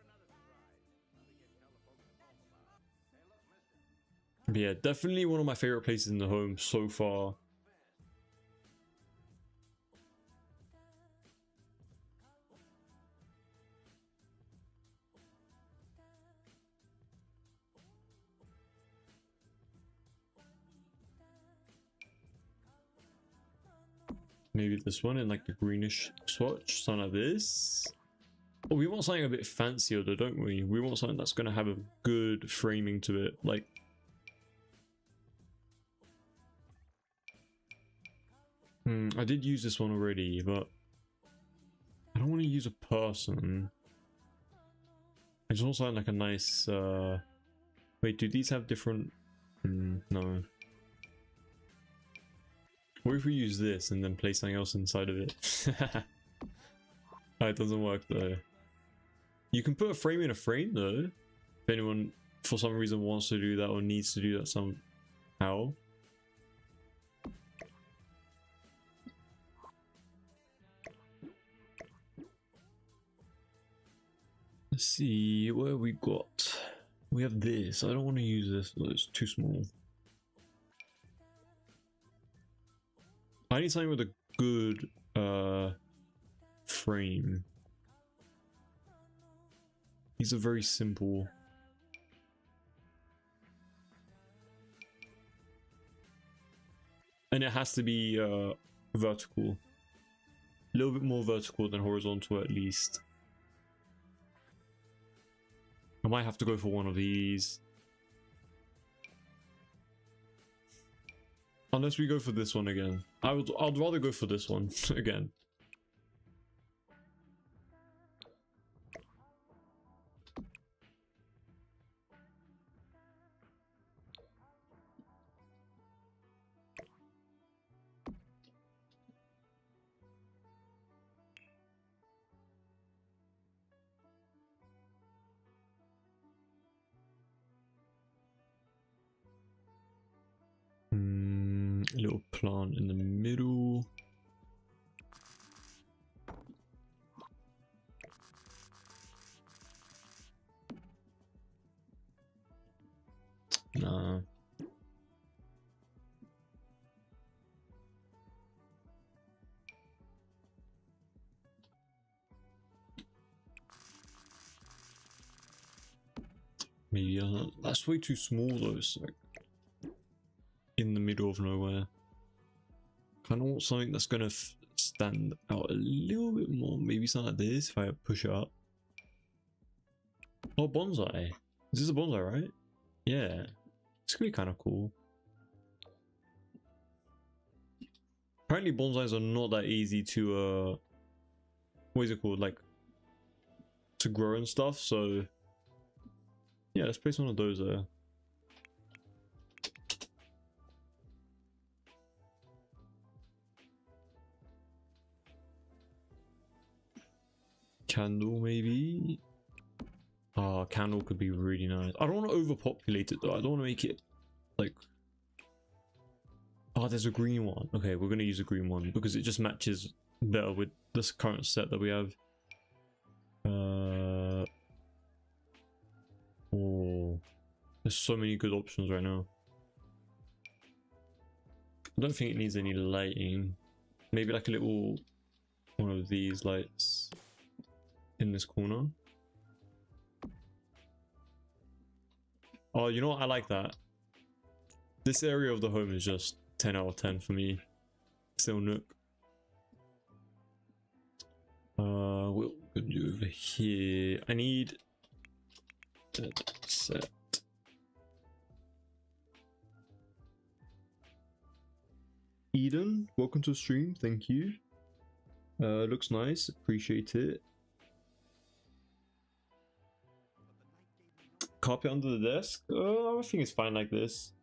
But yeah, definitely one of my favorite places in the home so far. Maybe this one in like the greenish swatch, something like this. Oh, we want something a bit fancier though, don't we? We want something that's going to have a good framing to it. Like, I did use this one already, but I don't want to use a person. I just want something like a nice, wait, do these have different, no. What if we use this and then place something else inside of it? Oh, it doesn't work though. You can put a frame in a frame though. If anyone for some reason wants to do that or needs to do that somehow. Let's see, what have we got? We have this. I don't want to use this, it's too small. I need something with a good frame. These are very simple. And it has to be vertical. A little bit more vertical than horizontal at least. I might have to go for one of these. Unless we go for this one again. I'd rather go for this one again. A little plant in the middle. Nah. Maybe that's way too small though. It's like in the middle of nowhere. Kind of want something that's gonna stand out a little bit more. Maybe something like this if I push it up. Oh, bonsai. This is a bonsai, right? Yeah. It's gonna be kind of cool. Apparently bonsais are not that easy to what is it called, like to grow and stuff, so Yeah, let's place one of those there. Candle, maybe? Ah, candle could be really nice. I don't want to overpopulate it though. I don't want to make it like... Oh, there's a green one. Okay, we're going to use a green one because it just matches better with this current set that we have. Oh, there's so many good options right now. I don't think it needs any lighting. Maybe like a little one of these lights in this corner. Oh, you know what? I like that. This area of the home is just 10 out of 10 for me. Still Nook. What we can do over here? I need that set. Eden, welcome to the stream. Thank you. Looks nice. Appreciate it. Carpet under the desk? I think it's fine like this.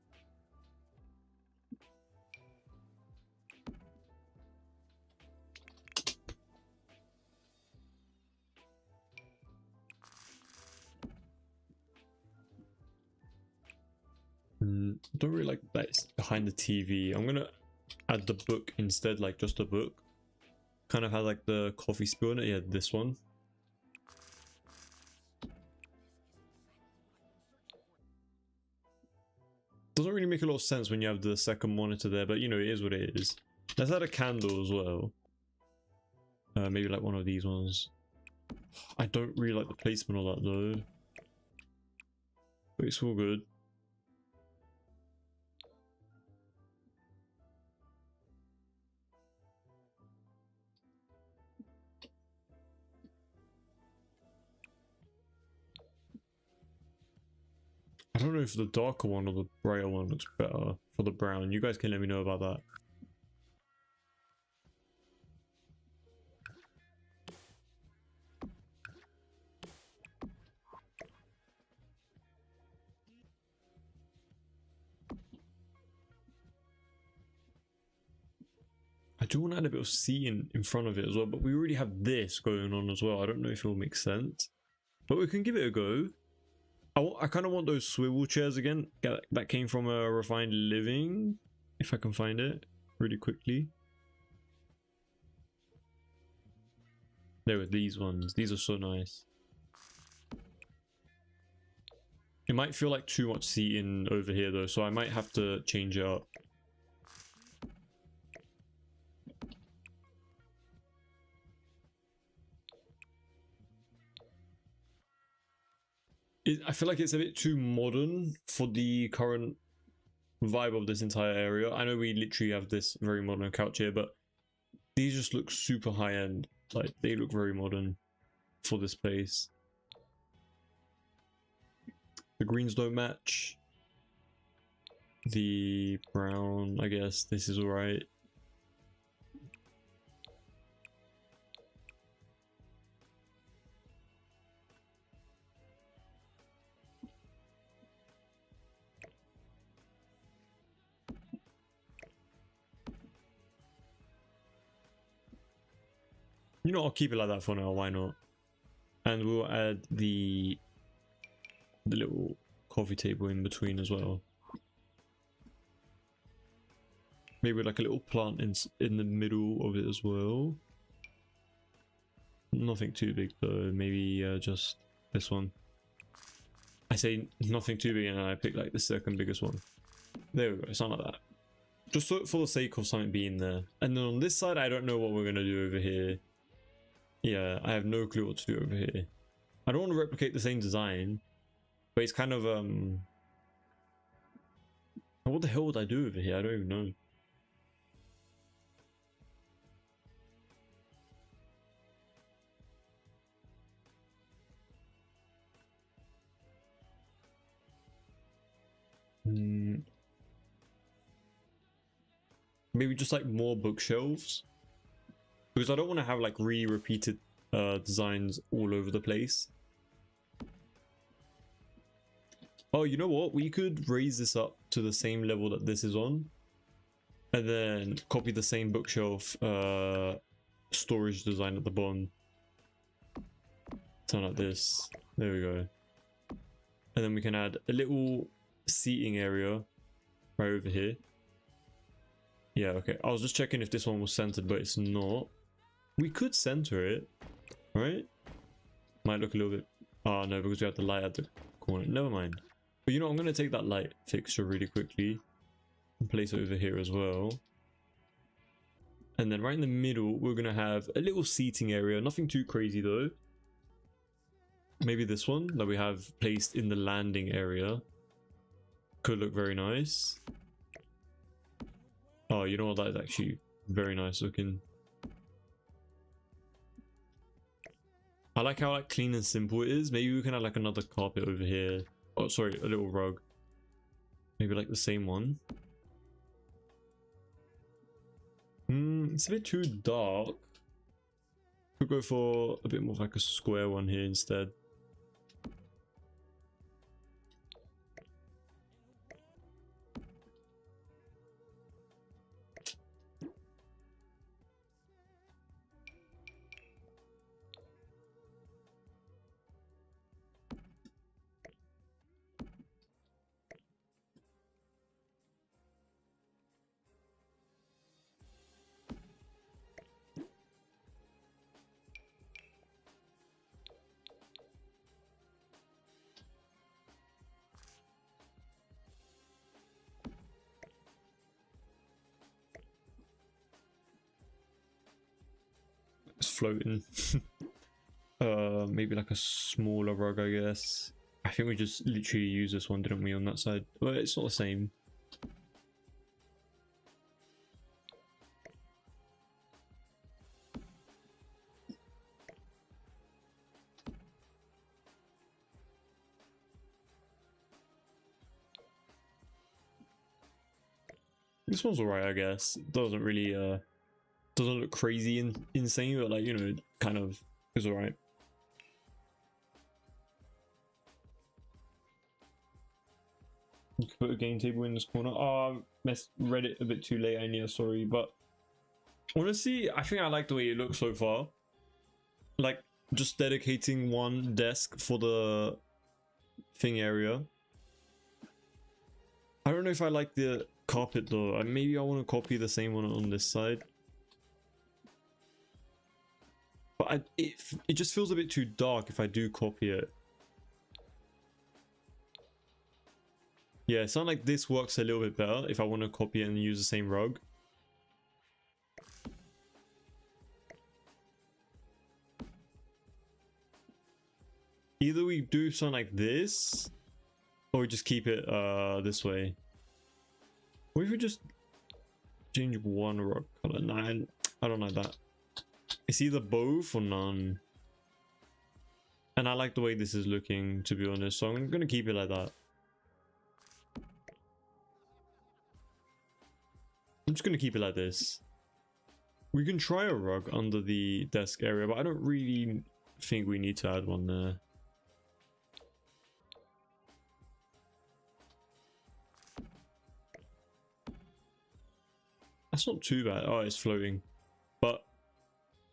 Don't really like that it's behind the TV. I'm gonna add the book instead, like just a book. Kind of has like the coffee spill in it. Yeah, this one. Doesn't really make a lot of sense when you have the second monitor there, but you know, it is what it is. Let's add a candle as well. Maybe like one of these ones. I don't really like the placement of that though. But it's all good. I don't know if the darker one or the brighter one looks better for the brown. You guys can let me know about that. I do want to add a bit of seating in front of it as well, but we already have this going on as well. I don't know if it will make sense, but we can give it a go. I kind of want those swivel chairs again. That came from a Refined Living, if I can find it really quickly. There were these ones. These are so nice. It might feel like too much seating over here though, so I might have to change it up. I feel like it's a bit too modern for the current vibe of this entire area. I know we literally have this very modern couch here, but these just look super high end. Like, they look very modern for this place. The greens don't match. The brown, I guess this is alright. You know, I'll keep it like that for now, why not? And we'll add the little coffee table in between as well. Maybe like a little plant in the middle of it as well. Nothing too big though, maybe just this one. I say nothing too big and I pick like the second biggest one. There we go, something like that. Just for the sake of something being there. And then on this side, I don't know what we're going to do over here. Yeah, I have no clue what to do over here. I don't want to replicate the same design, but it's kind of what the hell would I do over here? I don't even know. Maybe just like more bookshelves, because I don't want to have like repeated designs all over the place. Oh, you know what? We could raise this up to the same level that this is on. And then copy the same bookshelf storage design at the bottom. Something like this. There we go. And then we can add a little seating area right over here. Yeah, okay. I was just checking if this one was centered, but it's not. We could center it, right? Might look a little bit... Oh, no, because we have the light at the corner. Never mind. But you know, I'm going to take that light fixture really quickly and place it over here as well. And then right in the middle, we're going to have a little seating area. Nothing too crazy, though. Maybe this one that we have placed in the landing area. Could look very nice. Oh, you know what? That is actually very nice looking. I like how like clean and simple it is. Maybe we can have like another carpet over here. Oh, sorry, a little rug. Maybe like the same one. It's a bit too dark. Could go for a bit more of like a square one here instead. It's floating. Maybe like a smaller rug, I guess. I think we just literally used this one, didn't we, on that side? Well, it's not the same. This one's alright, I guess. Doesn't really doesn't look crazy and insane, but like, you know, kind of is alright. Put a game table in this corner. Oh, I read it a bit too late, Anya, sorry, but honestly, I think I like the way it looks so far. Like, just dedicating one desk for the thing area. I don't know if I like the carpet though. Maybe I want to copy the same one on this side. But it just feels a bit too dark if I do copy it. Yeah, it sounds like this works a little bit better if I want to copy it and use the same rug. Either we do something like this, or we just keep it this way. Or if we just change one rug color. Nah, I don't like that. It's either both or none. And I like the way this is looking, to be honest, so I'm gonna keep it like that. I'm just gonna keep it like this. We can try a rug under the desk area, but I don't really think we need to add one there. That's not too bad. Oh, it's floating. But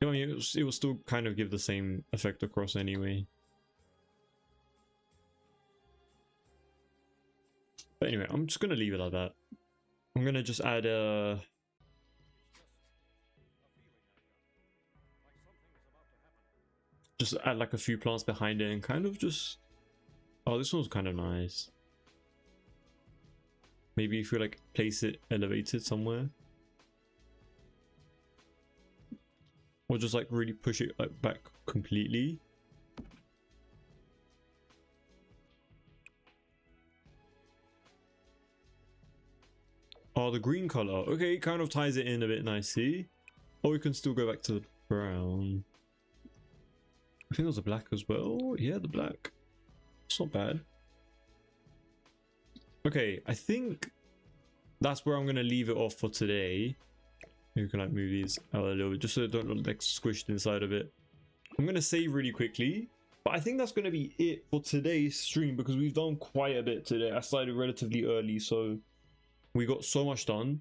I mean, it will still kind of give the same effect across anyway. But anyway, I'm just gonna leave it like that. I'm gonna just add a... Just add like a few plants behind it and kind of just... Oh, this one's kind of nice. Maybe if you like place it elevated somewhere. Or just like really push it like back completely. Oh, the green color. Okay, it kind of ties it in a bit nicely. Or we can still go back to the brown. I think there's a black as well. Yeah, the black. It's not bad. Okay, I think that's where I'm going to leave it off for today. Maybe we can like move these out a little bit just so they don't look like squished inside of it. I'm going to save really quickly But I think that's going to be it for today's stream, because we've done quite a bit today. I started relatively early, so we got so much done,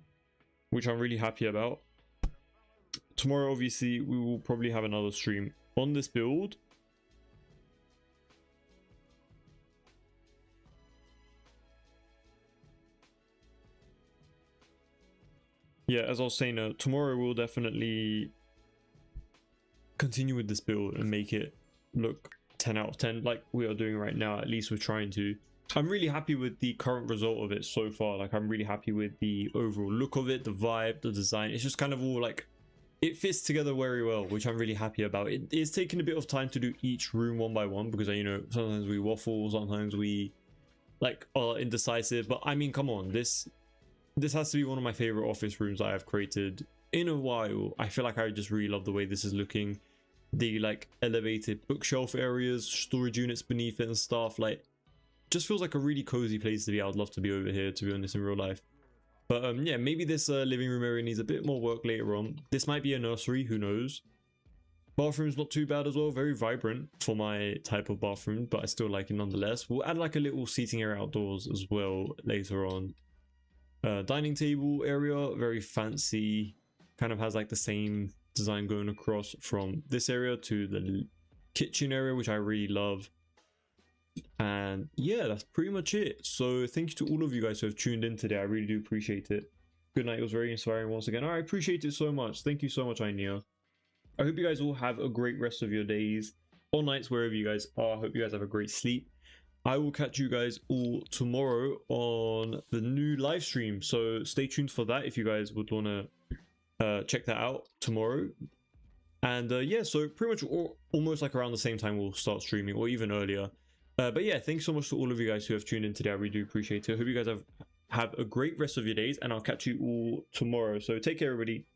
which I'm really happy about. Tomorrow, obviously, we will probably have another stream on this build. Yeah, as I was saying, tomorrow we'll definitely continue with this build and make it look 10 out of 10 like we are doing right now. At least we're trying to. I'm really happy with the current result of it so far. Like, I'm really happy with the overall look of it, the vibe, the design. It's just kind of all like, it fits together very well, which I'm really happy about. It is taking a bit of time to do each room one by one, because, you know, sometimes we waffle, sometimes we like are indecisive. But I mean, come on, this has to be one of my favorite office rooms I have created in a while. I feel like I just really love the way this is looking. The like elevated bookshelf areas, storage units beneath it and stuff, like, just feels like a really cozy place to be. I would love to be over here, to be honest, in real life. But yeah, maybe this living room area needs a bit more work later on. This might be a nursery, who knows. Bathroom's not too bad as well, very vibrant for my type of bathroom, but I still like it nonetheless. We'll add like a little seating area outdoors as well later on. Dining table area, very fancy, kind of has like the same design going across from this area to the kitchen area, which I really love. And yeah, that's pretty much it. So thank you to all of you guys who have tuned in today. I really do appreciate it. Good night. It was very inspiring once again. I appreciate it so much. Thank you so much, Ainea. I hope you guys all have a great rest of your days or nights, wherever you guys are. I hope you guys have a great sleep. I will catch you guys all tomorrow on the new live stream, so stay tuned for that if you guys would want to check that out tomorrow. And yeah, so pretty much almost like around the same time we'll start streaming, or even earlier. But yeah, thanks so much to all of you guys who have tuned in today. I really do appreciate it. I hope you guys have a great rest of your days, and I'll catch you all tomorrow. So take care, everybody.